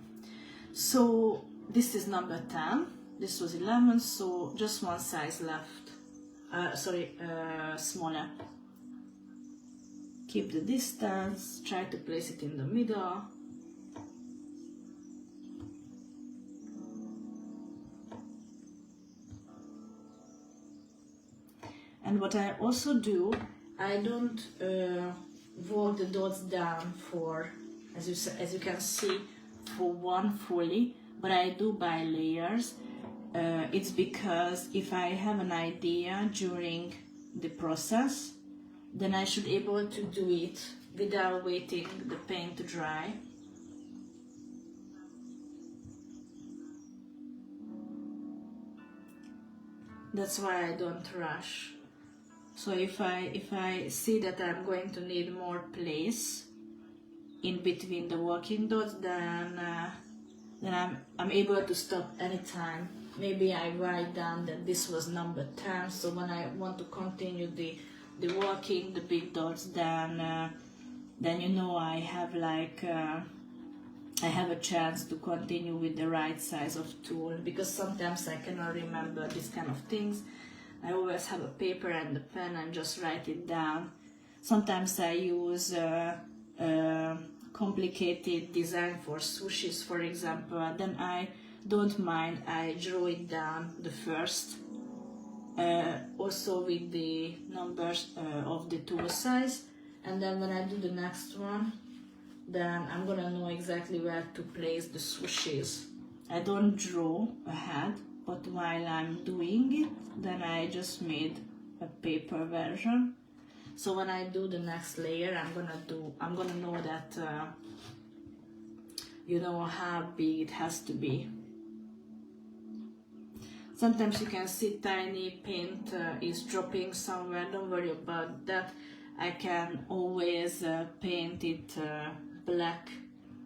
So this is number 10, this was 11, so just one size left, smaller. Keep the distance, try to place it in the middle. And what I also do, I don't work the dots down for, as you can see, for one fully, but I do by layers. It's because if I have an idea during the process, then I should be able to do it without waiting the paint to dry. That's why I don't rush. So if I see that I'm going to need more place in between the working dots, then I'm able to stop anytime. Maybe I write down that this was number 10, so when I want to continue the working, the big dots, then you know I have I have a chance to continue with the right size of tool, because sometimes I cannot remember these kind of things. I always have a paper and a pen and just write it down. Sometimes I use complicated design for sushis, for example, then I don't mind, I draw it down the first, also with the numbers of the tool size, and then when I do the next one, then I'm gonna know exactly where to place the sushis. I don't draw ahead, but while I'm doing it, then I just made a paper version. So when I do the next layer, I'm gonna know that you know how big it has to be. Sometimes you can see tiny paint is dropping somewhere. Don't worry about that. I can always paint it black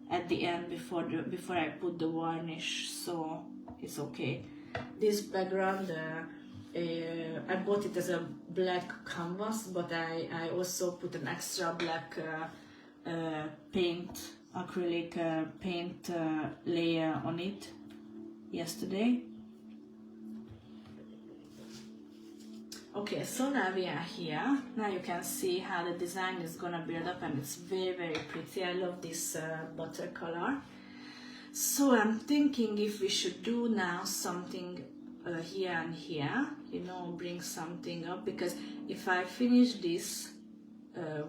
at the end before I put the varnish, so it's okay. This background, I bought it as a black canvas, but I also put an extra black acrylic paint layer on it yesterday. Okay, so now we are here. Now you can see how the design is gonna build up, and it's very, very pretty. I love this butter color. So I'm thinking if we should do now something here and here, you know, bring something up, because if I finish this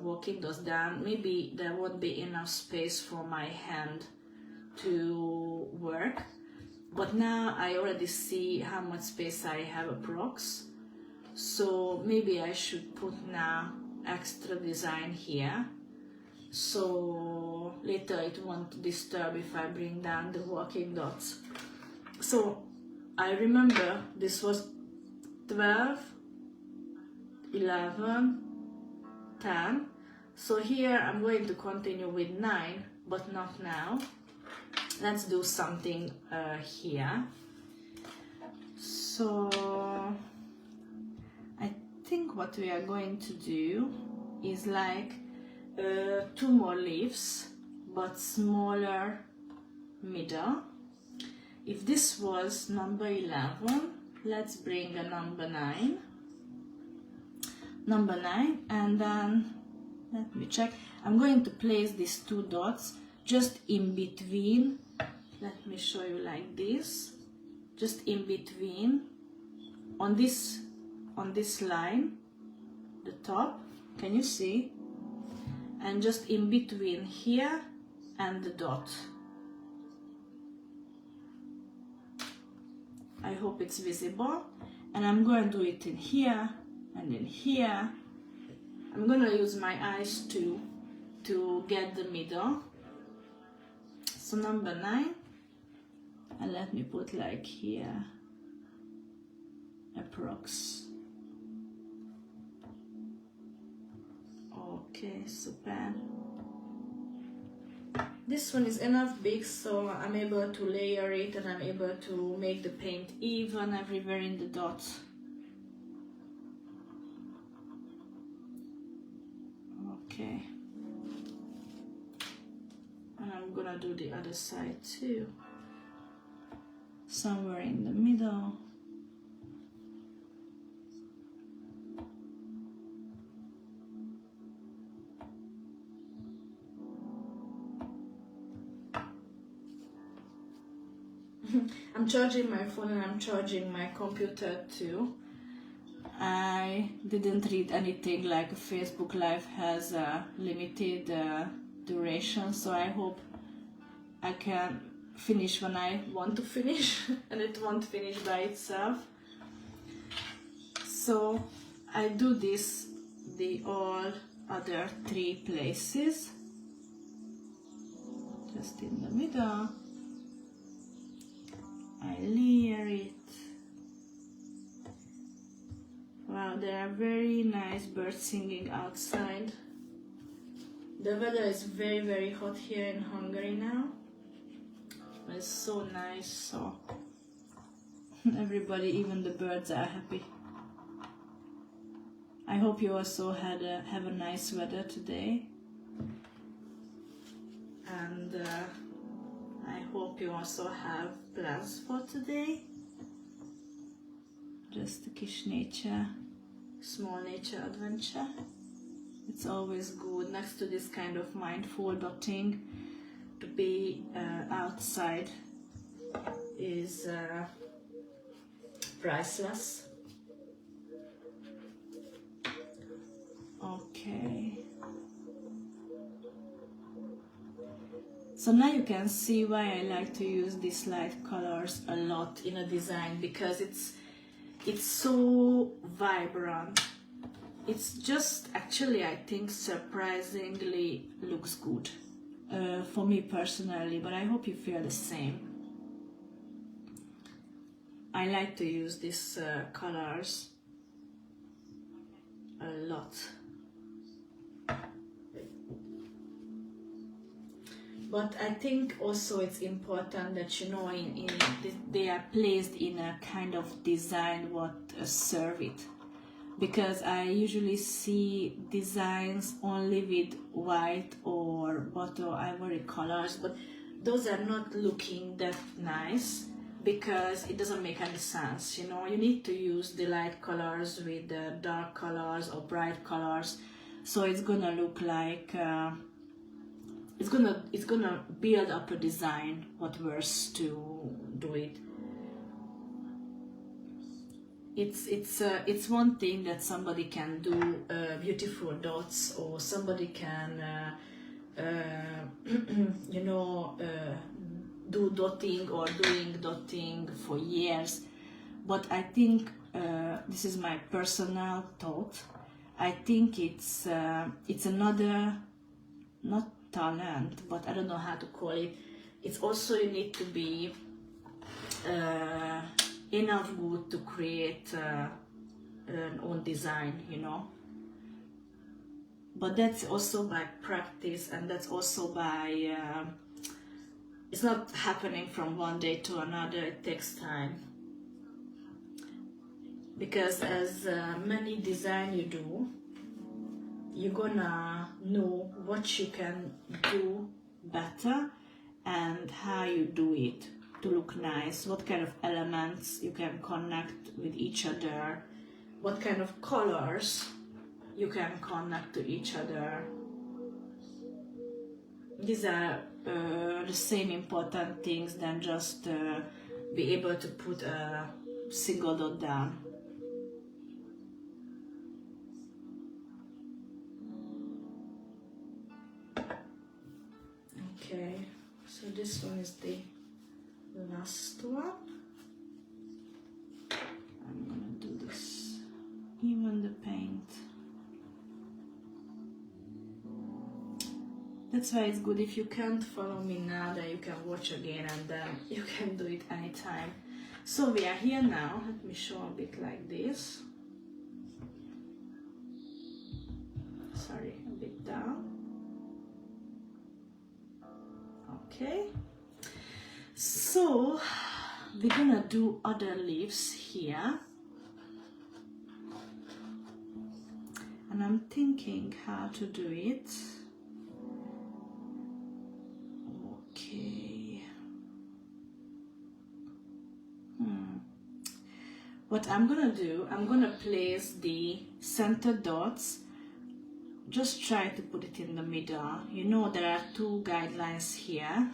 working those down, maybe there won't be enough space for my hand to work. But now I already see how much space I have approx. So maybe I should put now extra design here. so later it won't disturb if I bring down the walking dots. So I remember this was 12, 11, 10. So here I'm going to continue with 9, but not now. Let's do something here. So I think what we are going to do is like 2 more leaves, but smaller middle. If this was number 11, let's bring a number 9, and then let me check. I'm going to place these 2 dots just in between. Let me show you like this, just in between on this line, the top, can you see? And just in between here and the dot. I hope it's visible. And I'm going to do it in here and in here. I'm going to use my eyes too to get the middle. So number 9, and let me put like here, approx. Okay, super. This one is enough big, so I'm able to layer it and I'm able to make the paint even everywhere in the dots. Okay. And I'm gonna do the other side too. Somewhere in the middle. I'm charging my phone and I'm charging my computer too. I didn't read anything like Facebook Live has a limited duration, so I hope I can finish when I want to finish and it won't finish by itself. So I do this the all other 3 places, just in the middle. I layer it. Wow, there are very nice birds singing outside. The weather is very, very hot here in Hungary now. It's so nice, so everybody, even the birds, are happy. I hope you also have a nice weather today. And I hope you also have plans for today. Just a kis nature, small nature adventure. It's always good next to this kind of mindful dotting to be outside is priceless. Okay. So now you can see why I like to use these light colors a lot in a design, because it's so vibrant. It's just, actually, I think surprisingly looks good for me personally, but I hope you feel the same. I like to use these colors a lot. But I think also it's important that, you know, they are placed in a kind of design what serve it. Because I usually see designs only with white or bottle ivory colors, but those are not looking that nice because it doesn't make any sense, you know. You need to use the light colors with the dark colors or bright colors, so it's gonna look like it's gonna build up a design what works to do it. It's one thing that somebody can do beautiful dots, or somebody can you know, do dotting or doing dotting for years, but I think this is my personal thought. I think it's another not talent, but I don't know how to call it. It's also you need to be enough good to create an own design, you know. But that's also by practice, and that's also by it's not happening from one day to another. It takes time, because as many design you do, you're gonna know what you can do better and how you do it to look nice, what kind of elements you can connect with each other, what kind of colors you can connect to each other. These are the same important things than just be able to put a single dot down. Okay, so this one is the last one. I'm gonna do this, even the paint. That's why it's good if you can't follow me now, then you can watch again and then you can do it anytime. So we are here now. Let me show a bit like this. Sorry, a bit down. Okay. So we're gonna do other leaves here. And I'm thinking how to do it. Okay. What I'm gonna do, I'm gonna place the center dots. Just try to put it in the middle. You know there are two guidelines here.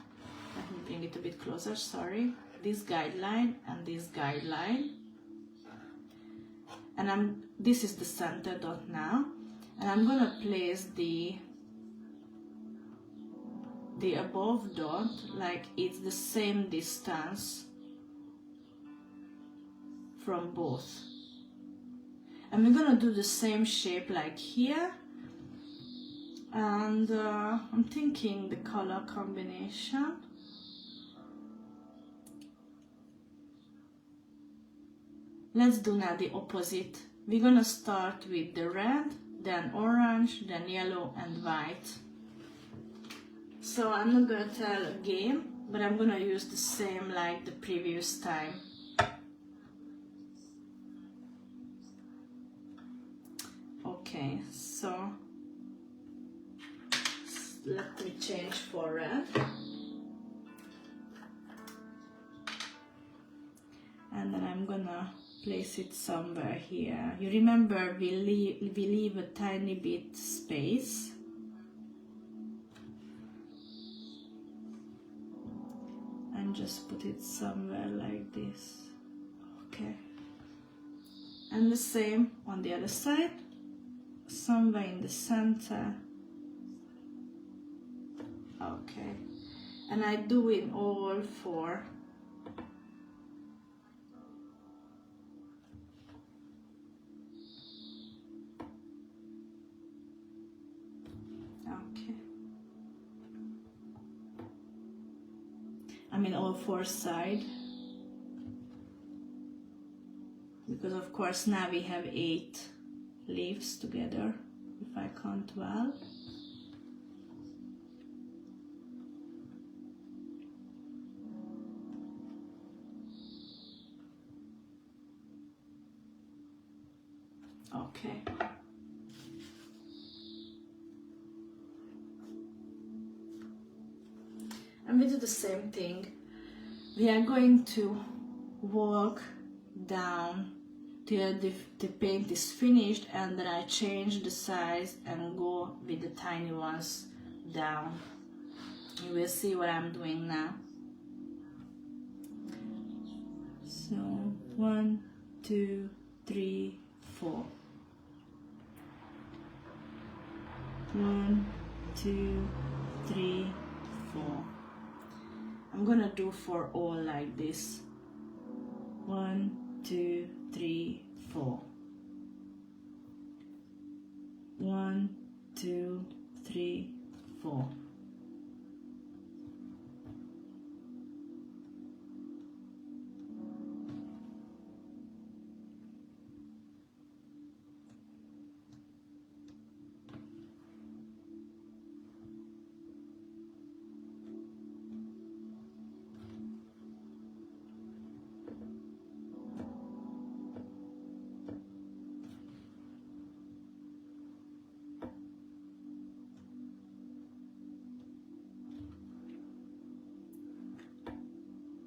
Let me bring it a bit closer, sorry. This guideline and this guideline. And this is the center dot now. And I'm gonna place the above dot like it's the same distance from both. And we're gonna do the same shape like here. And I'm thinking the color combination. Let's do now the opposite. We're gonna start with the red, then orange, then yellow and white. So I'm not gonna tell a game, but I'm gonna use the same like the previous time. Okay, so let me change for red. And then I'm gonna place it somewhere here. You remember we leave a tiny bit space. And just put it somewhere like this. Okay. And the same on the other side. Somewhere in the center. Okay. And I do it all four. Okay. I mean all four sides. Because of course now we have 8 leaves together, if I count well. Okay. And we do the same thing. We are going to walk down till the paint is finished, and then I change the size and go with the tiny ones down. You will see what I'm doing now. So 1, 2, 3, 4. 1, 2, 3, 4. I'm gonna do for all like this. 1, 2, 3, 4. 1, 2, 3, 4. before.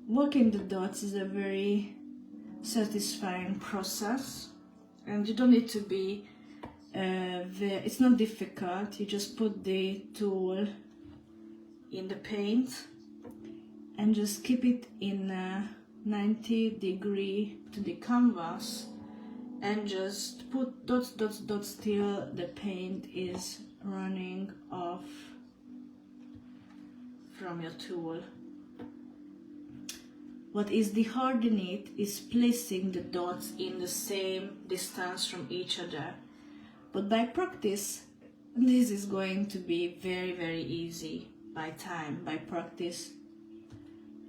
Working the dots is a very satisfying process, and you don't need to be it's not difficult. You just put the tool in the paint and just keep it in 90 degree to the canvas and just put dots, dots, dots till the paint is running off from your tool. What is the hard in it is placing the dots in the same distance from each other. But by practice, this is going to be very, very easy by practice.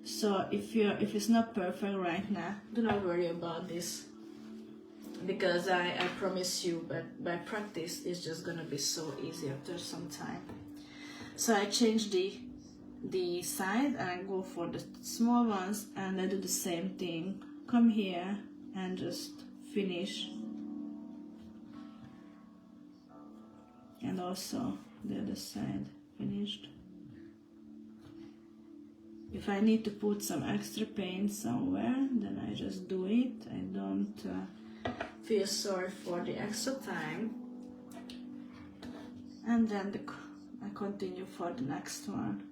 So if it's not perfect right now, do not worry about this, because I promise you, but by practice, it's just gonna be so easy after some time. So I change the side and I go for the small ones, and I do the same thing. Come here and just finish, and also the other side finished. If I need to put some extra paint somewhere, then I just do it. I don't feel sorry for the extra time, and then I continue for the next one.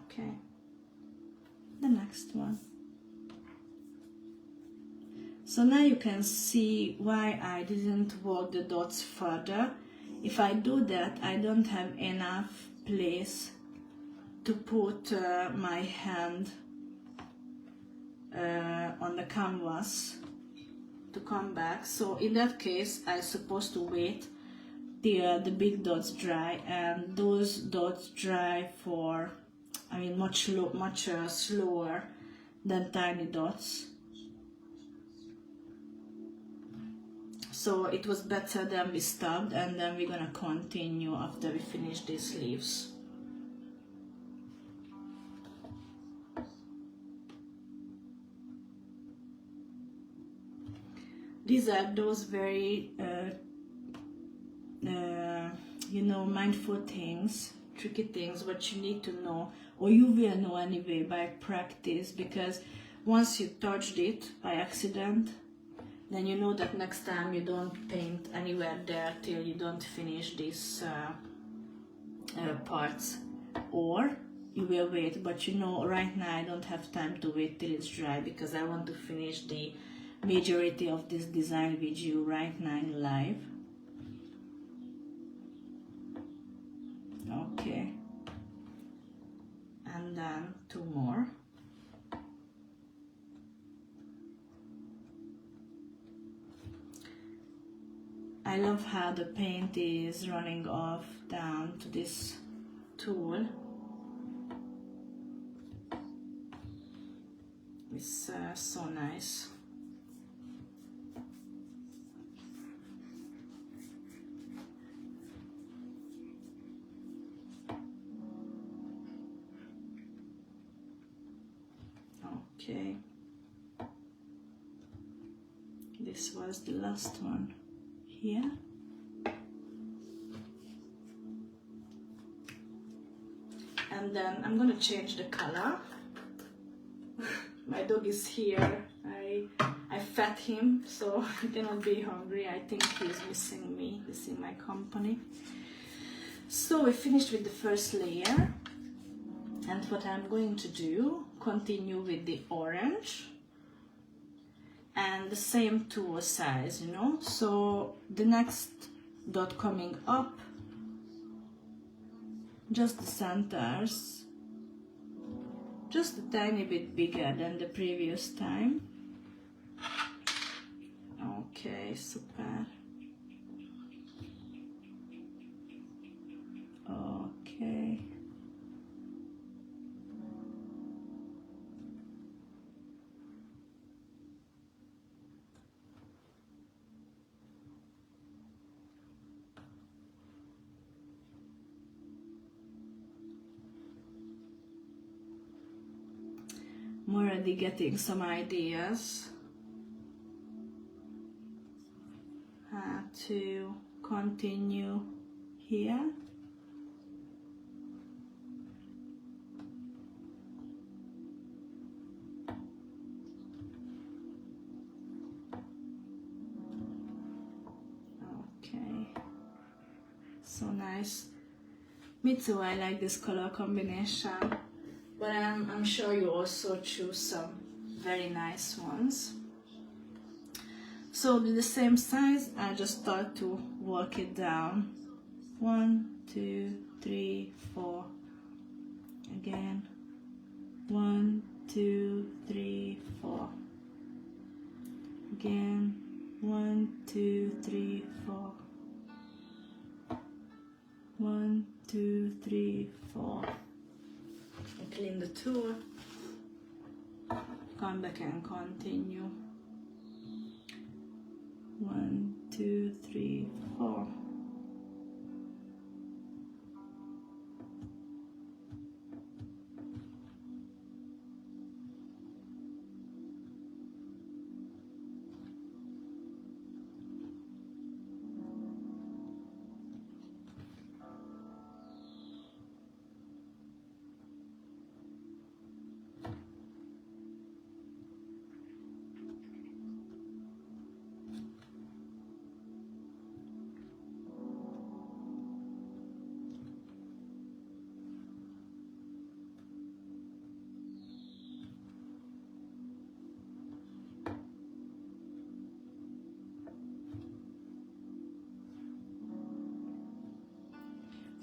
Okay, the next one. So now you can see why I didn't work the dots further. If I do that, I don't have enough place to put my hand on the canvas to come back. So in that case, I'm supposed to wait till the big dots dry, and those dots dry for, I mean, much slower than tiny dots. So it was better than we stopped, and then we're gonna continue after we finish these leaves. These are those very, you know, mindful things, tricky things, what you need to know, or you will know anyway by practice, because once you touched it by accident, then you know that next time you don't paint anywhere there till you don't finish these parts, or you will wait. But you know, right now I don't have time to wait till it's dry, because I want to finish the majority of this design with you right now in live. Okay, and then two more. I love how the paint is running off down to this tool. It's so nice. Okay, this was the last one here. And then I'm gonna change the color. My dog is here. I fed him, so he cannot be hungry. I think he's missing me, missing my company. So we finished with the first layer, and what I'm going to do, continue with the orange and the same tool size, you know. So the next dot coming up, just the centers, just a tiny bit bigger than the previous time. Okay, super. Okay. I'm already getting some ideas how to continue here. Okay, so nice. Me too, I like this color combination, but I'm sure you also choose some very nice ones. So with the same size, I just start to work it down. 1, 2, 3, 4. Again. 1, 2, 3, 4. Again. 1, 2, 3, 4. 1, 2, 3, 4. And clean the tool. Come back and continue. 1, 2, 3, 4.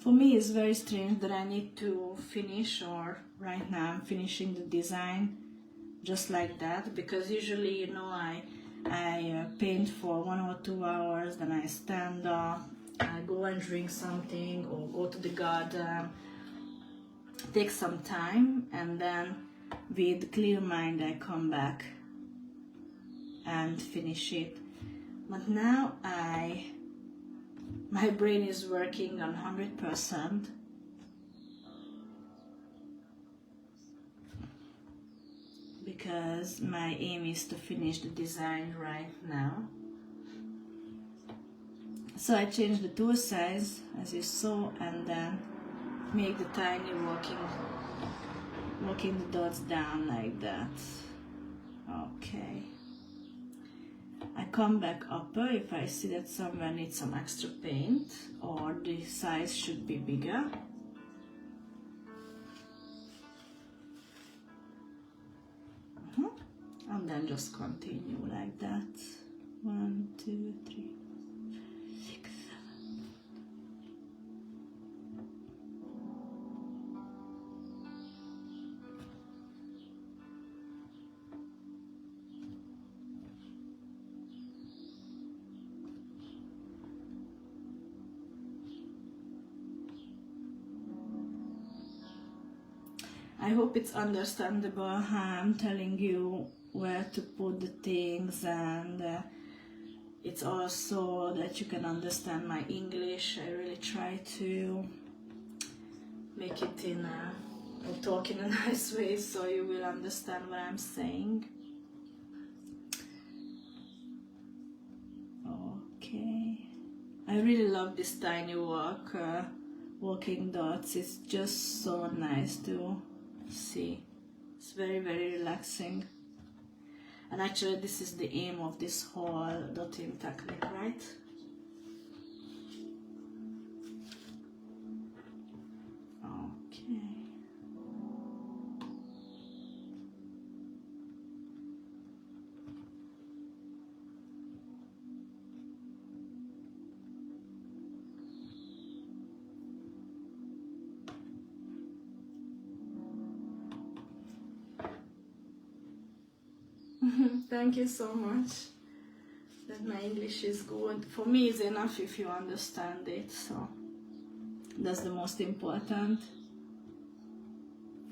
For me, it's very strange that I need to finish, or right now I'm finishing the design just like that, because usually, you know, I paint for 1 or 2 hours, then I stand up, I go and drink something or go to the garden, take some time, and then with clear mind I come back and finish it. But now my brain is working on 100%. Because my aim is to finish the design right now. So I changed the tool size, as you saw, and then make the tiny working the dots down like that. Okay. I come back upper if I see that somewhere needs some extra paint or the size should be bigger. And then just continue like that. 1, 2, 3, 6, 7. I hope it's understandable how I'm telling you where to put the things, and it's also that you can understand my English. I really try to make it or talk in a nice way so you will understand what I'm saying. Okay. I really love this tiny walking dots. It's just so nice to see. It's very, very relaxing. And actually this is the aim of this whole dotting technique, right? Okay. Thank you so much. That my English is good. For me, it's enough if you understand it. So that's the most important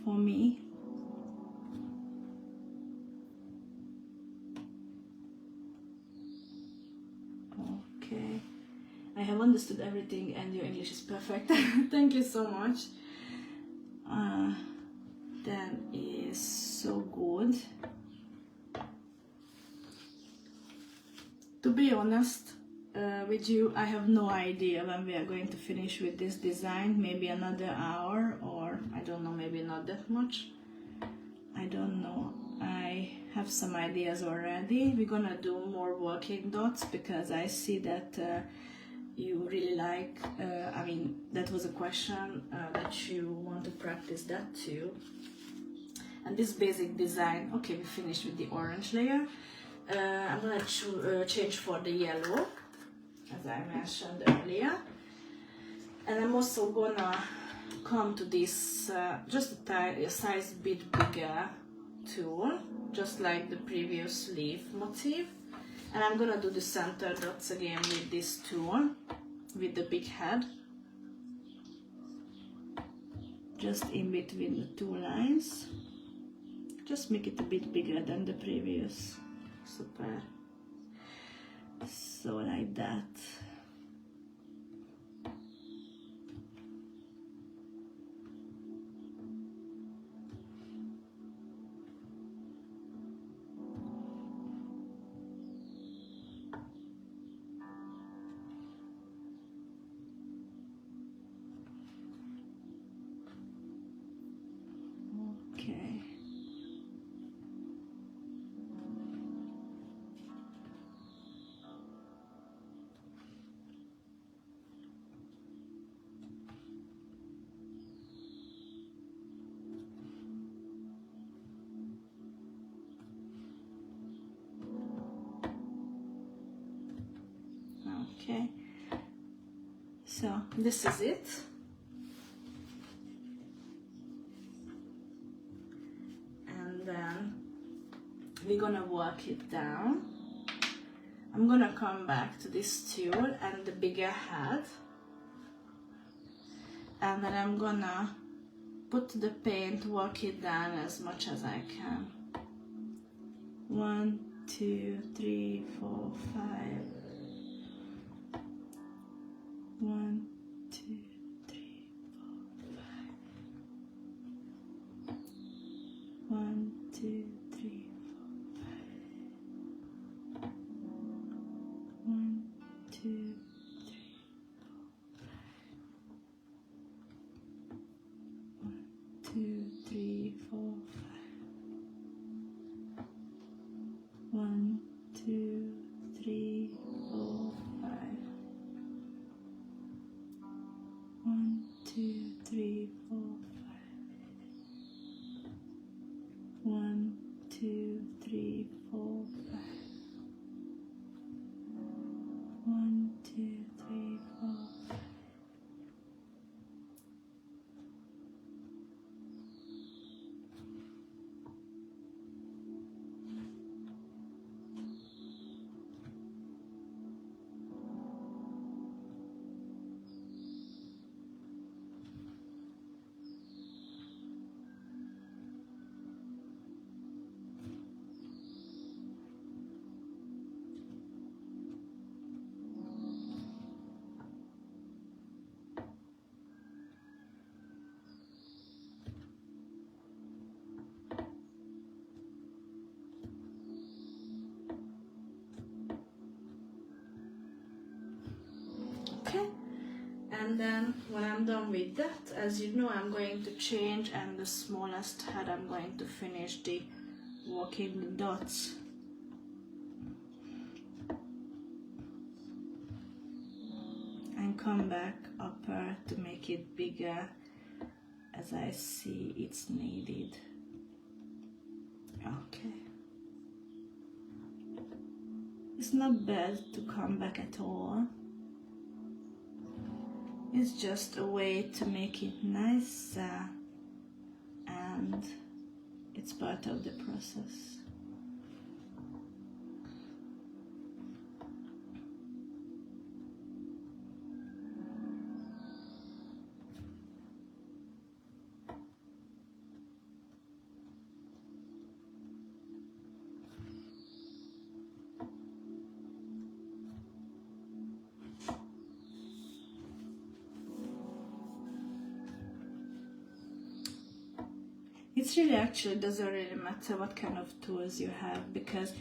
for me. Okay. I have understood everything and your English is perfect. Thank you so much. That is so good. To be honest with you, I have no idea when we are going to finish with this design. Maybe another hour, or I don't know, maybe not that much. I don't know. I have some ideas already. We're gonna do more working dots because I see that you really like, I mean, that was a question that you want to practice that too. And this basic design, okay, we finished with the orange layer. I'm gonna change for the yellow, as I mentioned earlier. And I'm also gonna come to this just a size bit bigger tool, just like the previous leaf motif. And I'm gonna do the center dots again with this tool, with the big head, just in between the two lines. Just make it a bit bigger than the previous. Super. So like that. Okay. Okay, so this is it. And then we're gonna work it down. I'm gonna come back to this tool and the bigger head. And then I'm gonna put the paint, work it down as much as I can. 1, 2, 3, 4, 5. 1, 2, 3, 4, 5. 1, 2, 3, 4, 5. 1, 2, 3, 4, 5. 1, 2, 3, 4, 5. 1, 2, 3, 4, 5. 1, 2, 3, 4, 5. 1, 2, 3, 4, 5. 1, 2, 3, 4, 5. Okay, and then when I'm done with that, as you know, I'm going to change, and the smallest head I'm going to finish the working the dots. And come back upper to make it bigger as I see it's needed. Okay. It's not bad to come back at all. It's just a way to make it nicer, and it's part of the process. It's really actually doesn't really matter what kind of tools you have, because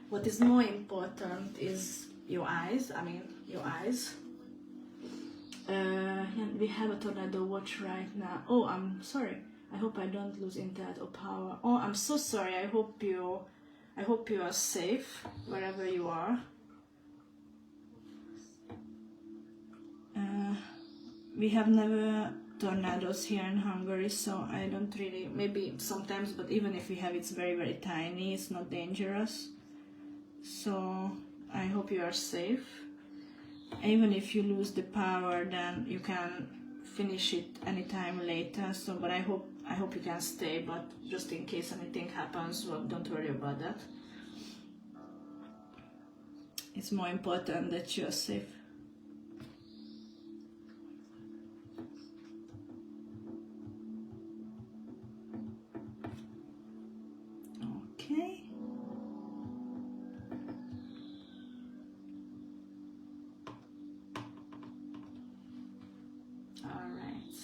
what is more important is your eyes. I mean, your eyes. And we have a tornado watch right now. Oh, I'm sorry. I hope I don't lose internet or power. Oh, I'm so sorry. I hope you are safe wherever you are. We have never tornadoes here in Hungary, so I don't really, maybe sometimes, but even if we have, it's very, very tiny. It's not dangerous. So I hope you are safe. Even if you lose the power, then you can finish it anytime later. So, but I hope you can stay. But just in case anything happens, well, don't worry about that. It's more important that you are safe. Okay. All right.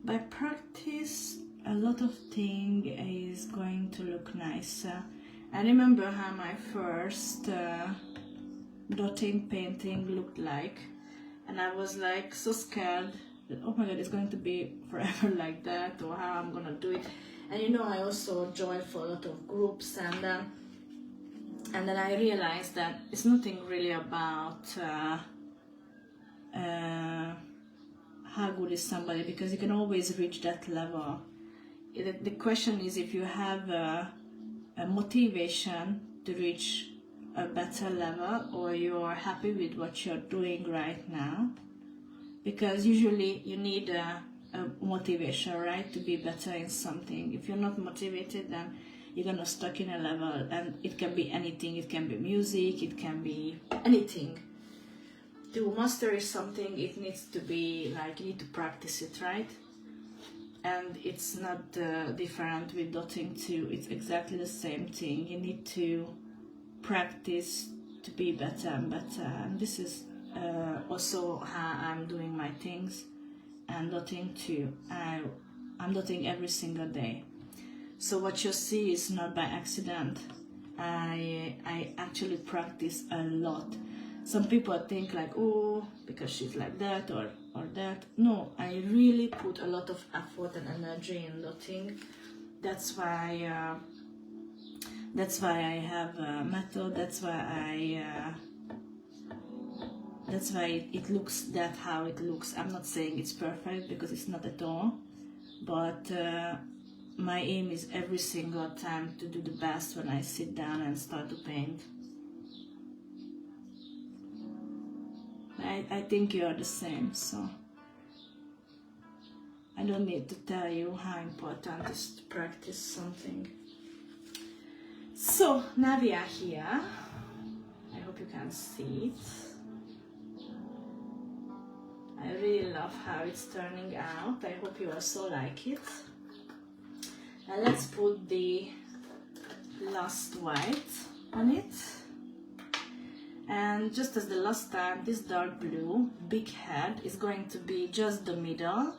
By practice, a lot of thing is going to look nicer. I remember how my first dotting painting looked like, and I was like so scared that, oh my god, it's going to be forever like that, or how I'm gonna do it. And you know, I also joined for a lot of groups, and then I realized that it's nothing really about how good is somebody, because you can always reach that level. The question is if you have a motivation to reach a better level, or you're happy with what you're doing right now, because usually you need a motivation, right, to be better in something. If you're not motivated, then you're gonna stuck in a level, and it can be anything. It can be music, it can be anything. To master something, it needs to be like, you need to practice it, right? And it's not different with dotting too. It's exactly the same thing. You need to practice to be better and better. And this is also how I'm doing my things, and dotting too. I'm dotting every single day. So what you see is not by accident. I actually practice a lot. Some people think like, oh, because she's like that or that. No, I really put a lot of effort and energy in dotting. That's why I have a method. That's why it looks how it looks. I'm not saying it's perfect, because it's not at all. But my aim is every single time to do the best when I sit down and start to paint. I think you are the same, so I don't need to tell you how important it is to practice something. So now we are here. I hope you can see it. I really love how it's turning out. I hope you also like it. And let's put the last white on it. And just as the last time, this dark blue big head is going to be just the middle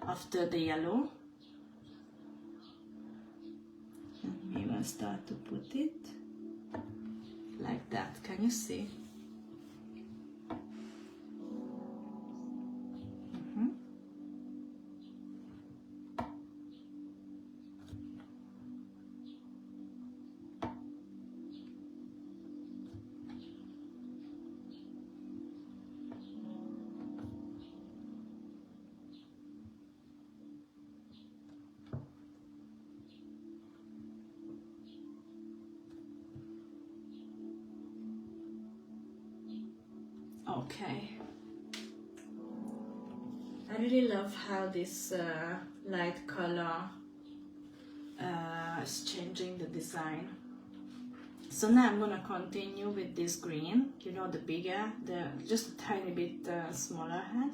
after the yellow. And we will start to put it like that. Can you see? Okay. I really love how this light color is changing the design. So now I'm gonna continue with this green, you know, the bigger, just a tiny bit smaller head.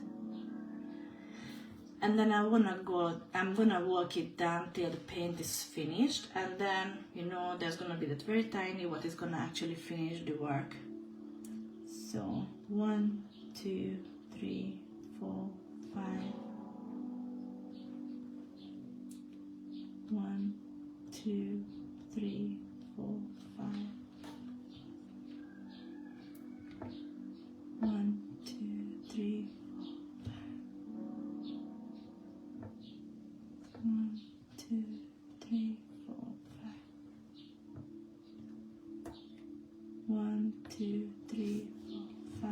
and then I'm gonna work it down till the paint is finished, and then, you know, there's gonna be that very tiny what is gonna actually finish the work. So 1, 2, 3, 4, 5. 1, 2, 3, 4, 5. 1, 2, 3, 1, 2, 3, 4, 5. 1, 2, 3, 4, 5.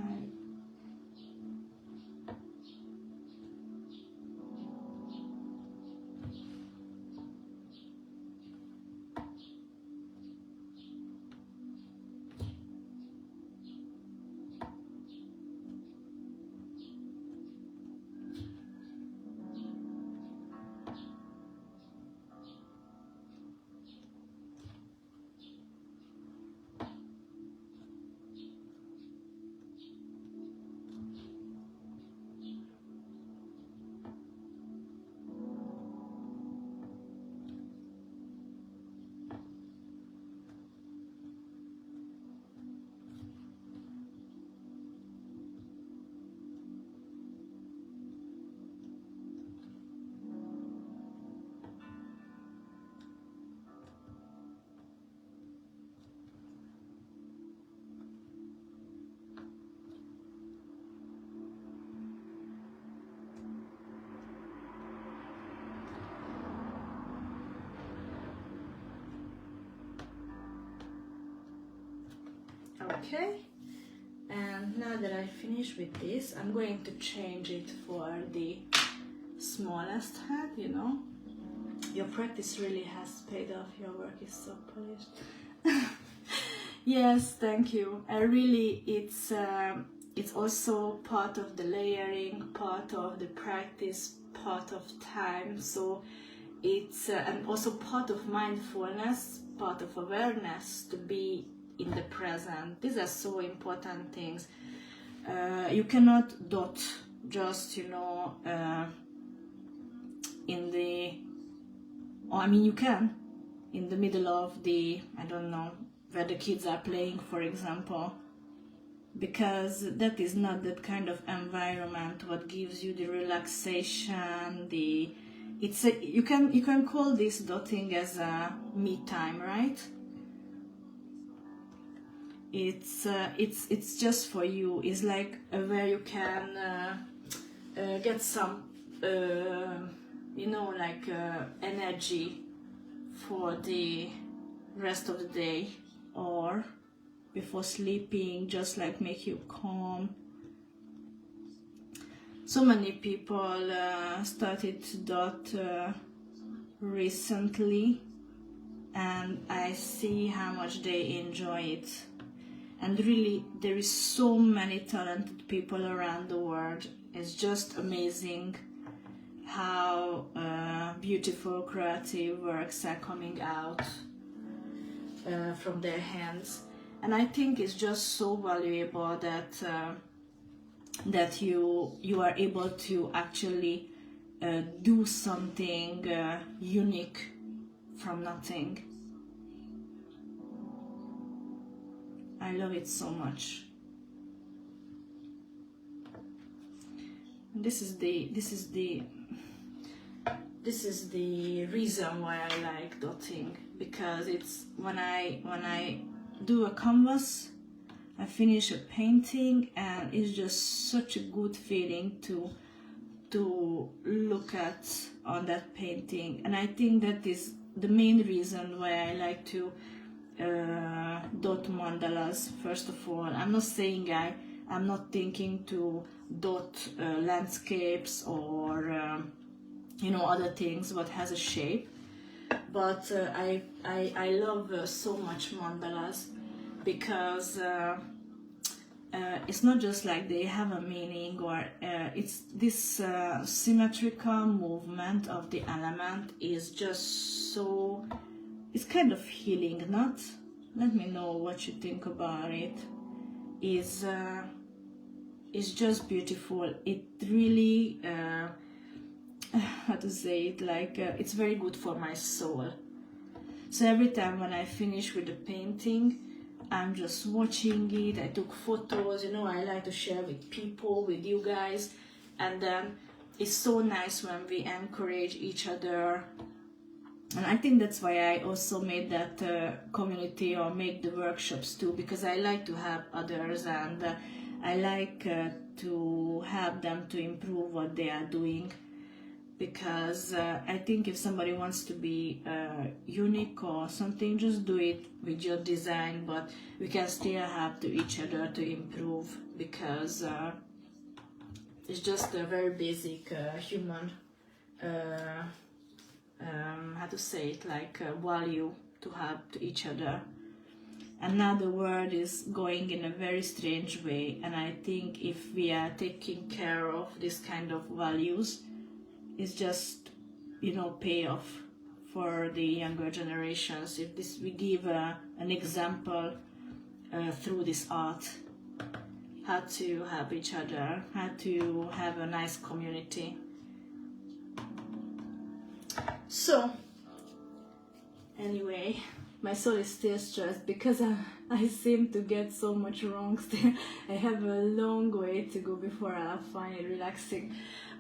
Okay, and now that I finished with this, I'm going to change it for the smallest head, you know. Your practice really has paid off. Your work is so polished. Yes, thank you. I really, it's also part of the layering, part of the practice, part of time. So it's and also part of mindfulness, part of awareness, to be in the present. These are so important things. You cannot dot just, you know, in the, or I mean you can, in the middle of the, I don't know, where the kids are playing, for example, because that is not that kind of environment what gives you the relaxation, the, it's a, you can call this dotting as a me time, right? It's just for you. It's like where you can get some you know, like energy for the rest of the day, or before sleeping, just like make you calm. So many people started to dot recently, and I see how much they enjoy it. And really, there is so many talented people around the world. It's just amazing how beautiful creative works are coming out from their hands. And I think it's just so valuable that that you are able to actually do something unique from nothing. I love it so much. And this is the reason why I like dotting, because it's when I do a canvas, I finish a painting, and it's just such a good feeling to look at on that painting. And I think that is the main reason why I like to dot mandalas. First of all, I'm not saying I'm not thinking to dot landscapes or you know, other things what has a shape, but I love so much mandalas, because it's not just like they have a meaning, or it's this symmetrical movement of the element is just so, it's kind of healing, not? Let me know what you think about it. It's just beautiful. It really how to say it, like it's very good for my soul. So every time when I finish with the painting, I'm just watching it. I took photos, you know, I like to share with people, with you guys, and then it's so nice when we encourage each other. And I think that's why I also made that community, or make the workshops too, because I like to help others, and I like to help them to improve what they are doing. Because I think if somebody wants to be unique or something, just do it with your design, but we can still help to each other to improve, because it's just a very basic human, how to say it, like value to help to each other. And now the world is going in a very strange way, and I think if we are taking care of this kind of values, it's just, you know, payoff for the younger generations. If this, we give an example through this art, how to help each other, how to have a nice community. So anyway, my soul is still stressed because I seem to get so much wrong still. I have a long way to go before I find it relaxing.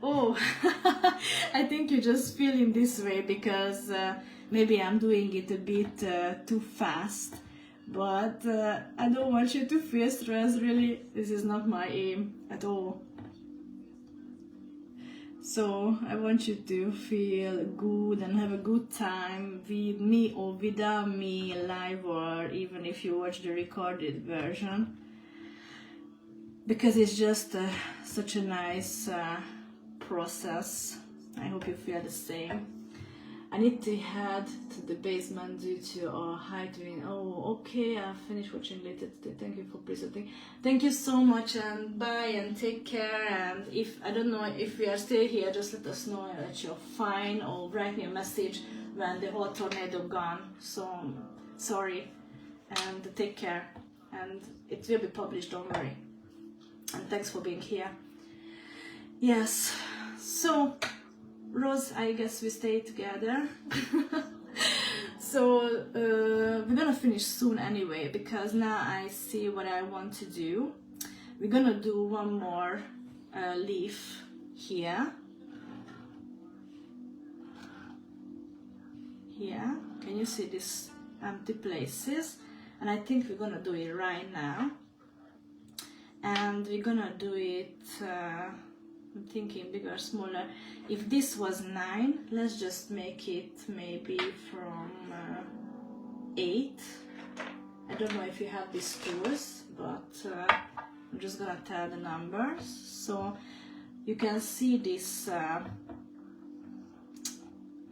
Oh, I think you just feel in this way because maybe I'm doing it a bit too fast, but I don't want you to feel stressed, really. This is not my aim at all. So I want you to feel good and have a good time with me or without me, live, or even if you watch the recorded version, because it's just such a nice process. I hope you feel the same. I need to head to the basement due to our height wind. Oh, okay, I'll finish watching later today. Thank you for presenting. Thank you so much, and bye, and take care. And if, I don't know if we are still here, just let us know that you're fine, or write me a message when the whole tornado gone. So, sorry, and take care. And it will be published, don't worry. And thanks for being here. Yes, so Rose, I guess we stay together. So we're gonna finish soon anyway, because now I see what I want to do. We're gonna do one more leaf here. Here, can you see these empty places? And I think we're gonna do it right now. And we're gonna do it, I'm thinking bigger, smaller. If this was 9, let's just make it maybe from 8. I don't know if you have these tools, but I'm just gonna tell the numbers. So you can see this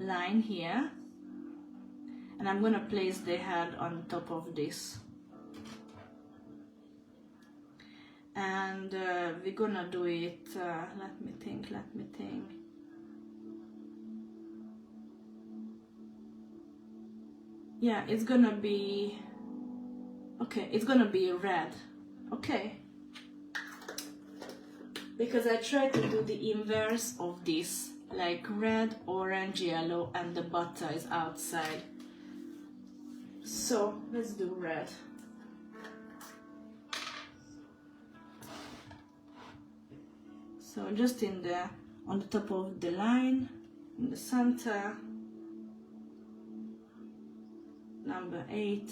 line here, and I'm gonna place the head on top of this. And we're gonna do it, let me think. Yeah, it's gonna be, okay, it's gonna be red, okay? Because I tried to do the inverse of this, like red, orange, yellow, and the butter is outside. So let's do red. So just in the, on the top of the line, in the center, number 8,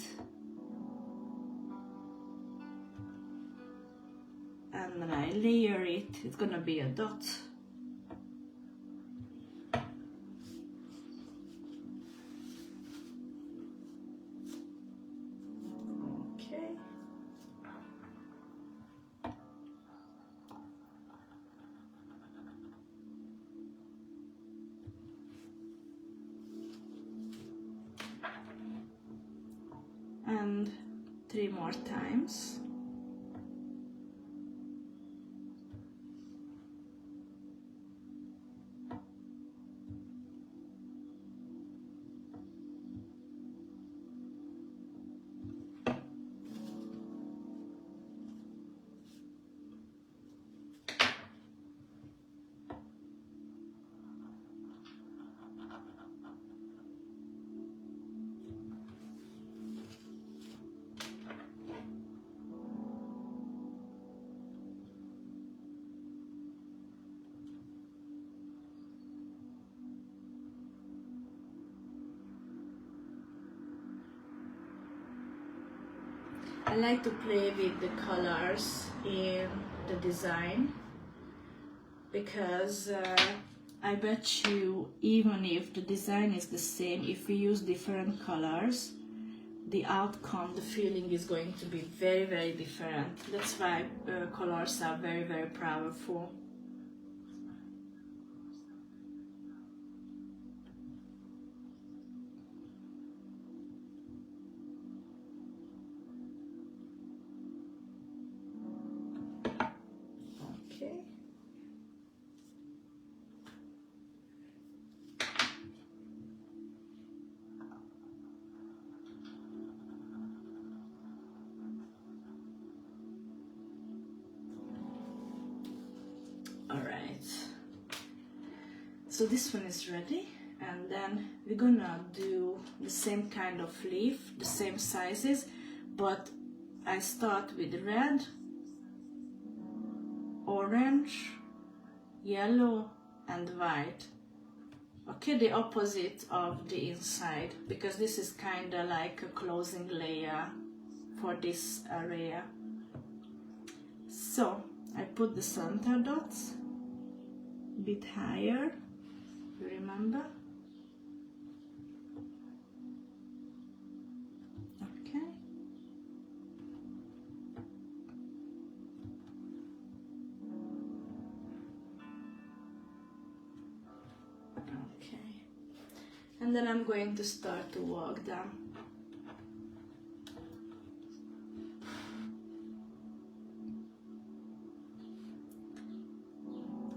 and then I layer it. It's gonna be a dot. Okay. And 3 more times. I like to play with the colors in the design because I bet you even if the design is the same, if we use different colors, the outcome, the feeling is going to be very, very different. That's why colors are very, very powerful. Okay. Alright, so this one is ready, and then we're gonna do the same kind of leaf, the same sizes, but I start with red, orange, yellow and white. Okay, the opposite of the inside, because this is kind of like a closing layer for this area. So I put the center dots a bit higher, you remember? Okay. Okay. And then I'm going to start to walk down.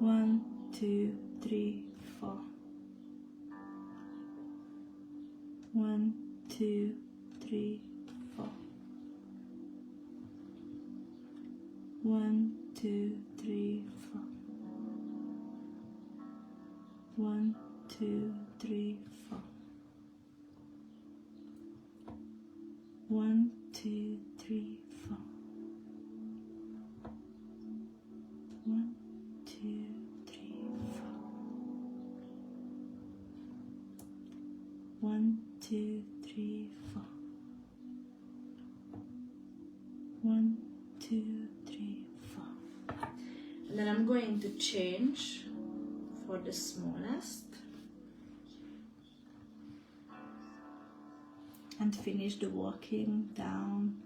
One, two, three, four. 1, 2, 3, 4. 1, 2, 3, 4. 1, 2, 3, 4. 1, 2, 3, 4. 1, 2, 3, 4. 1, 2, 3, 4. 1, 2, 3, 4. And then I'm going to change for the smallest and finish the walking down.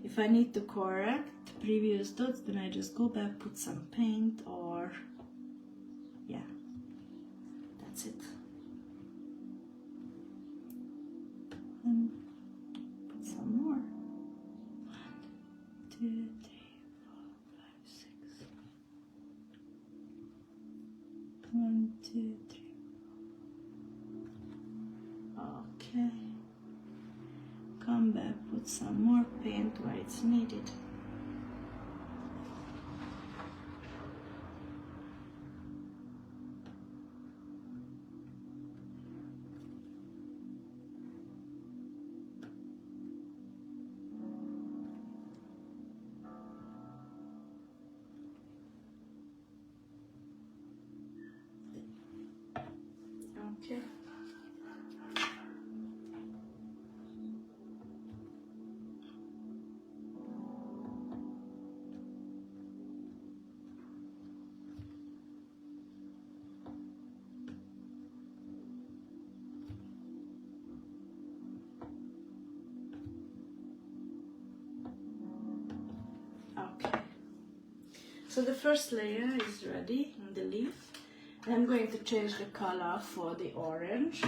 If I need to correct previous dots, then I just go back, put some paint, or yeah, that's it. And put some more. 1, 2, 3, 4, 5, 6. 1, 2, 3. Okay. Come back, put some more paint where it's needed. Okay. Okay. So the first layer is ready on the leaf. And I'm going to change the color for the orange.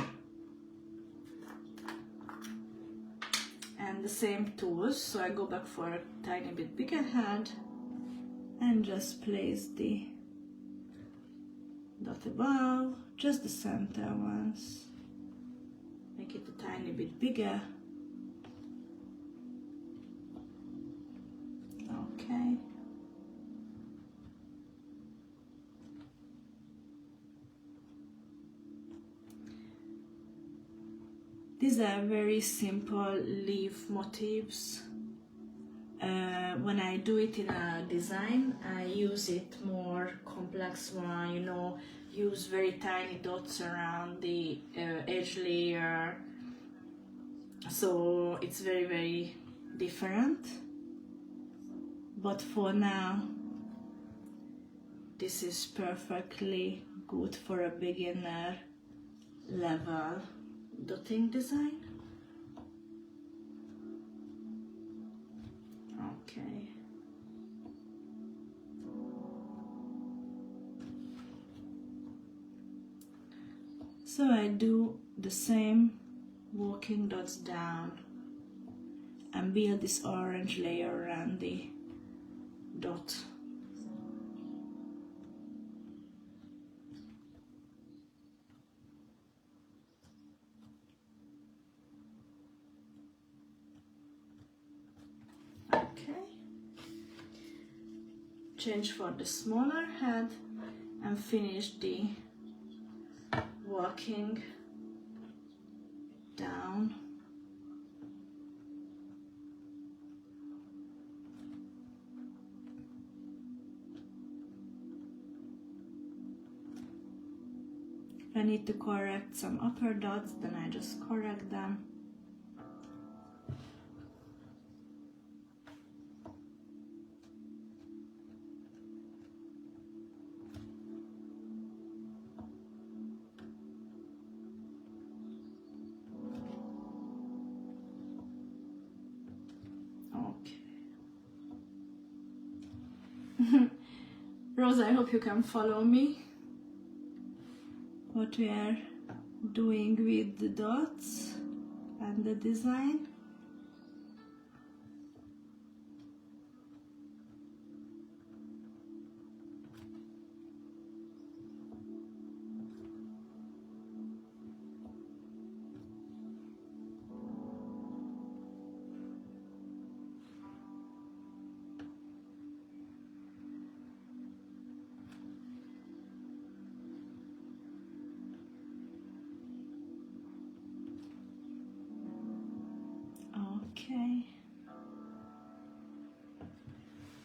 And the same tools, so I go back for a tiny bit bigger head and just place the dot above, just the center ones. Make it a tiny bit bigger. Okay. These are very simple leaf motifs, when I do it in a design, I use it more complex one, you know, use very tiny dots around the edge layer, so it's very, very different. But for now, this is perfectly good for a beginner level dotting design. Okay. So I do the same walking dots down and build this orange layer around the dot. Okay. Change for the smaller head and finish the walking down. If I need to correct some upper dots, then I just correct them. Rosa, I hope you can follow me. What we are doing with the dots and the design. Okay.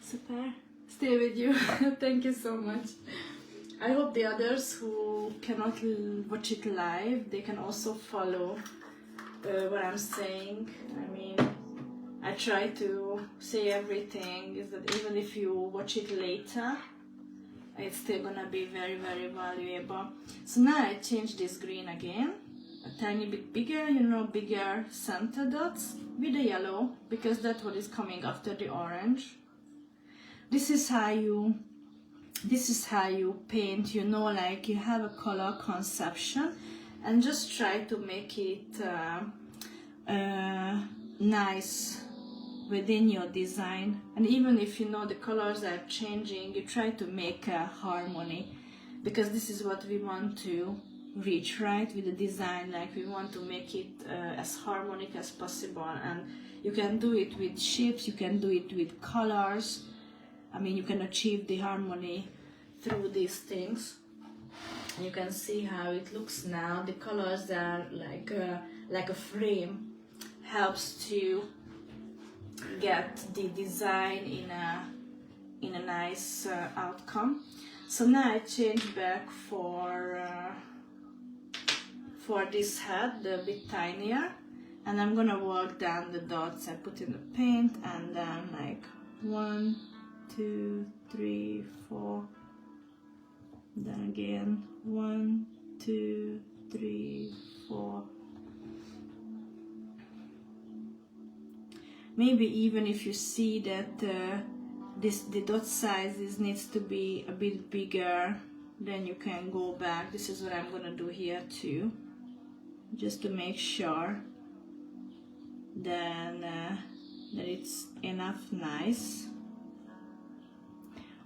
Super. Stay with you. Thank you so much. I hope the others who cannot watch it live, they can also follow what I'm saying. I mean, I try to say everything, is that even if you watch it later, it's still gonna be very, very valuable. So now I change this green again, a tiny bit bigger, you know, bigger center dots with the yellow, because that's what is coming after the orange. This is how you paint, you know, like you have a color conception and just try to make it nice within your design. And even if you know the colors are changing, you try to make a harmony, because this is what we want to reach, right, with the design. Like, we want to make it as harmonic as possible, and you can do it with shapes, you can do it with colors. I mean, you can achieve the harmony through these things. You can see how it looks now. The colors are like a frame, helps to get the design in a nice outcome. So now I change back for this head, a bit tinier, and I'm gonna work down the dots. I put in the paint, and then like 1, 2, 3, 4. Then again 1, 2, 3, 4. Maybe even if you see that the dot sizes needs to be a bit bigger, then you can go back. This is what I'm gonna do here too, just to make sure then that it's enough nice.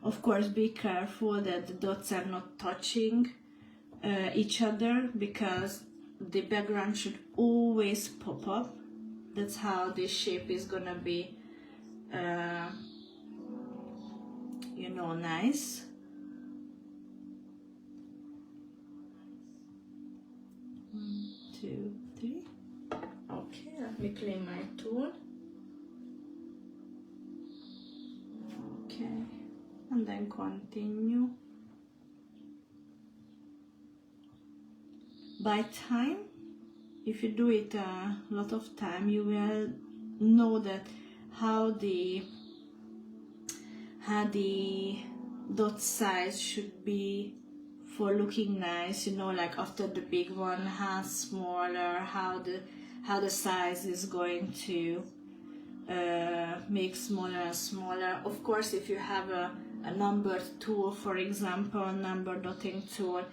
Of course, be careful that the dots are not touching each other, because the background should always pop up. That's how this shape is gonna be, you know, nice. One, 2, 3. Okay, let me clean my tool. and then continue. By time, if you do it a lot of time, you will know that how the dot size should be for looking nice, you know, like after the big one, how smaller, how the size is going to make smaller and smaller. Of course, if you have a number tool, for example, a number dotting tool,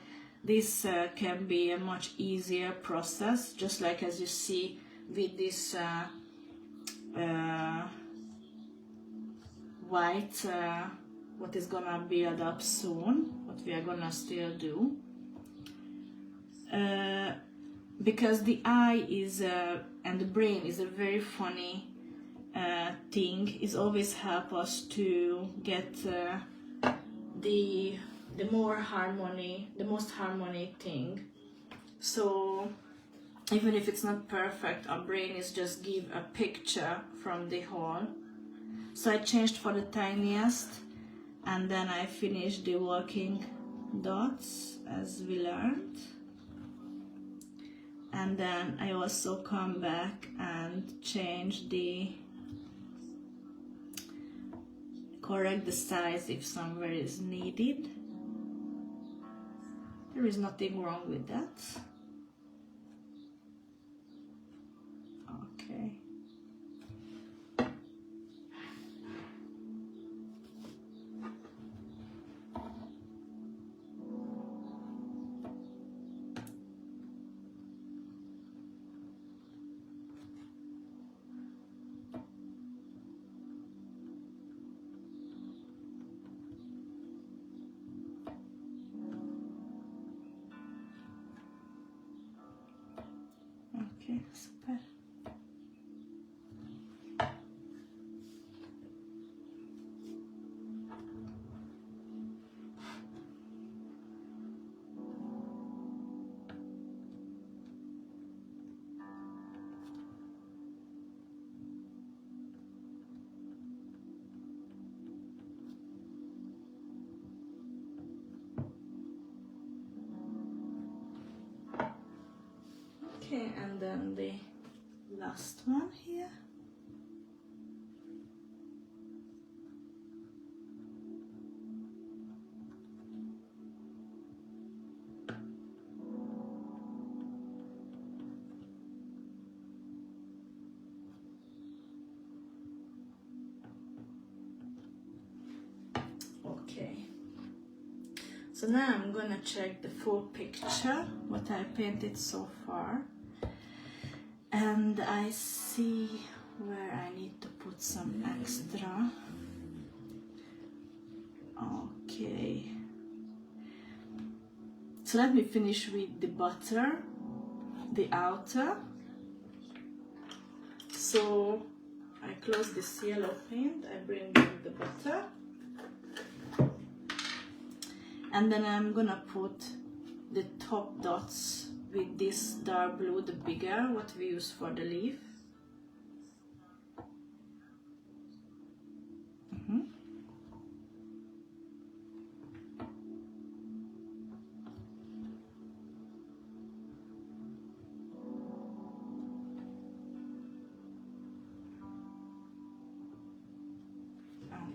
this can be a much easier process, just like as you see with this white, what is gonna build up soon, what we are gonna still do. Because the eye is, and the brain is a very funny thing. It always help us to get the most harmonic thing. So even if it's not perfect, our brain is just give a picture from the whole. So I changed for the tiniest, and then I finished the working dots as we learned. And then I also come back and correct the size if somewhere is needed. There is nothing wrong with that. Okay. Okay, super. Okay, and then the last one here. Okay. So now I'm gonna check the full picture, what I painted so far. And I see where I need to put some extra. Okay. So let me finish with the butter, the outer. So I close this yellow paint, I bring in the butter. And then I'm gonna put the top dots with this dark blue, the bigger, what we use for the leaf.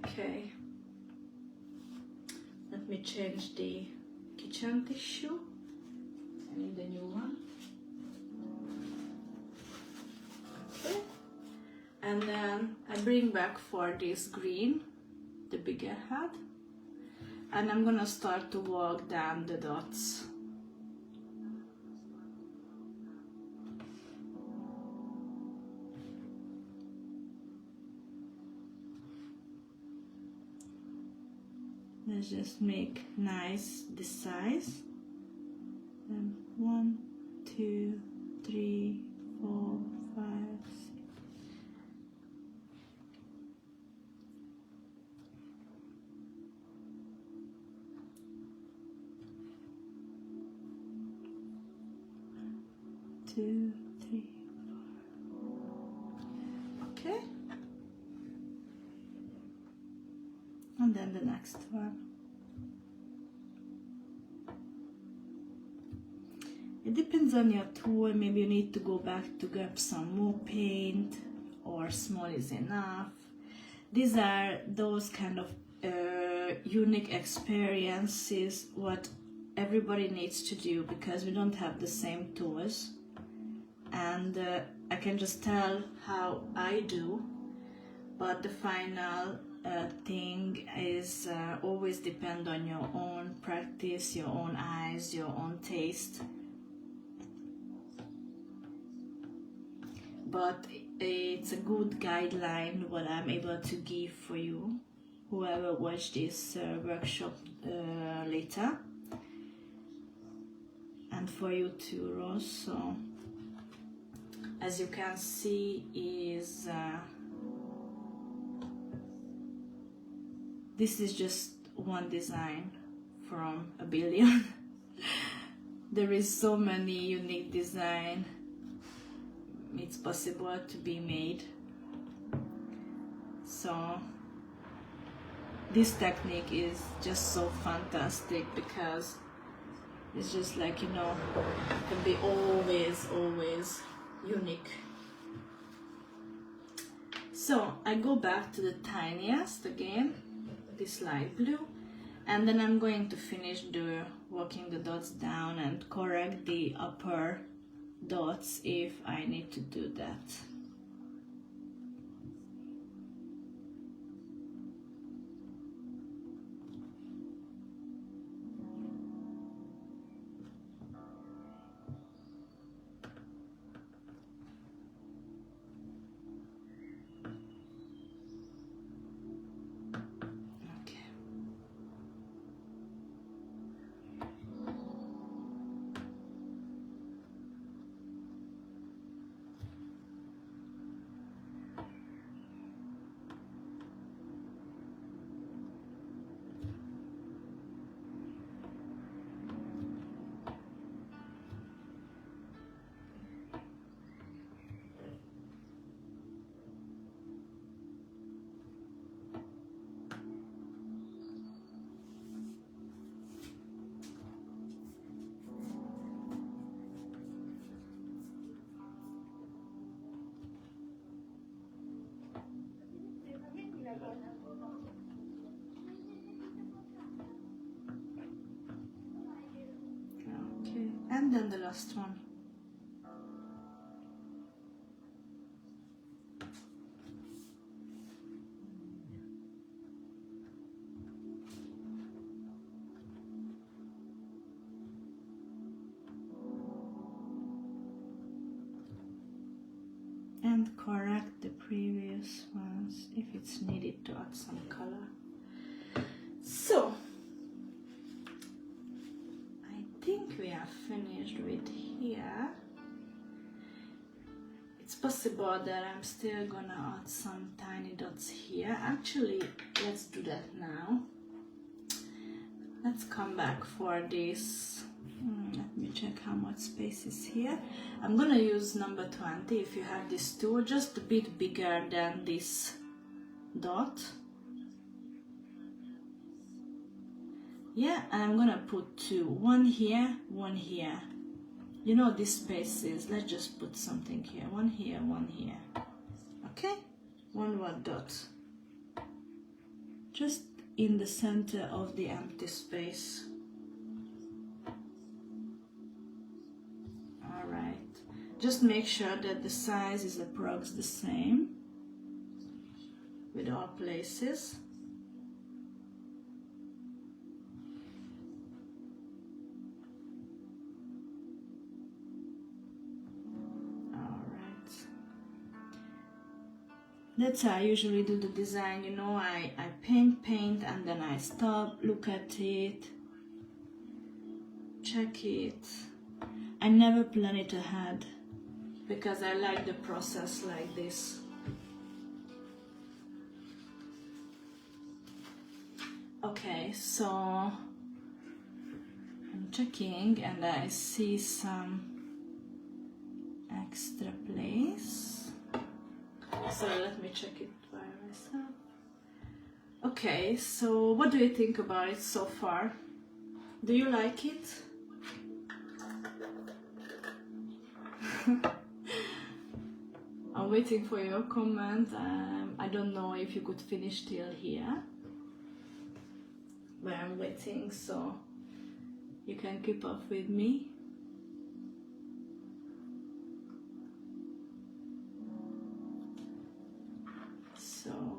Okay. Let me change the kitchen tissue. I need a new one. Okay. And then I bring back for this green, the bigger head. And I'm gonna start to walk down the dots. Let's just make nice the size. And 1, 2, 3, 4, 5, 6. Two, three, 4. Okay. And and then the next one. It depends on your tool. Maybe you need to go back to grab some more paint, or small is enough. These are those kind of unique experiences what everybody needs to do, because we don't have the same tools, and I can just tell how I do, but the final thing is always depend on your own practice, your own eyes, your own taste. But it's a good guideline what I'm able to give for you, whoever watched this workshop later, and for you too, Rose. So as you can see is this is just one design from a billion. There is so many unique design it's possible to be made. So this technique is just so fantastic, because it's just like, you know, it can be always unique. So I go back to the tiniest again, this light blue, and then I'm going to finish working the dots down and correct the upper dots if I need to do that. Okay, and then the last one. And correct the previous ones if it's needed to add some color. So I think we are finished with here. It's possible that I'm still gonna add some tiny dots here. Actually, let's do that now. Let's come back for this. Let me check how much space is here. I'm gonna use number 20 if you have this tool, just a bit bigger than this dot. Yeah, and I'm gonna put two, one here, one here. You know these spaces, let's just put something here, one here, one here. Okay, one more dot. Just in the center of the empty space. Alright, just make sure that the size is approx the same with all places. That's how I usually do the design, you know, I paint and then I stop, look at it, check it. I never plan it ahead because I like the process like this. Okay, so I'm checking and I see some extra place. So let me check it by myself. Okay. Okay, so what do you think about it so far? Do you like it? I'm waiting for your comment. I don't know if you could finish till here, but I'm waiting, so you can keep up with me. So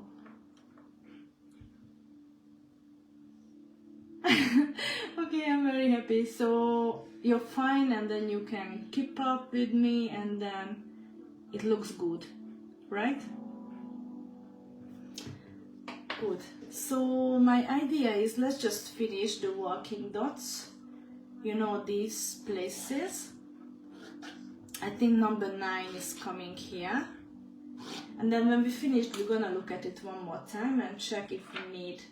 okay, I'm very happy. So you're fine, and then you can keep up with me, and then it looks good, right? Good. So my idea is, let's just finish the walking dots, you know, these places. I think number 9 is coming here, and then when we finish, we're gonna look at it one more time and check if we need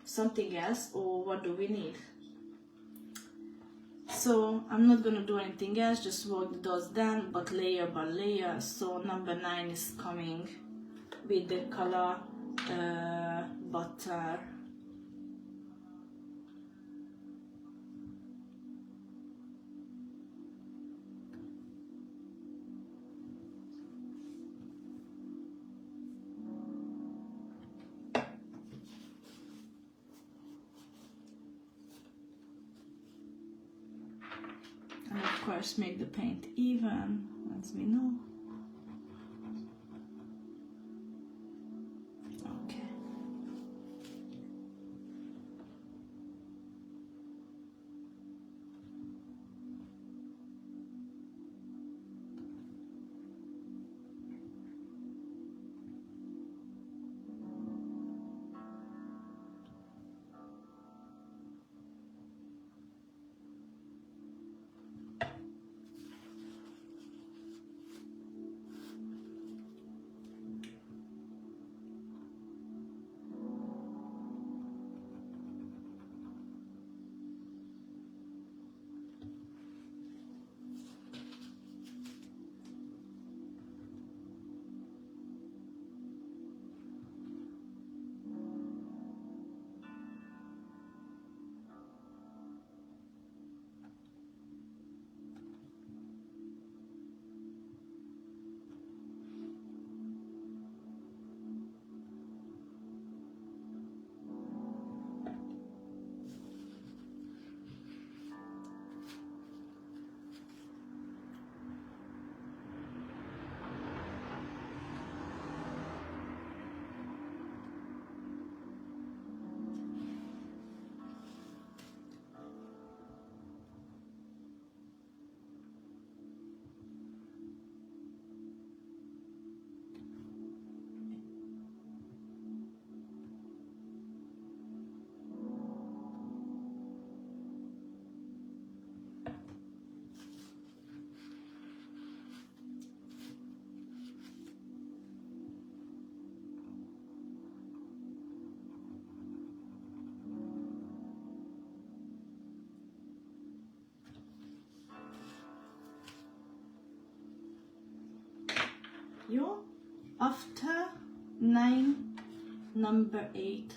something else or what do we need. So I'm not gonna do anything else, just work the dots down, but layer by layer. So number 9 is coming with the color butter. And of course make the paint even, as we know. Okay. You after 9, number 8.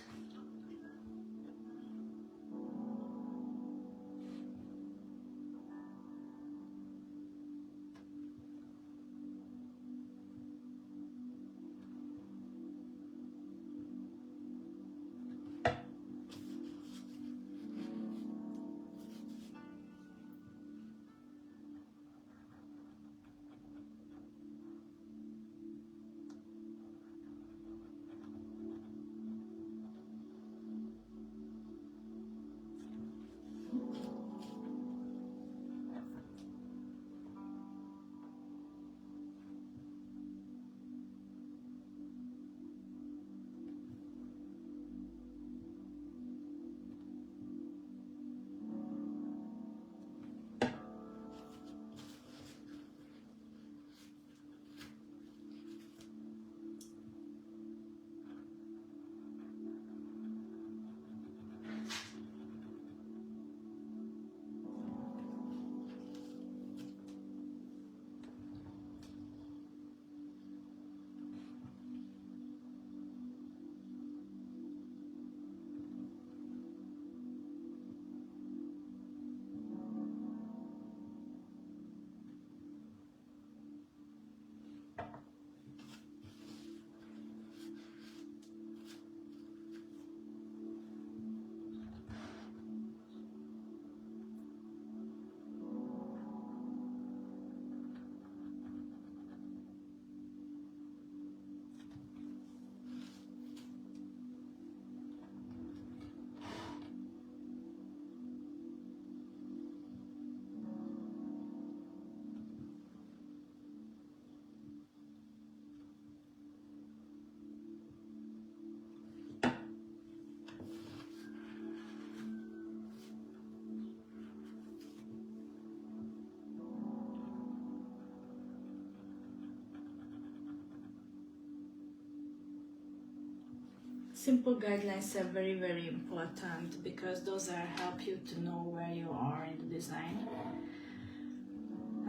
simple guidelines are very, very important because those are help you to know where you are in the design.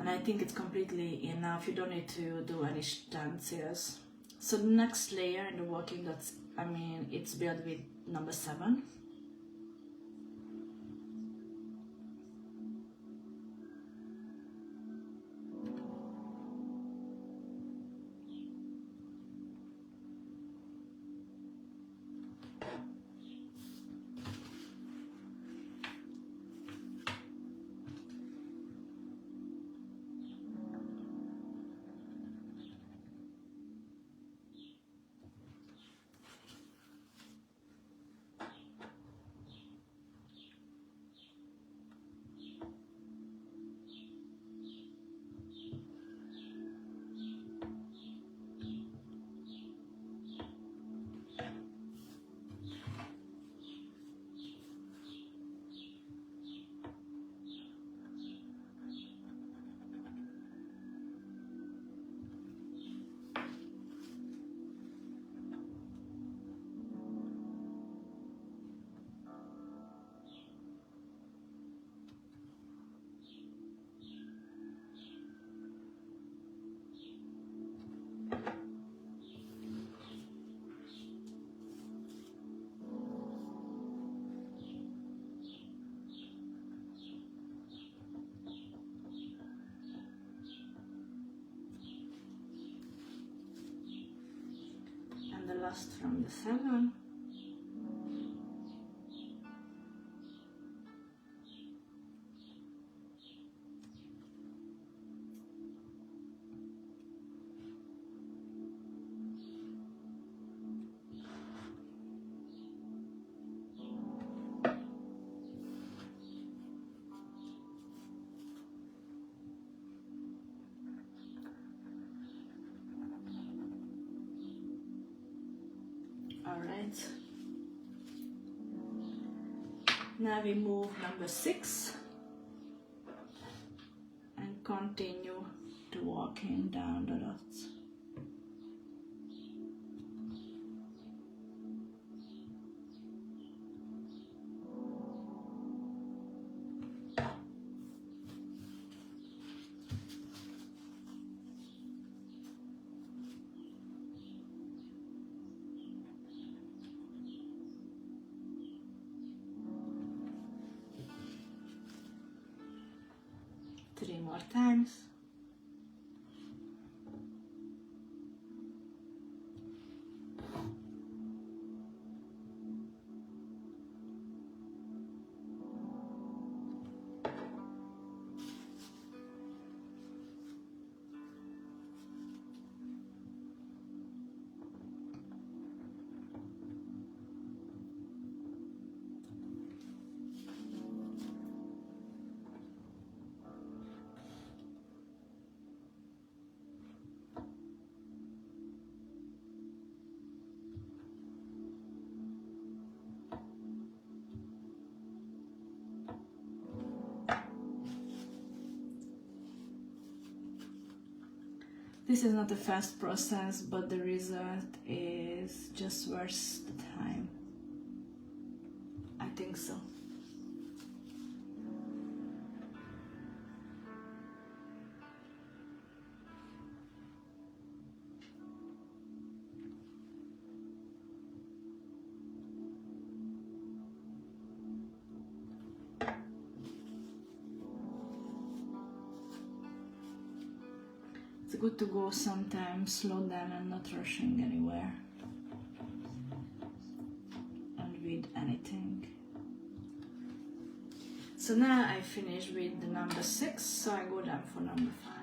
And I think it's completely enough. You don't need to do any stencils. So the next layer in the working dots, I mean, it's built with number 7. The last from the 7. Alright, now we move number 6 and continue to walking down the dots. Three more times. This is not a fast process, but the result is just worth the time. I think so. It's good to go sometimes, slow down and not rushing anywhere and with anything. So now I finish with the number 6, so I go down for number 5.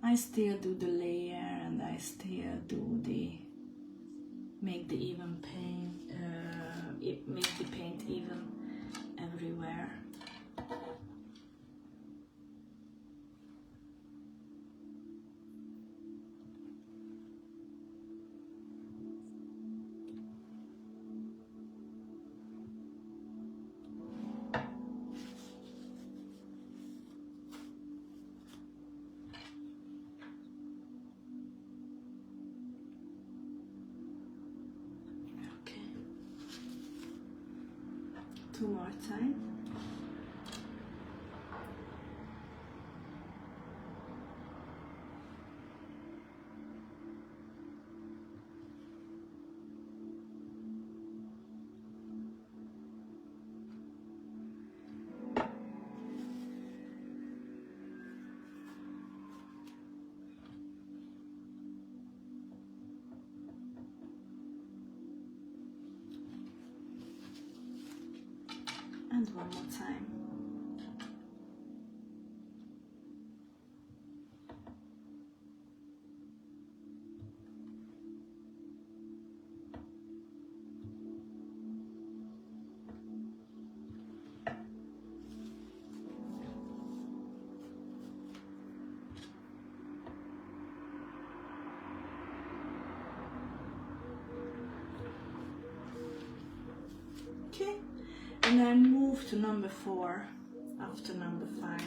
I still do the layer and I still do the make the even paint, make the paint even everywhere. Two more time. And one more time. Okay. And then move to number 4 after number 5.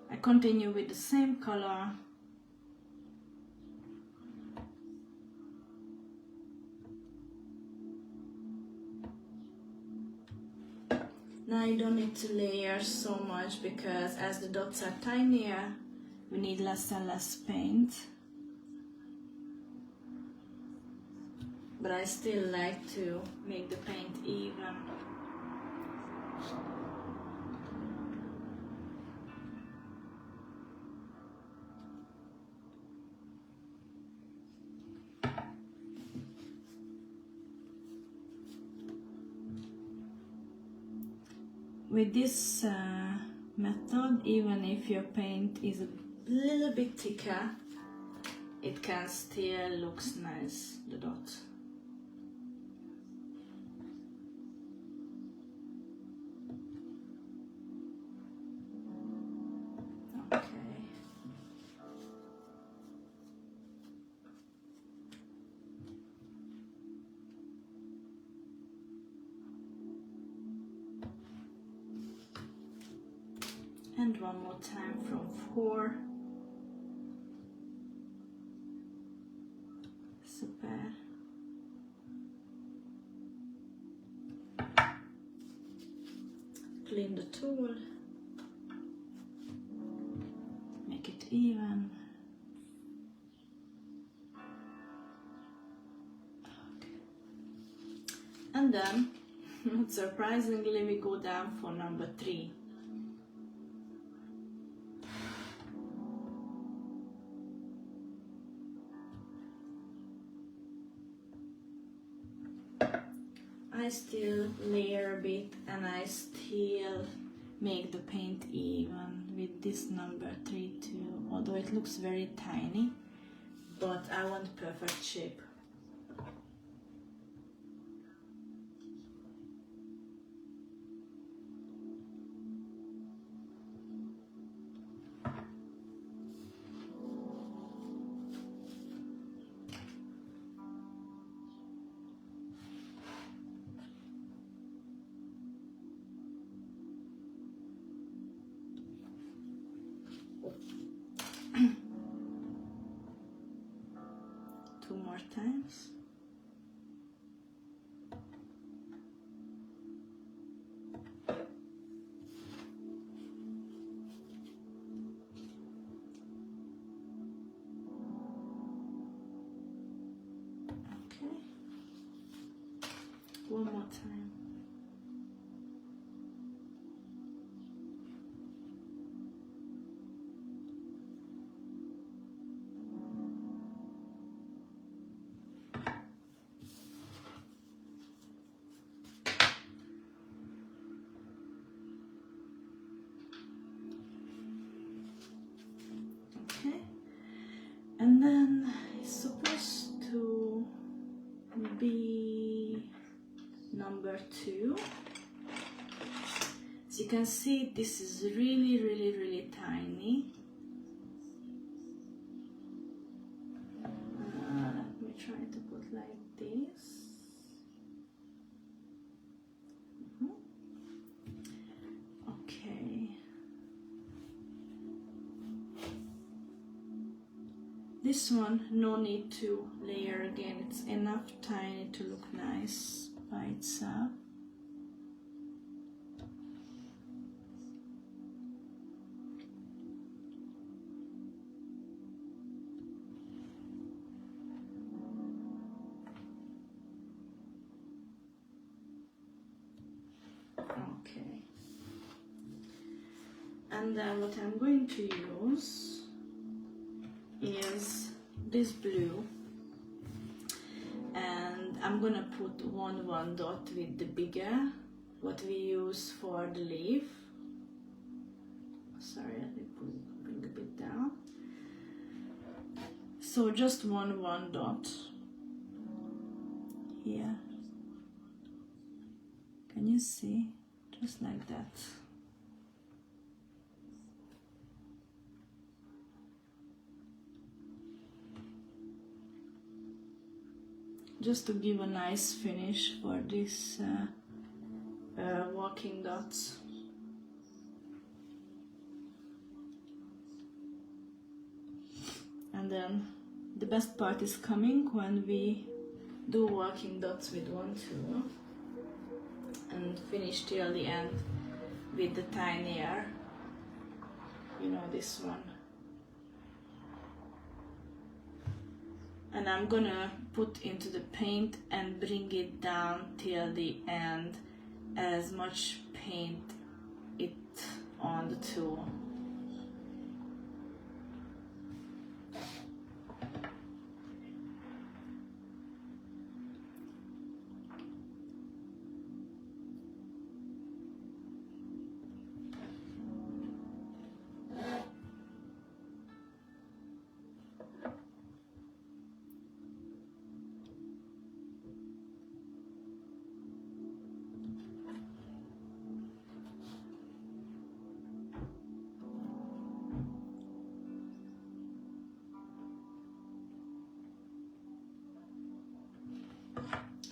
I continue with the same color. Now you don't need to layer so much because as the dots are tinier, we need less and less paint. But I still like to make the paint even. With this method, even if your paint is a little bit thicker, it can still look nice, the dot. And one more time from 4. Super. Clean the tool. Make it even. Okay. And then, not surprisingly, we go down for number 3. I still layer a bit and I still make the paint even with this number 3 too, although it looks very tiny, but I want perfect shape. Two more times. Okay. One more time. Okay, and then it's supposed to be number 2. As you can see, this is really tiny. Let me try to put like this. Okay. This one, no need to layer again, it's enough tiny to look nice by itself. Okay. And then what I'm going to use is this blue, and I'm gonna put one dot with the bigger, what we use for the leaf. Sorry, let me bring a bit down. So just one dot here. Can you see? Just like that. Just to give a nice finish for this walking dots. And then the best part is coming when we do walking dots with 1, 2 and finish till the end with the tinier, you know, this one. And I'm gonna put into the paint and bring it down till the end, as much paint it on the tool.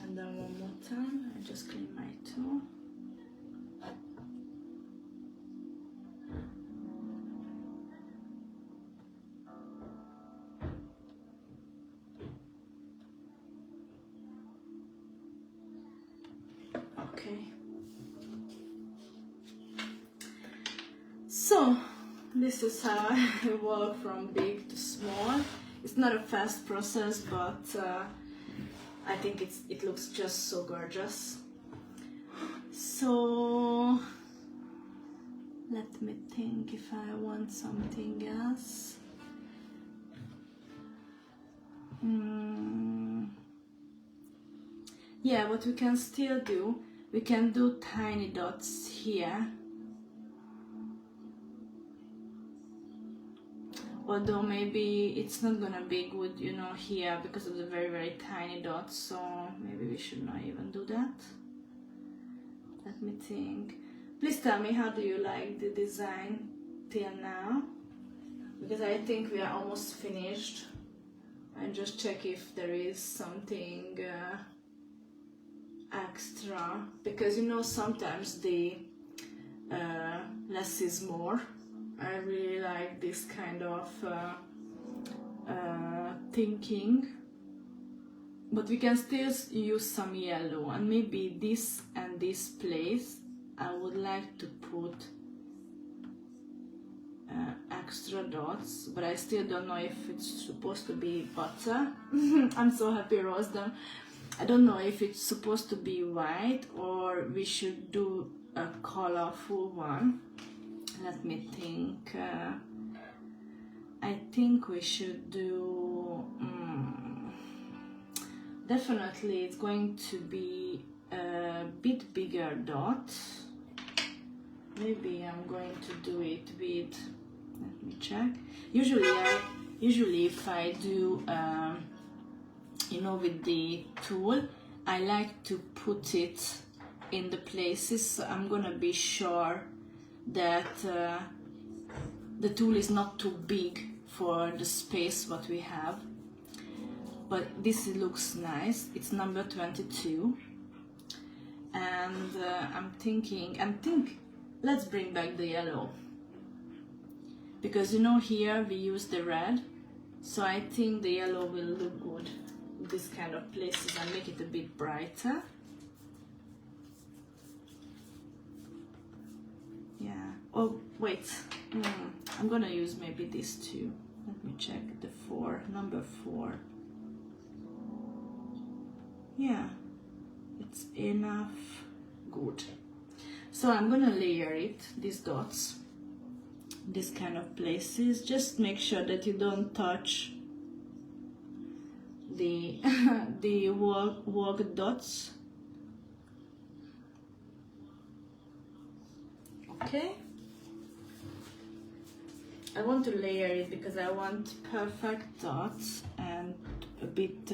And then one more time, I just clean my tool. Okay. So this is how I work from big to small. It's not a fast process, but I think it looks just so gorgeous. So let me think if I want something else. Yeah, what we can still do, we can do tiny dots here. Although maybe it's not gonna be good, you know, here because of the very tiny dots, so maybe we should not even do that. Let me think. Please tell me, how do you like the design till now? Because I think we are almost finished. And just check if there is something extra, because you know sometimes the less is more. I really like this kind of thinking, but we can still use some yellow, and maybe this and this place I would like to put extra dots, but I still don't know if it's supposed to be butter. I'm so happy I roast them. I don't know if it's supposed to be white or we should do a colorful one. Let me think. I think we should do definitely it's going to be a bit bigger dot. Maybe I'm going to do it with, let me check. Usually if I do you know, with the tool, I like to put it in the places, so I'm gonna be sure that the tool is not too big for the space what we have. But this looks nice. It's number 22, and I'm thinking, let's bring back the yellow, because you know here we use the red, so I think the yellow will look good in this kind of places and make it a bit brighter. Yeah. Oh wait, I'm gonna use maybe this too. Let me check the 4, number 4. Yeah, it's enough. Good. So I'm gonna layer it, these dots, these kind of places. Just make sure that you don't touch the the work dots. Okay. I want to layer it because I want perfect dots and a bit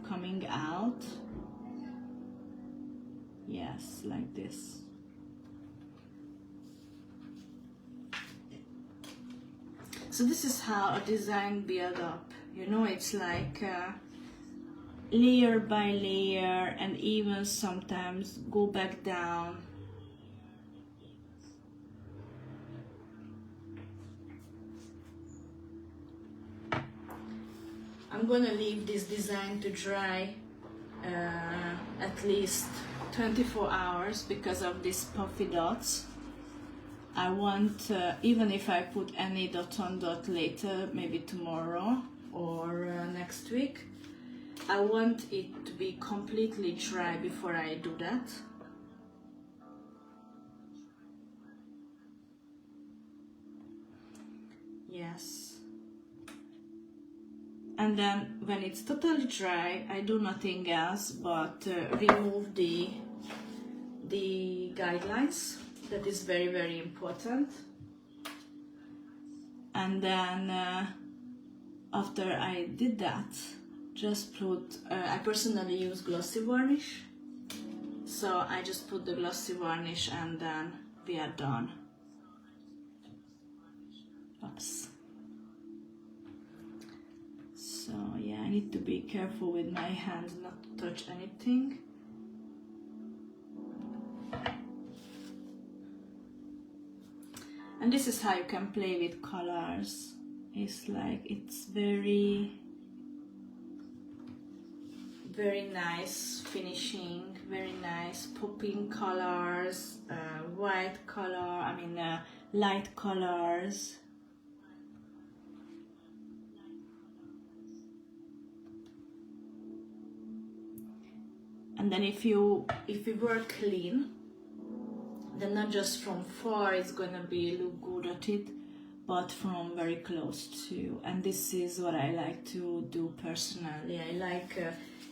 coming out. Yes, like this. So this is how a design build up. You know, it's like layer by layer, and even sometimes go back down. I'm gonna leave this design to dry at least 24 hours because of these puffy dots. I want, even if I put any dot on dot later, maybe tomorrow or next week, I want it to be completely dry before I do that. Yes. And then when it's totally dry, I do nothing else but remove the guidelines. That is very, very important. And then after I did that, just put, I personally use glossy varnish. So I just put the glossy varnish and then we are done. Oops. So yeah, I need to be careful with my hands not to touch anything. And this is how you can play with colors. It's like, it's very, very nice finishing, very nice popping colors, white color, light colors. And then if you work clean, then not just from far it's gonna be look good at it, but from very close too. And this is what I like to do personally. I like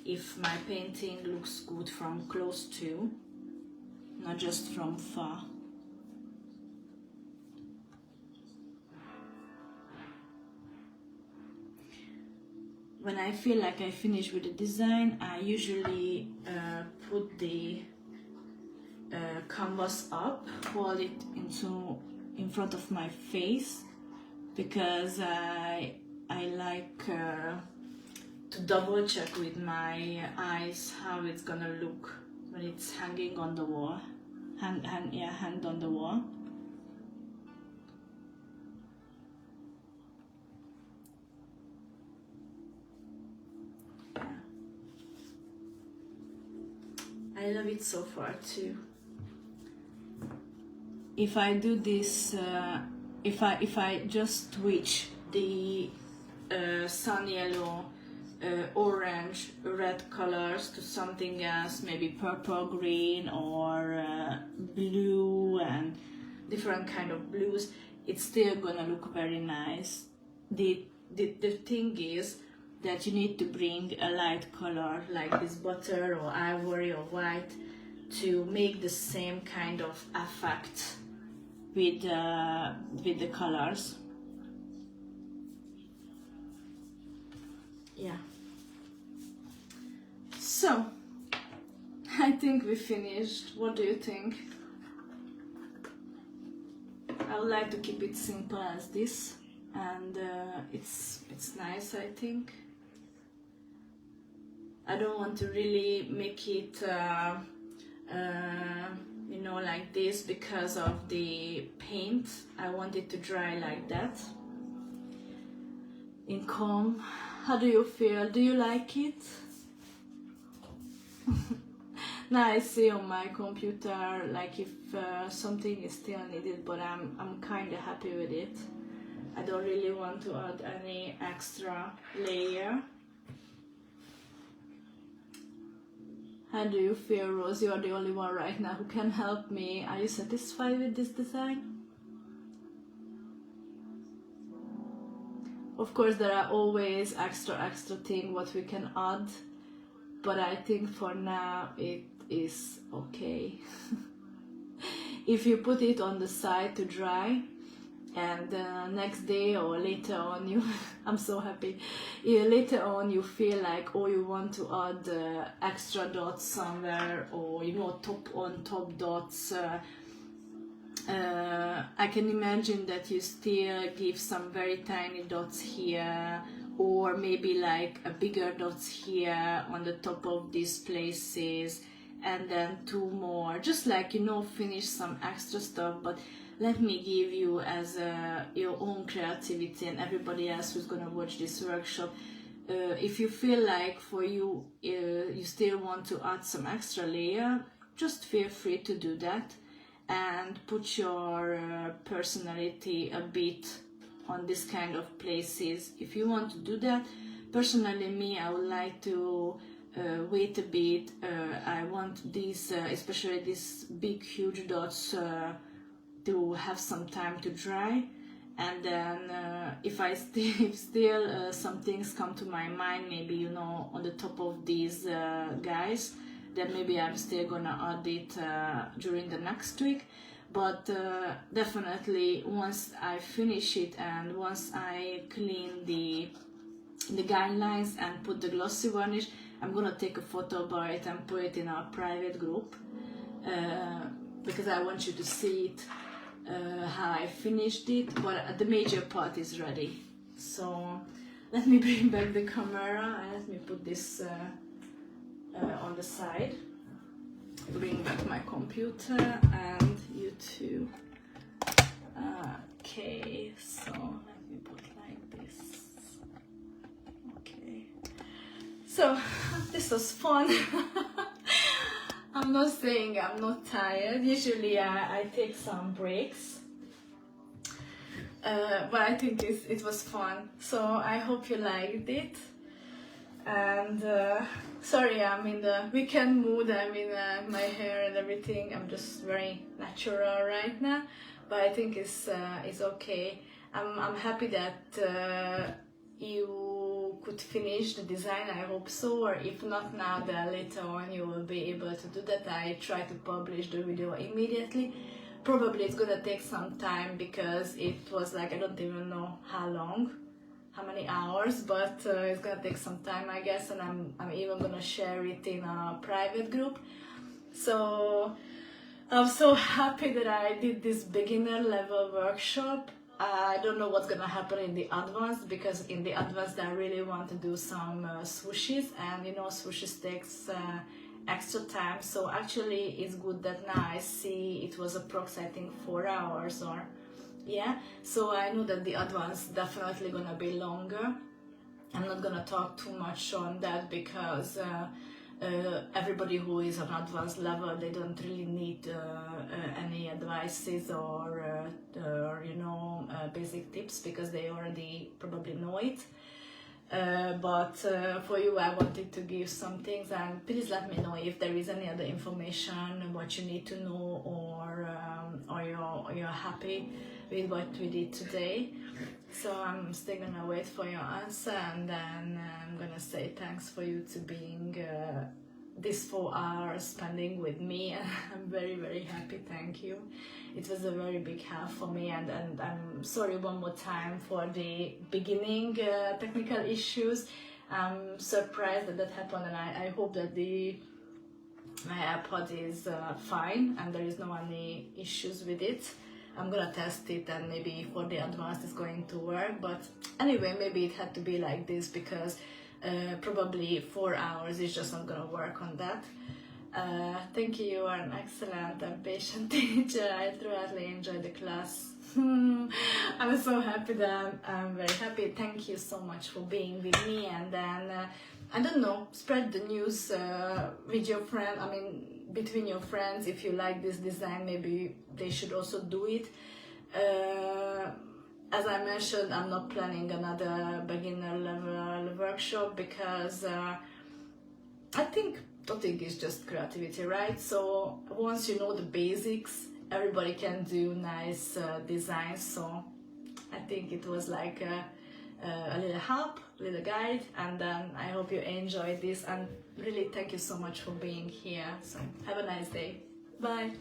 if my painting looks good from close too, not just from far. When I feel like I finished with the design, I usually put the canvas up, hold it in front of my face, because I like to double check with my eyes how it's gonna look when it's hanging on the wall, hand on the wall. I love it so far too. If I do this, if I just switch the sun yellow, orange, red colors to something else, maybe purple, green, or blue, and different kind of blues, it's still gonna look very nice. The thing is that you need to bring a light color like this butter or ivory or white to make the same kind of effect with the colors. Yeah. So I think we finished. What do you think? I would like to keep it simple as this, and it's nice, I think. I don't want to really make it you know, like this because of the paint. I want it to dry like that in calm. How do you feel? Do you like it? Now I see on my computer like if something is still needed, but I'm kind of happy with it. I don't really want to add any extra layer. How do you feel, Rose? You are the only one right now who can help me. Are you satisfied with this design? Of course, there are always extra thing what we can add, but I think for now it is okay. If you put it on the side to dry, and next day or later on you I'm so happy, later on you feel like, oh, you want to add extra dots somewhere, or you know, top dots, I can imagine that you still give some very tiny dots here, or maybe like a bigger dots here on the top of these places, and then 2 more, just like, you know, finish some extra stuff. But let me give you as your own creativity, and everybody else who's gonna watch this workshop, if you feel like for you, you still want to add some extra layer, just feel free to do that and put your personality a bit on this kind of places. If you want to do that, personally me, I would like to wait a bit. I want these, especially these big huge dots, to have some time to dry, and then if still some things come to my mind, maybe, you know, on the top of these guys, then maybe I'm still gonna add it during the next week. But definitely once I finish it and once I clean the guidelines and put the glossy varnish, I'm gonna take a photo about it and put it in our private group, because I want you to see it, how I finished it. But the major part is ready. So let me bring back the camera and let me put this on the side, bring back my computer and you too. Okay, so let me put like this. Okay, so this was fun. I'm not saying I'm not tired. Usually I take some breaks, but I think it was fun. So I hope you liked it. And sorry, I'm in the weekend mood. I'm in my hair and everything. I'm just very natural right now, but I think it's okay. I'm happy that you could finish the design. I hope so, or if not now, then later on you will be able to do that. I try to publish the video immediately. Probably it's gonna take some time because it was like, I don't even know how many hours, but it's gonna take some time, I guess, and I'm even gonna share it in a private group. So I'm so happy that I did this beginner level workshop. I don't know what's gonna happen in the advanced, because in the advanced I really want to do some swooshes, and you know, swooshes takes extra time. So actually it's good that now I see it was approx, I think 4 hours, or yeah, so I know that the advanced definitely gonna be longer. I'm not gonna talk too much on that because everybody who is on advanced level, they don't really need any advices or you know, basic tips, because they already probably know it. But for you, I wanted to give some things, and please let me know if there is any other information what you need to know, or you're happy with what we did today. So I'm still gonna wait for your answer, and then I'm gonna say thanks for you to being these 4 hours spending with me, and I'm very, very happy. Thank you. It was a very big help for me, and I'm sorry one more time for the beginning technical issues. I'm surprised that happened, and I hope that my iPod is fine and there is no any issues with it. I'm gonna test it, and maybe for the advanced it's going to work. But anyway, maybe it had to be like this because probably 4 hours is just not gonna work on that. Thank you, you are an excellent and patient teacher. I thoroughly enjoyed the class. I'm so happy that I'm very happy. Thank you so much for being with me, and then I don't know, spread the news with your friend. I mean, between your friends, if you like this design, maybe they should also do it. As I mentioned, I'm not planning another beginner level workshop because I think dotting is just creativity, right? So once you know the basics, everybody can do nice designs. So I think it was like a little help, a little guide, and then I hope you enjoyed this, and really thank you so much for being here. So have a nice day. Bye.